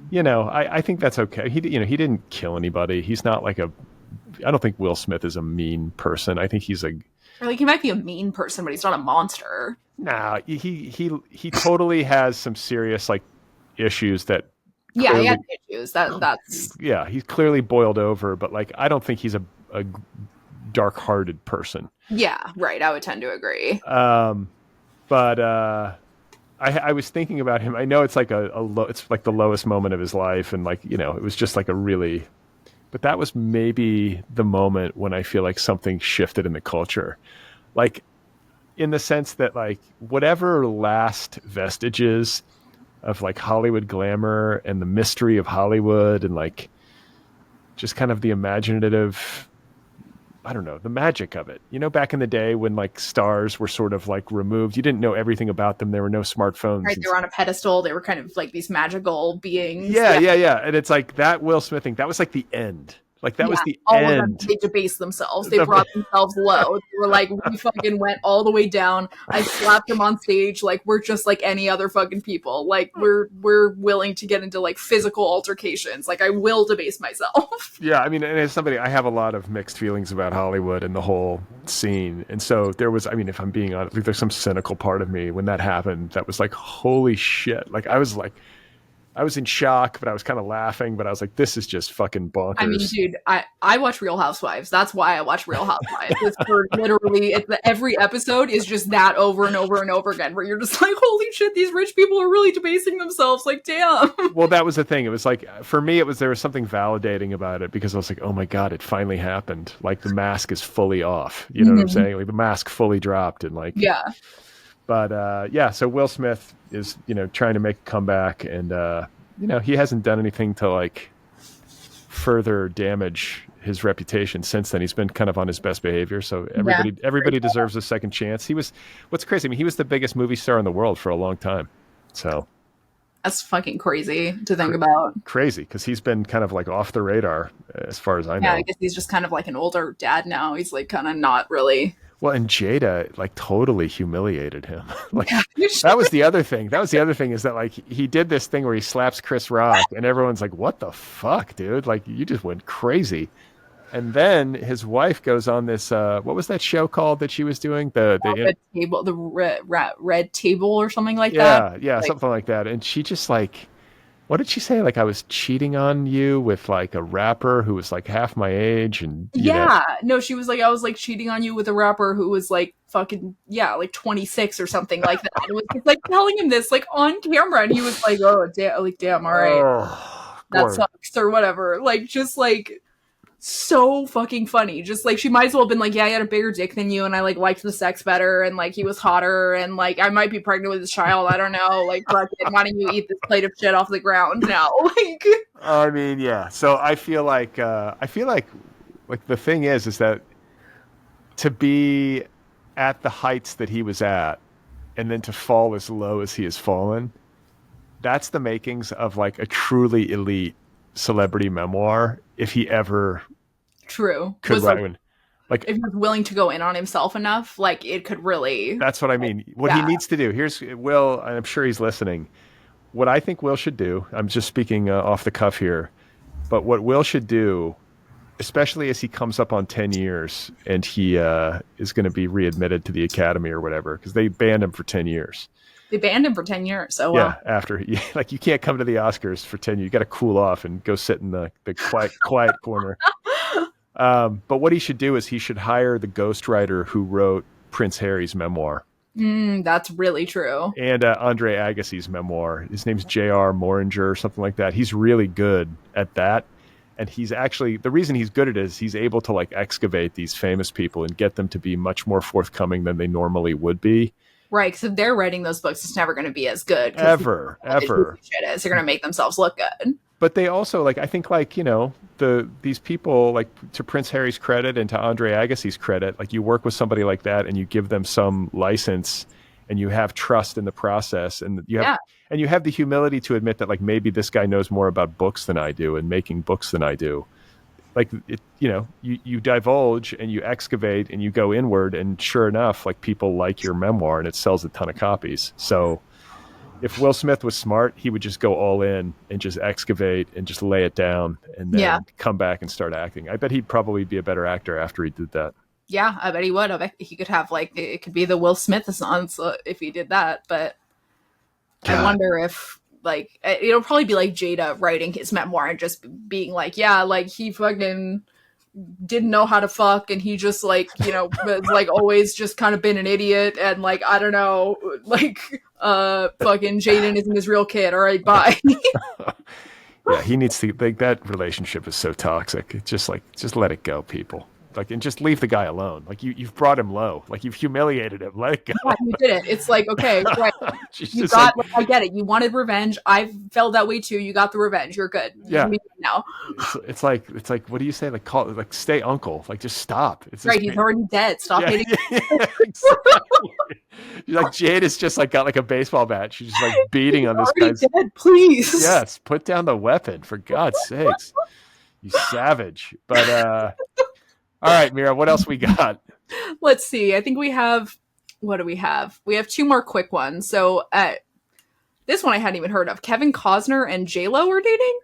you know, I think that's okay. He didn't kill anybody. He's not like I don't think Will Smith is a mean person. I think he's he might be a mean person, but he's not a monster. Nah, he totally has some serious like issues that. Yeah, he has issues. That's. Yeah, he's clearly boiled over, but like I don't think he's a dark-hearted person. Yeah, right. I would tend to agree. But I was thinking about him. I know it's like it's like the lowest moment of his life, and like, you know, it was just like a really, but that was maybe the moment when I feel like something shifted in the culture, like in the sense that like whatever last vestiges of like Hollywood glamour and the mystery of Hollywood and like just kind of the imaginative, I don't know, the magic of it. You know, back in the day when like stars were sort of like removed, you didn't know everything about them. There were no smartphones. Right, they were on a pedestal. They were kind of like these magical beings. Yeah. And it's like that Will Smith thing, that was like the end. Like that was the all end. of them, they debased themselves. They brought themselves low. They were like, we fucking went all the way down. I slapped them on stage. Like, we're just like any other fucking people. Like, we're willing to get into like physical altercations. Like, I will debase myself. Yeah, I mean, and as somebody, I have a lot of mixed feelings about Hollywood and the whole scene. And so there was, I mean, if I'm being honest, like, there's some cynical part of me when that happened that was like, holy shit. Like, I was in shock, but I was kind of laughing, but I was like, this is just fucking bonkers. I mean, dude, I watch Real Housewives. That's why I watch Real Housewives. It's for literally, every episode is just that over and over and over again, where you're just like, holy shit, these rich people are really debasing themselves. Like, damn. Well, that was the thing. It was like, for me, there was something validating about it because I was like, oh my God, it finally happened. Like the mask is fully off. You know what I'm saying? Like the mask fully dropped and like, yeah. But yeah, so Will Smith is, you know, trying to make a comeback, and you know, he hasn't done anything to like further damage his reputation since then. He's been kind of on his best behavior, so everybody deserves a second chance. What's crazy, I mean, he was the biggest movie star in the world for a long time. So that's fucking crazy to think about. Crazy, because he's been kind of like off the radar as far as I know. Yeah, I guess he's just kind of like an older dad now. He's like kind of not really. Well, and Jada like totally humiliated him. Like that was the other thing. Is that like he did this thing where he slaps Chris Rock, and everyone's like, "What the fuck, dude? Like you just went crazy." And then his wife goes on this. What was that show called that she was doing? The red table or something like that. Yeah, like, something like that. And she just like. What did she say? Like, I was cheating on you with like a rapper who was like half my age, and no, she was like, I was like cheating on you with a rapper who was like fucking like 26 or something like that. It was just, like telling him this like on camera, and he was like, oh damn, all right, that sucks or whatever. Like just like so fucking funny. Just like she might as well have been like, yeah, I had a bigger dick than you, and I like liked the sex better, and like he was hotter, and like I might be pregnant with his child. I don't know. Like, why don't you eat this plate of shit off the ground now? Like, I mean, yeah. So I feel like the thing is that to be at the heights that he was at, and then to fall as low as he has fallen, that's the makings of like a truly elite celebrity memoir. If he ever could write one. Like if he was willing to go in on himself enough, like it could really. That's what I mean. What he needs to do. Here's Will, and I'm sure he's listening. What I think Will should do, I'm just speaking off the cuff here, but what Will should do, especially as he comes up on 10 years and he is going to be readmitted to the Academy or whatever, because they banned him for 10 years. They banned him for 10 years. Oh, yeah, after like you can't come to the Oscars for 10 years. You got to cool off and go sit in the quiet corner. But what he should do is he should hire the ghostwriter who wrote Prince Harry's memoir. That's really true. And Andre Agassi's memoir. His name's J.R. Moringer or something like that. He's really good at that. And he's actually, the reason he's good at it is he's able to like excavate these famous people and get them to be much more forthcoming than they normally would be. Right, because if they're writing those books, it's never going to be as good. Ever. They're going to make themselves look good. But they also, like, I think, like, you know, these people, like, to Prince Harry's credit and to Andre Agassi's credit, like, you work with somebody like that and you give them some license and you have trust in the process, and you have the humility to admit that, like, maybe this guy knows more about books than I do and making books than I do. Like, you divulge and you excavate and you go inward, and sure enough, like, people like your memoir and it sells a ton of copies. So if Will Smith was smart, he would just go all in and just excavate and just lay it down and then come back and start acting. I bet he'd probably be a better actor after he did that. Yeah, I bet he would. I bet he could have, like, it could be the Will Smith-a-thon if he did that. But God. I wonder if, like, it'll probably be like Jada writing his memoir and just being like, yeah, like he fucking didn't know how to fuck, and he just like, you know, was like always just kind of been an idiot, and like, I don't know, like fucking Jaden isn't his real kid. All right, bye. Yeah, he needs to, like, that relationship is so toxic. It's just like, just let it go, people. Like, and just leave the guy alone. Like, you've brought him low. Like, you've humiliated him. Let it go. Yeah, you did it. It's like, okay, right. You got, like, I get it. You wanted revenge. I felt that way too. You got the revenge. You're good. Yeah. You now. It's like, what do you say? Like, call it, like, stay uncle. Like, just stop. It's right. He's already dead. Stop hating. Yeah, exactly. Like, Jade is just like got like a baseball bat. She's just like beating on this guy's dead. Please. Yes, put down the weapon, for God's sakes. You savage. But all right, Mira, what else we got? Let's see. I think we have, what do we have? We have two more quick ones. So this one I hadn't even heard of. Kevin Costner and J-Lo are dating?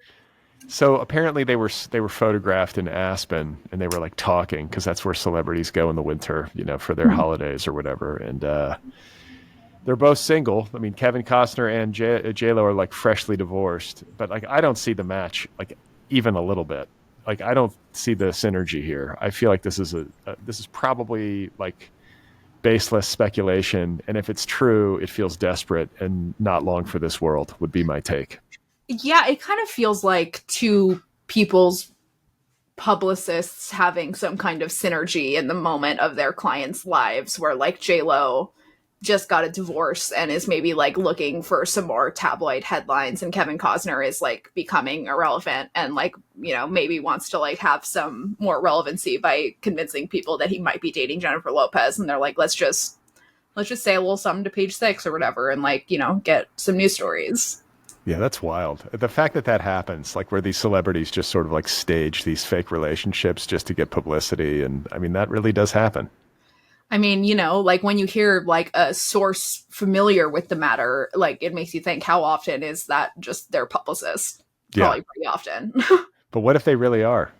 So apparently they were photographed in Aspen, and they were like talking, because that's where celebrities go in the winter, you know, for their holidays or whatever. And they're both single. I mean, Kevin Costner and J-Lo are like freshly divorced, but like, I don't see the match like even a little bit. Like, I don't see the synergy here. I feel like this is probably like baseless speculation, and if it's true, it feels desperate and not long for this world, would be my take. Yeah, it kind of feels like two people's publicists having some kind of synergy in the moment of their clients' lives, where like J-Lo just got a divorce and is maybe like looking for some more tabloid headlines, and Kevin Costner is like becoming irrelevant and like, you know, maybe wants to like have some more relevancy by convincing people that he might be dating Jennifer Lopez, and they're like, let's just say a little something to Page Six or whatever, and like, you know, get some news stories. Yeah, that's wild. The fact that happens, like where these celebrities just sort of like stage these fake relationships just to get publicity, and I mean, that really does happen. I mean, you know, like when you hear like a source familiar with the matter, like it makes you think, how often is that just their publicist? Probably pretty often. But what if they really are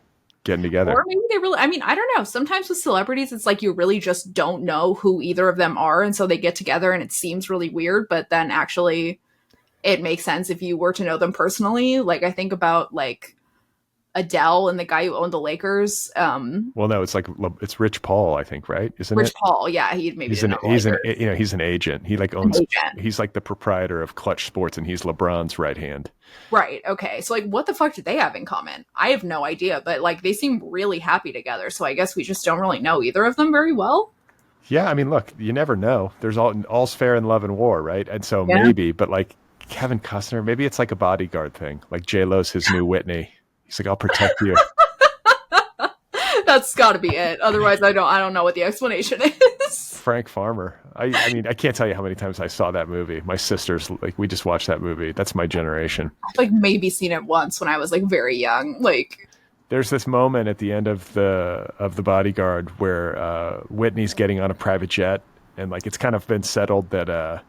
getting together? Or maybe they really, I mean, I don't know. Sometimes with celebrities, it's like you really just don't know who either of them are. And so they get together and it seems really weird, but then actually it makes sense if you were to know them personally. Like I think about like Adele and the guy who owned the Lakers. Well, no, it's Rich Paul, I think, right? Isn't Rich it? Paul, yeah, he's an agent. He like owns. He's like the proprietor of Clutch Sports, and he's LeBron's right hand. Right. Okay. So like, what the fuck do they have in common? I have no idea, but like, they seem really happy together. So I guess we just don't really know either of them very well. Yeah, I mean, look, you never know. There's all's fair in love and war, right? And so maybe, but like Kevin Costner, maybe it's like a bodyguard thing. Like J-Lo's his new Whitney. He's like, I'll protect you. That's got to be it. Otherwise, I don't know what the explanation is. Frank Farmer. I mean, I can't tell you how many times I saw that movie. My sisters, like, we just watched that movie. That's my generation. I've like maybe seen it once when I was like very young. Like, there's this moment at the end of the Bodyguard where Whitney's getting on a private jet, and like it's kind of been settled that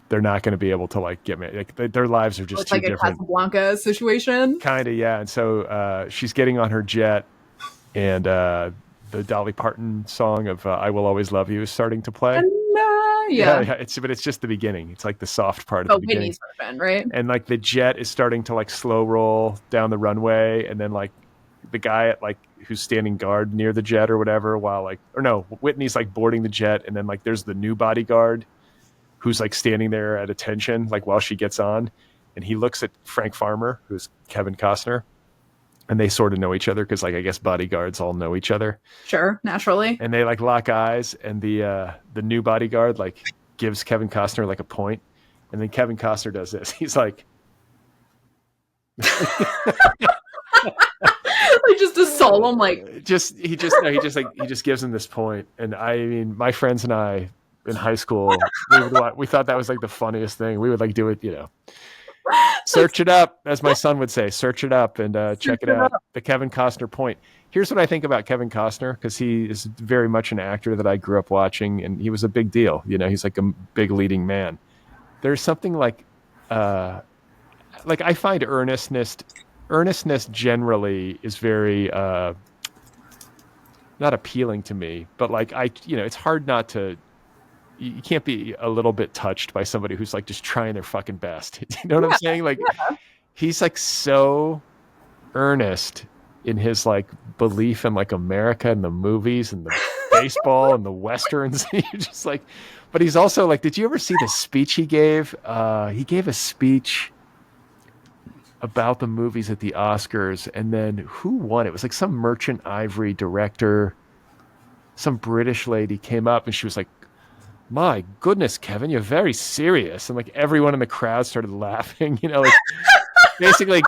they're not going to be able to like get married. Like their lives are just too different. Like a Casablanca situation. Kind of, yeah. And so she's getting on her jet, and the Dolly Parton song of "I Will Always Love You" is starting to play. Yeah. But it's just the beginning. It's like the soft part of the beginning. Whitney's version, right? And like the jet is starting to like slow roll down the runway, and then like the guy at like who's standing guard near the jet or whatever, Whitney's like boarding the jet, and then like there's the new bodyguard who's like standing there at attention, like while she gets on, and he looks at Frank Farmer, who's Kevin Costner, and they sort of know each other because like I guess bodyguards all know each other. Sure, naturally. And they like lock eyes, and the new bodyguard like gives Kevin Costner like a point, and then Kevin Costner does this. He's like, like just a solemn like. He just gives him this point, and I mean, my friends and I in high school, we thought that was like the funniest thing. We would like do it, you know. Search it up, as my son would say. Search it up and check it out. The Kevin Costner point. Here's what I think about Kevin Costner, because he is very much an actor that I grew up watching, and he was a big deal. You know, he's like a big leading man. There's something like I find earnestness generally is very not appealing to me, but like it's hard not to. You can't be a little bit touched by somebody who's like just trying their fucking best. You know what I'm saying? Like he's like so earnest in his like belief in like America and the movies and the baseball and the westerns. You're just like, but he's also like, did you ever see the speech he gave? He gave a speech about the movies at the Oscars, and then who won? It was like some Merchant Ivory director, some British lady came up and she was like, my goodness, Kevin, you're very serious. And like everyone in the crowd started laughing, you know, like basically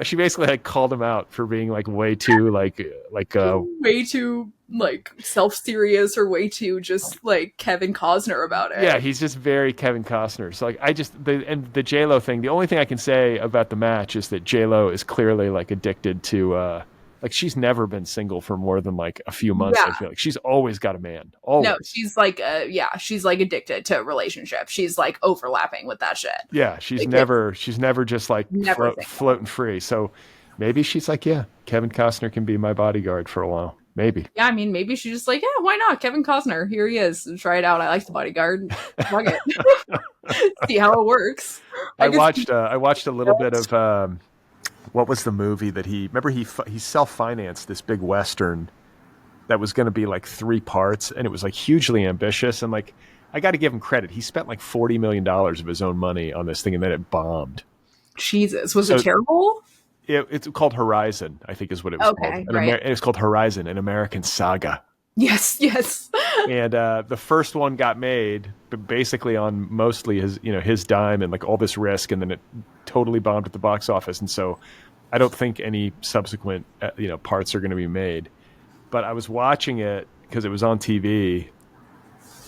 she basically like called him out for being like way too way too like self-serious, or way too just like Kevin Costner about it. Yeah, he's just very Kevin Costner. So like the J-Lo thing, the only thing I can say about the match is that J-Lo is clearly like addicted to like she's never been single for more than like a few months. Yeah. I feel like she's always got a man. Always. No, she's like she's like addicted to relationships. She's like overlapping with that shit. Yeah, she's like, never just like never floating free. So maybe she's like, yeah, Kevin Costner can be my bodyguard for a while. Maybe. Yeah, I mean, maybe she's just like, yeah, why not? Kevin Costner, here he is. Try it out. I like The Bodyguard. Fuck it. See how it works. I watched a little bit of what was the movie that he self-financed this big Western that was going to be like 3 parts, and it was like hugely ambitious, and like I got to give him credit. He spent like $40 million of his own money on this thing, and then it bombed. Jesus, was it terrible? It's called Horizon, I think is what it was called. Right. It's called Horizon, an American saga. Yes. And the first one got made, but basically on mostly his dime and like all this risk, and then it totally bombed at the box office. And so I don't think any subsequent parts are going to be made. But I was watching it because it was on TV,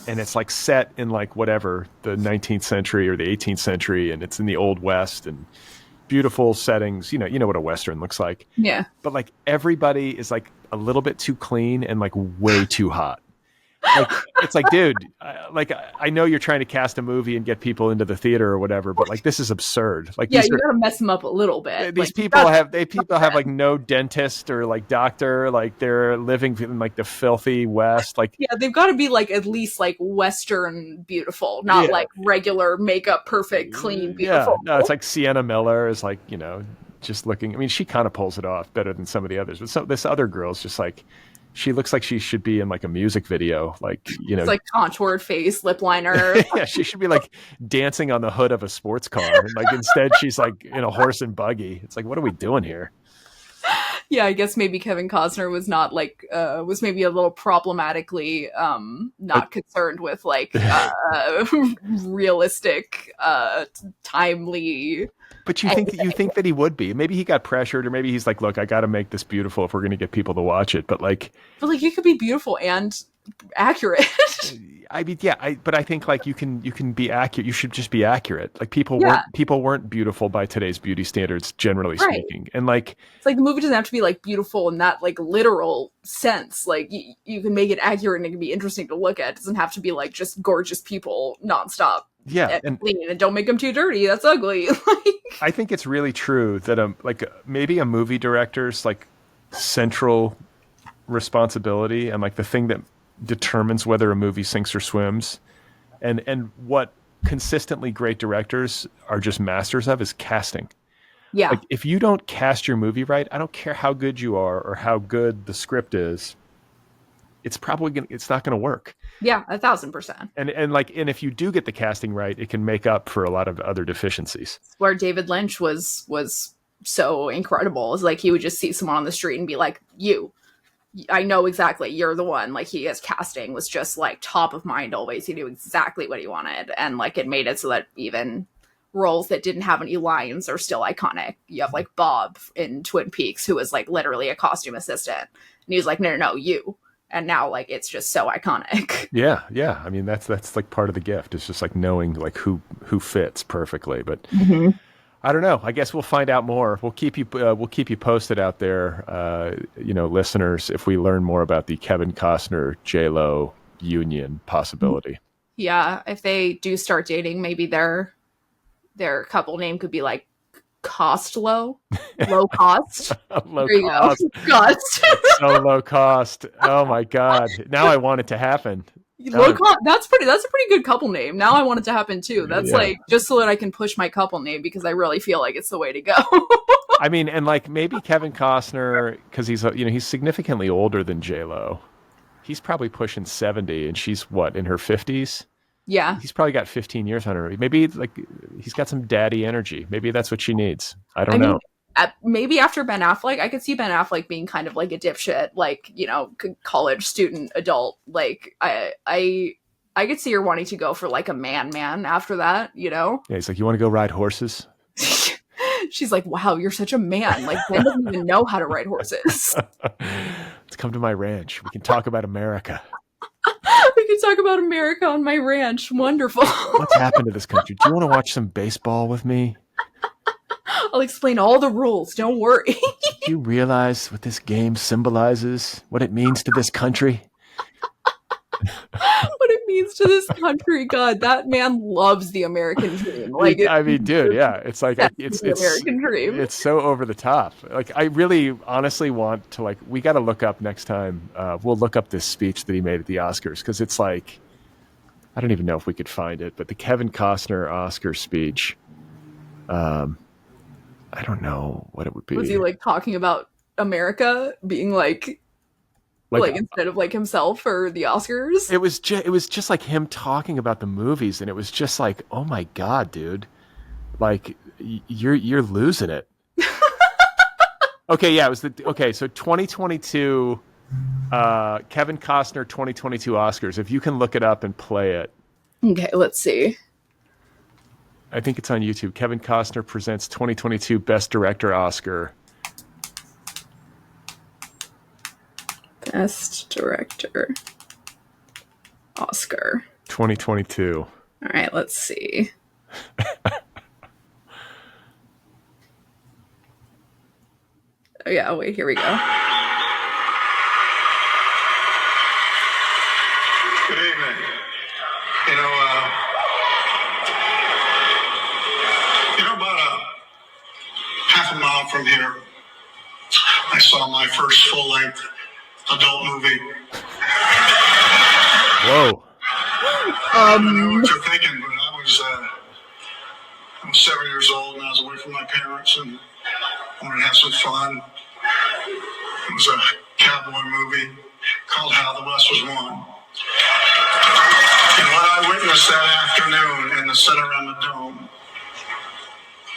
and it's like set in like whatever the 19th century or the 18th century, and it's in the Old West and beautiful settings. You know what a Western looks like. Yeah. But like everybody is like a little bit too clean and like way too hot. Like it's like, dude, I know you're trying to cast a movie and get people into the theater or whatever, but like this is absurd. Like you gotta mess them up a little bit. These people have like no dentist or like doctor, like they're living in like the filthy West. Like they've got to be like at least like Western beautiful, not like regular makeup perfect clean beautiful. Yeah, no, it's like Sienna Miller is like just looking. I mean, she kind of pulls it off better than some of the others, but this other girl's just like. She looks like she should be in like a music video, like it's like contoured face, lip liner. Yeah, she should be like dancing on the hood of a sports car, and like instead she's like in a horse and buggy. It's like, what are we doing here? Yeah, I guess maybe Kevin Costner was not like was maybe a little problematically not concerned with like realistic, timely. But you think that he would be? Maybe he got pressured, or maybe he's like, look, I got to make this beautiful if we're going to get people to watch it. But like you could be beautiful and accurate. I mean, yeah, but I think like you can be accurate. You should just be accurate. Like people weren't beautiful by today's beauty standards, generally speaking. And like it's like the movie doesn't have to be like beautiful in that like literal sense. Like you can make it accurate and it can be interesting to look at. It doesn't have to be like just gorgeous people nonstop. Yeah, and clean, and don't make them too dirty. That's ugly. I think it's really true that maybe a movie director's like central responsibility and like the thing that determines whether a movie sinks or swims, and what consistently great directors are just masters of is casting. Yeah, like if you don't cast your movie right, I don't care how good you are or how good the script is. It's not going to work. Yeah, 1,000%. And if you do get the casting right, it can make up for a lot of other deficiencies. Where David Lynch was so incredible. It's like he would just see someone on the street and be like, I know exactly, you're the one. Like his casting was just like top of mind always. He knew exactly what he wanted, and like it made it so that even roles that didn't have any lines are still iconic. You have like Bob in Twin Peaks, who was like literally a costume assistant, and he was like, no, you. And now, like, it's just so iconic. Yeah. I mean, that's like part of the gift. It's just like knowing like who fits perfectly. But I don't know. I guess we'll find out more. We'll keep you posted out there, listeners, if we learn more about the Kevin Costner J-Lo union possibility. Yeah, if they do start dating, maybe their couple name could be like low cost. Low there you cost. Go. Cost. So low cost. Oh my God. Now I want it to happen. Low cost. That's a pretty good couple name. Now I want it to happen too. That's like just so that I can push my couple name because I really feel like it's the way to go. I mean, and like maybe Kevin Costner, because he's significantly older than J-Lo. He's probably pushing 70 and she's what, in her 50s? Yeah. He's probably got 15 years on her. Maybe like he's got some daddy energy. Maybe that's what she needs. I don't know. Maybe after Ben Affleck, I could see Ben Affleck being kind of like a dipshit, like, college student adult. Like I could see her wanting to go for like a man after that, Yeah, he's like, you want to go ride horses? She's like, wow, you're such a man. Like, Ben doesn't even know how to ride horses. Let's come to my ranch. We can talk about America. We can talk about America on my ranch. Wonderful. What's happened to this country? Do you want to watch some baseball with me? I'll explain all the rules. Don't worry. Do you realize what this game symbolizes? What it means to this country? What it means to this country. God, that man loves the American dream. Like, dude, yeah, it's like it's the American dream. It's so over the top. Like, I really, honestly want to we got to look up next time. We'll look up this speech that he made at the Oscars because it's like, I don't even know if we could find it, but the Kevin Costner Oscar speech. I don't know what it would be. Was he like talking about America being like instead of like himself or the Oscars? It was just like him talking about the movies, and it was just like, oh my God, dude, like you're losing it. Okay, yeah, it was so 2022 Kevin Costner 2022 Oscars. If you can look it up and play it. Okay, let's see. I think it's on YouTube. Kevin Costner presents 2022 Best Director Oscar. Best Director Oscar 2022. All right, let's see. Oh yeah, wait, here we go. Good evening. About half a mile from here, I saw my first full-length adult movie. Whoa. I don't know what you're thinking, but I was 7 years old and I was away from my parents and I wanted to have some fun. It was a cowboy movie called How the West Was Won. And what I witnessed that afternoon in the Cinerama Dome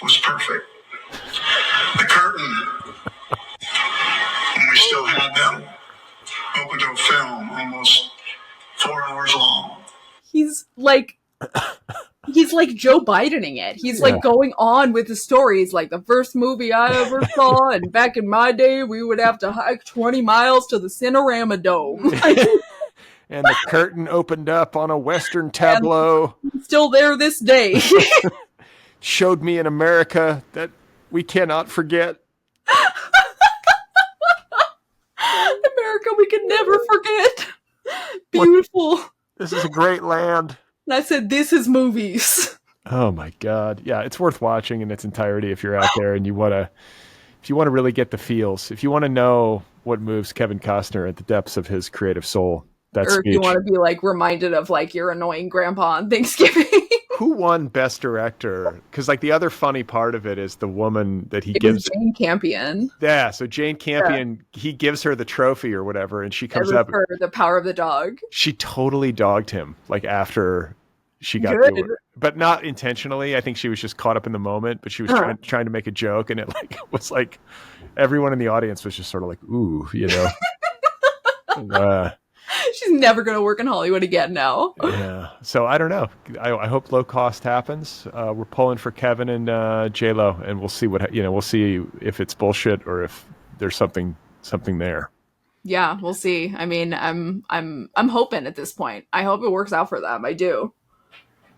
was perfect. The curtain, and we still had them, open to a film almost 4 hours long. He's like Joe Bidening it. He's like going on with the stories, like the first movie I ever saw, and back in my day, we would have to hike 20 miles to the Cinerama Dome. And the curtain opened up on a Western tableau. Still there this day. Showed me an America that we cannot forget. America we can never forget. Beautiful. This is a great land. And I said, this is movies. Oh my God. Yeah, it's worth watching in its entirety if you're out there and if you want to really get the feels, if you want to know what moves Kevin Costner at the depths of his creative soul. Or if you want to be like reminded of like your annoying grandpa on Thanksgiving. Who won Best Director? Because like the other funny part of it is the woman that he gives. Jane Campion. Yeah, so Jane Campion, he gives her the trophy or whatever, and she comes up. For The Power of the Dog. She totally dogged him like after she got through it, but not intentionally. I think she was just caught up in the moment. But she was trying to make a joke, and it like was like everyone in the audience was just sort of like, ooh, She's never going to work in Hollywood again now. Yeah. So I don't know. I hope low cost happens. We're pulling for Kevin and J-Lo, and we'll see we'll see if it's bullshit or if there's something there. Yeah, we'll see. I mean, I'm hoping at this point. I hope it works out for them. I do.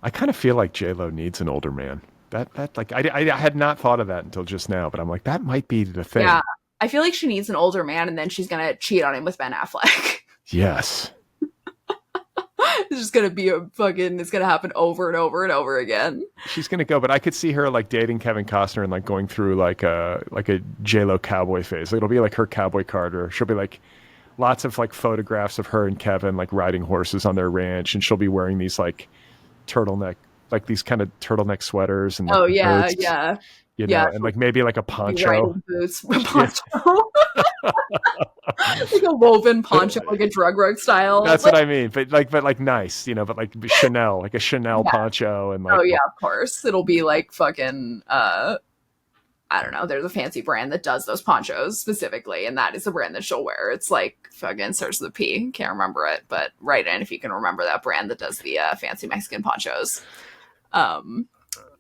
I kind of feel like J-Lo needs an older man. That like I had not thought of that until just now, but I'm like, that might be the thing. Yeah. I feel like she needs an older man, and then she's going to cheat on him with Ben Affleck. Yes. It's just going to be it's going to happen over and over and over again. She's going to go, but I could see her like dating Kevin Costner and like going through like a J-Lo cowboy phase. It'll be like her cowboy Carter. She'll be like lots of like photographs of her and Kevin like riding horses on their ranch, and she'll be wearing these like turtleneck like these kind of turtleneck sweaters and like Oh yeah, boots, yeah, you yeah. know, and like maybe like a Be poncho. riding boots with poncho. Like a woven poncho, like a drug rug style. That's what I mean. But like nice, you know, but like Chanel, like a Chanel Yeah. poncho and like Oh yeah, of course. It'll be like fucking I don't know, there's a fancy brand that does those ponchos specifically, and that is the brand that she'll wear. It's like fucking starts with a P. Can't remember it, but write in if you can remember that brand that does the fancy Mexican ponchos.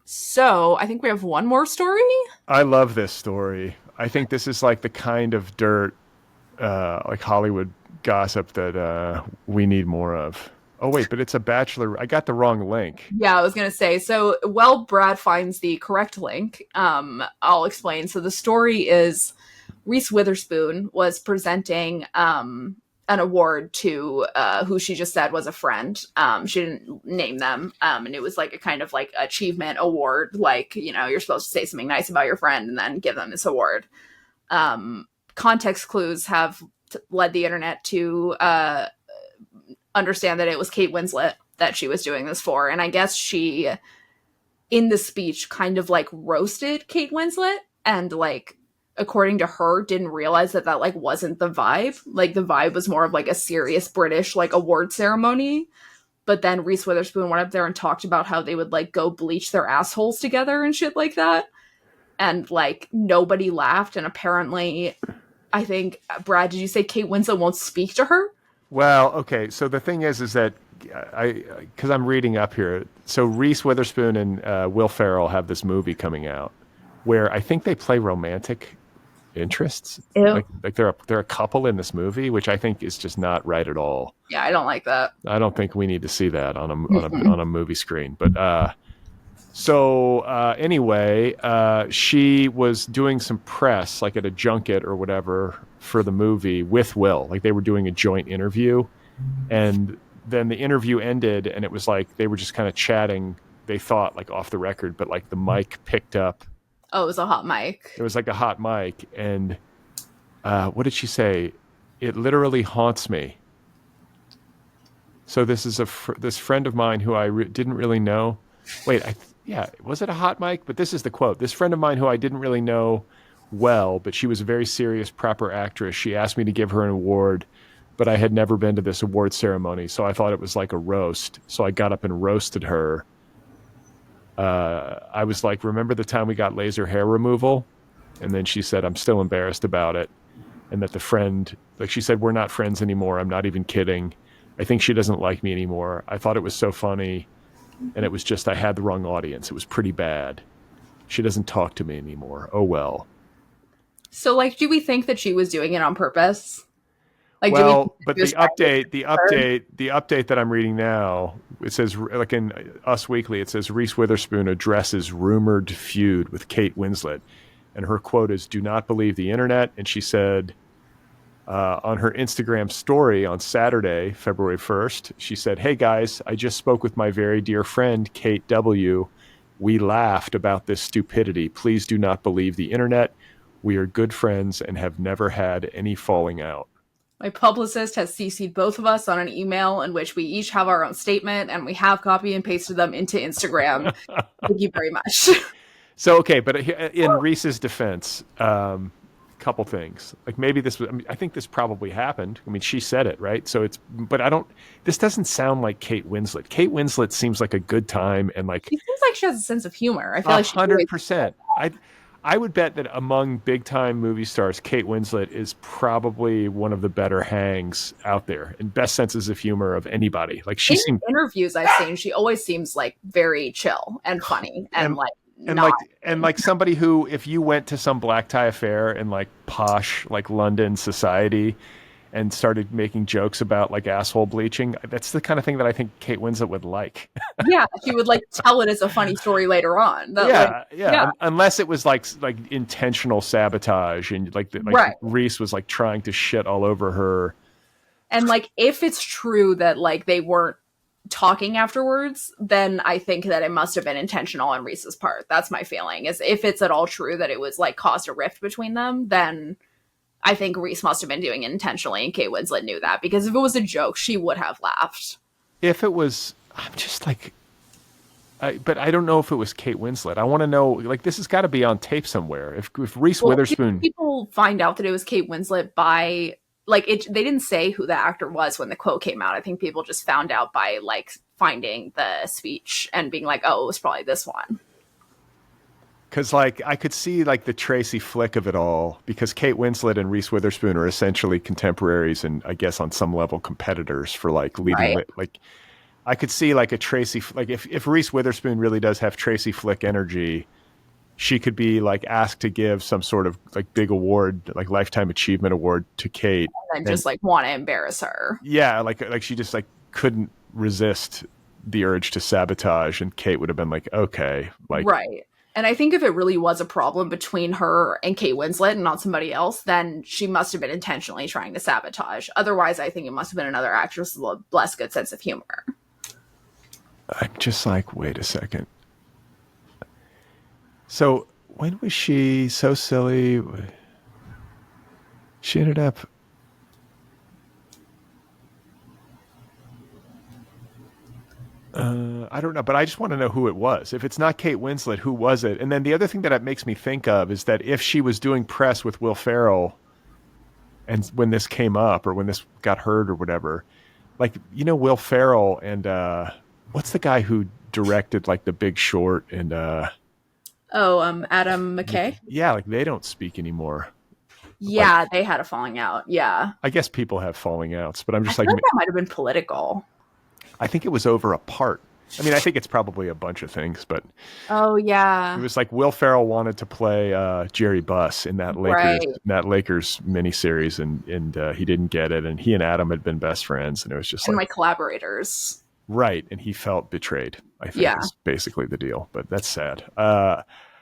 So I think we have one more story. I love this story. I think this is like the kind of dirt, like Hollywood gossip that we need more of. Oh wait, but it's a Bachelor. I got the wrong link. Yeah, I was gonna say. So, Brad finds the correct link. I'll explain. So the story is Reese Witherspoon was presenting an award to who she just said was a friend. She didn't name them, and it was like a kind of like achievement award. Like, you know, you're supposed to say something nice about your friend and then give them this award. Context clues have led the internet to understand that it was Kate Winslet that she was doing this for. And I guess she, in the speech, kind of like roasted Kate Winslet and like, according to her, didn't realize that like wasn't the vibe. Like the vibe was more of like a serious British like award ceremony. But then Reese Witherspoon went up there and talked about how they would like go bleach their assholes together and shit like that. And like nobody laughed. And apparently, I think, Brad, did you say Kate Winslet won't speak to her? Well, okay. So the thing is that because I'm reading up here. So Reese Witherspoon and Will Ferrell have this movie coming out where I think they play romantic interests. Ew. Like they're a couple in this movie, which I think is just not right at all. Yeah, I don't like that. I don't think we need to see that on a movie screen. But anyway, she was doing some press, like at a junket or whatever, for the movie with Will. Like they were doing a joint interview, and then the interview ended, and it was like they were just kind of chatting. They thought like off the record, but like the mic picked up. Oh, it was a hot mic. It was like a hot mic, and what did she say? It literally haunts me. So this is this friend of mine who I didn't really know. Wait, was it a hot mic? But this is the quote. This friend of mine who I didn't really know well, but she was a very serious, proper actress. She asked me to give her an award, but I had never been to this award ceremony, so I thought it was like a roast. So I got up and roasted her. I was like, remember the time we got laser hair removal? And then she said, I'm still embarrassed about it. And that the friend, like she said, we're not friends anymore. I'm not even kidding. I think she doesn't like me anymore. I thought it was so funny. And it was just, I had the wrong audience. It was pretty bad. She doesn't talk to me anymore. Oh, well. So, like, do we think that she was doing it on purpose? Like, well, but the update that I'm reading now, it says, like in Us Weekly, it says Reese Witherspoon addresses rumored feud with Kate Winslet. And her quote is, "Do not believe the internet." And she said on her Instagram story on Saturday, February 1st, she said, "Hey guys, I just spoke with my very dear friend, Kate W. We laughed about this stupidity. Please do not believe the internet. We are good friends and have never had any falling out." My publicist has CC'd both of us on an email in which we each have our own statement, and we have copy and pasted them into Instagram. Thank you very much. So, okay, but in Reese's defense, couple things. Like maybe this was, I mean, I think this probably happened. I mean, she said it, right? So this doesn't sound like Kate Winslet. Kate Winslet seems like a good time and like. She seems like she has a sense of humor. I feel like 100%. I would bet that among big time movie stars, Kate Winslet is probably one of the better hangs out there and best senses of humor of anybody. Like in interviews I've seen, she always seems like very chill and funny and like somebody who, if you went to some black tie affair in like posh like London society and started making jokes about like asshole bleaching, that's the kind of thing that I think Kate Winslet would like. Yeah, she would like tell it as a funny story later on. Yeah. Unless it was like intentional sabotage and right. Reese was like trying to shit all over her. And like if it's true that like they weren't talking afterwards, then I think that it must have been intentional on Reese's part. That's my feeling. Is if it's at all true that it was like caused a rift between them, then I think Reese must have been doing it intentionally, and Kate Winslet knew that, because if it was a joke, she would have laughed. If it was, I'm just like, but I don't know if it was Kate Winslet. I want to know, like, this has got to be on tape somewhere. If Reese Witherspoon, people find out that it was Kate Winslet by like it. They didn't say who the actor was when the quote came out. I think people just found out by like finding the speech and being like, oh, it was probably this one. because like I could see like the Tracy Flick of it all, because Kate Winslet and Reese Witherspoon are essentially contemporaries and I guess on some level competitors for like leading like. I could see like a Tracy, like if Reese Witherspoon really does have Tracy Flick energy, she could be like asked to give some sort of like big award, like Lifetime Achievement Award to Kate. And just like want to embarrass her. Yeah. Like she just like couldn't resist the urge to sabotage, and Kate would have been like, okay. Like, right. And I think if it really was a problem between her and Kate Winslet and not somebody else, then she must have been intentionally trying to sabotage. Otherwise, I think it must have been another actress with a less good sense of humor. I'm just like, wait a second. So when was she so silly? She ended up. I don't know, but I just want to know who it was. If it's not Kate Winslet, who was it? And then the other thing that it makes me think of is that if she was doing press with Will Ferrell, and when this came up or when this got heard or whatever, like, you know, Will Ferrell and what's the guy who directed like The Big Short and Adam McKay. Yeah, like they don't speak anymore. Yeah, like, they had a falling out. Yeah, I guess people have falling outs, but I'm just like that might have been political. I think it was over a part. I mean, I think it's probably a bunch of things, but oh yeah, it was like Will Ferrell wanted to play Jerry Buss in that Lakers miniseries, and he didn't get it, and he and Adam had been best friends, and it was just and like my collaborators. Right, and he felt betrayed, I think, is basically the deal. But that's sad.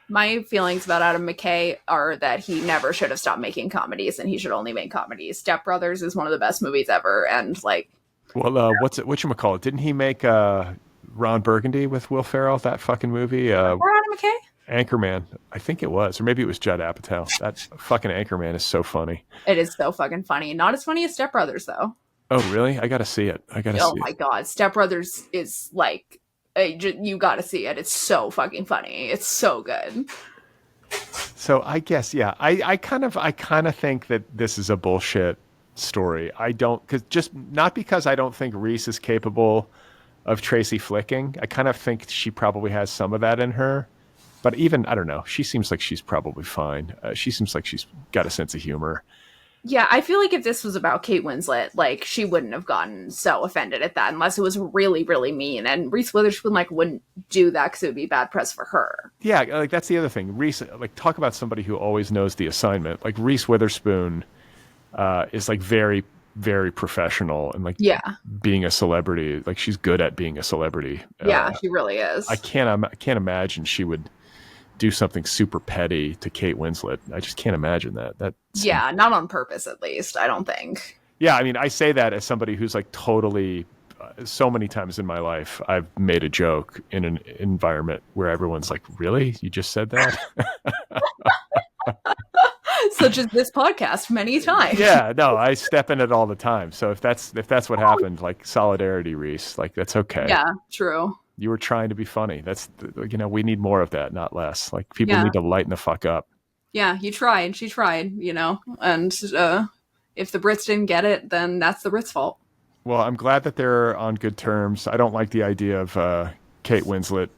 My feelings about Adam McKay are that he never should have stopped making comedies, and he should only make comedies. Step Brothers is one of the best movies ever, and like... Well, whatchamacallit? Didn't he make Ron Burgundy with Will Ferrell, that fucking movie? Adam McKay? Anchorman. I think it was. Or maybe it was Judd Apatow. That fucking Anchorman is so funny. It is so fucking funny. Not as funny as Step Brothers, though. Oh, really? I got to see it. Oh my God. Step Brothers is like, you got to see it. It's so fucking funny. It's so good. So I guess, yeah, I kind of think that this is a bullshit story. Not because I don't think Reese is capable of Tracy flicking. I kind of think she probably has some of that in her. But even, I don't know, she seems like she's probably fine. She seems like she's got a sense of humor. Yeah, I feel like if this was about Kate Winslet, like, she wouldn't have gotten so offended at that unless it was really, really mean. And Reese Witherspoon, like, wouldn't do that because it would be bad press for her. Yeah, like, that's the other thing. Reese, like, talk about somebody who always knows the assignment. Like, Reese Witherspoon is, like, very, very professional and, like, being a celebrity. Like, she's good at being a celebrity. Yeah, she really is. I can't imagine she would do something super petty to Kate Winslet. I just can't imagine that. Yeah, not on purpose, at least, I don't think. Yeah, I mean, I say that as somebody who's like totally, so many times in my life, I've made a joke in an environment where everyone's like, really? You just said that? Such as this podcast many times. Yeah, no, I step in it all the time. So if that's what happened, like, solidarity, Reese, like, that's okay. Yeah, true. You were trying to be funny. That's, we need more of that, not less. Like, people need to lighten the fuck up. Yeah, you tried. She tried, and if the Brits didn't get it, then that's the Brits' fault. Well, I'm glad that they're on good terms. I don't like the idea of Kate Winslet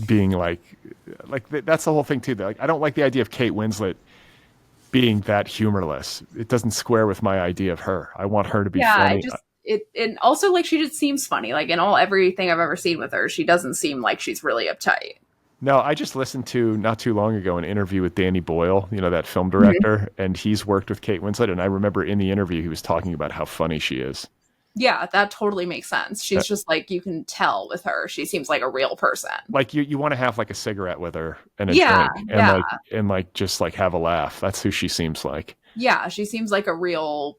being like that's the whole thing too. Like, I don't like the idea of Kate Winslet being that humorless. It doesn't square with my idea of her. I want her to be funny. And also, like, she just seems funny. Like, in everything I've ever seen with her, she doesn't seem like she's really uptight. No, I just listened to, not too long ago, an interview with Danny Boyle, that film director, and he's worked with Kate Winslet, and I remember in the interview he was talking about how funny she is. Yeah, that totally makes sense. She's just like, you can tell with her, she seems like a real person. Like, you want to have like a cigarette with her and a drink and just like have a laugh. That's who she seems like. Yeah, she seems like a real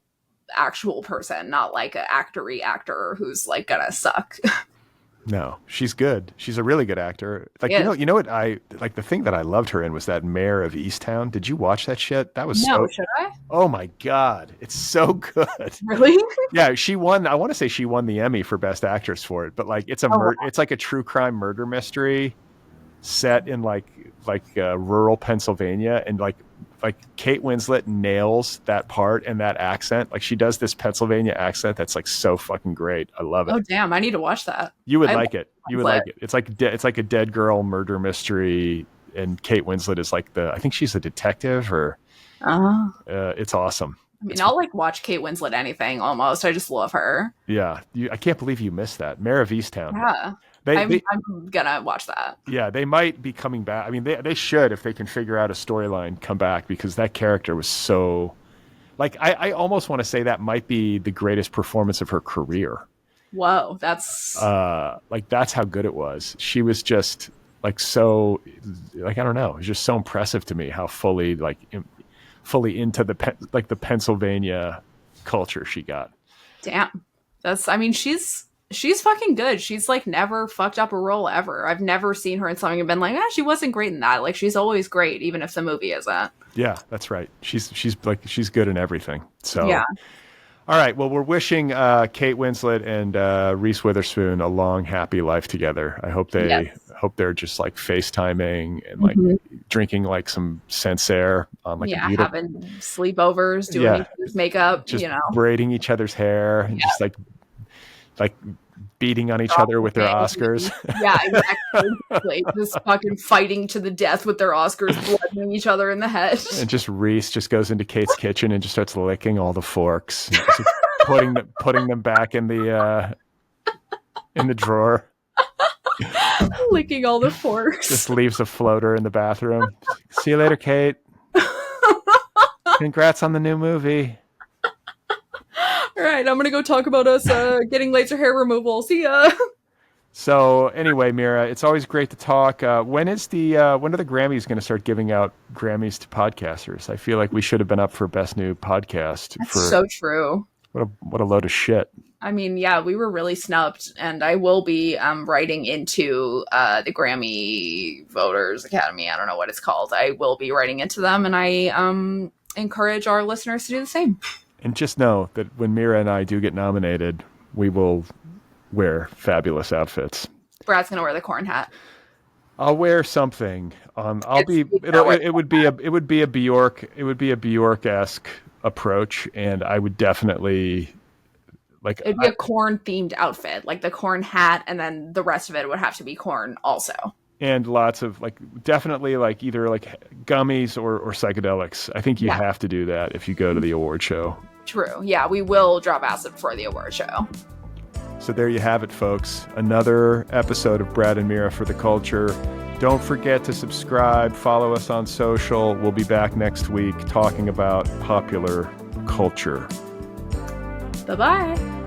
actual person, not like an actor who's like gonna suck. No, she's good. She's a really good actor. Like, Yes. you know what the thing that I loved her in was that Mayor of Easttown. Did you watch that shit? That was No, so, should I? oh my God. It's so good. Really? Yeah, she won. I want to say she won the Emmy for Best Actress for it, but like it's wow. it's like a true crime murder mystery set in like rural Pennsylvania, and like Kate Winslet nails that part and that accent. Like she does this Pennsylvania accent that's like so fucking great. I love it. Oh damn, I need to watch that. You would I like it. You would like it. It's like a dead girl murder mystery, and Kate Winslet is like I think she's a detective, or it's awesome. I mean, I'll like watch Kate Winslet anything almost. I just love her. Yeah, I can't believe you missed that. Mayor of Easttown. Yeah. I'm gonna watch that. Yeah, they might be coming back. I mean, they should, if they can figure out a storyline, come back, because that character was so, like, I almost want to say that might be the greatest performance of her career. Whoa, that's that's how good it was. She was just like so, like, I don't know, it was just so impressive to me how fully into the Pennsylvania culture she got. Damn. She's fucking good. She's like never fucked up a role ever. I've never seen her in something and been like, she wasn't great in that. Like she's always great, even if the movie isn't. Yeah, that's right. She's good in everything. So yeah. All right. Well, we're wishing Kate Winslet and Reese Witherspoon a long, happy life together. I hope they're just like FaceTiming and like drinking like some Sancerre on like a beautiful, having sleepovers, doing each other's makeup, just braiding each other's hair, and just like beating on each other with their Oscars. Yeah, exactly. Just fucking fighting to the death with their Oscars, bludgeoning each other in the head. And just Reese just goes into Kate's kitchen and just starts licking all the forks, and just putting them back in the drawer. Licking all the forks. Just leaves a floater in the bathroom. See you later, Kate. Congrats on the new movie. All right, I'm gonna go talk about us getting laser hair removal. See ya. So anyway, Mira, it's always great to talk. When are the Grammys going to start giving out Grammys to podcasters? I feel like we should have been up for Best New Podcast. That's so true. What a load of shit. I mean, yeah, we were really snubbed, and I will be writing into the Grammy Voters Academy. I don't know what it's called. I will be writing into them, and I encourage our listeners to do the same. And just know that when Mira and I do get nominated, we will wear fabulous outfits. Brad's gonna wear the corn hat. I'll wear something. It would be a Bjork-esque approach, and I would definitely it'd be a corn themed outfit, like the corn hat, and then the rest of it would have to be corn also. And lots of definitely either gummies or psychedelics. I think you have to do that if you go to the award show. True. Yeah, we will drop acid before the award show. So there you have it, folks. Another episode of Brad and Mira for the Culture. Don't forget to subscribe, follow us on social. We'll be back next week talking about popular culture. Bye-bye.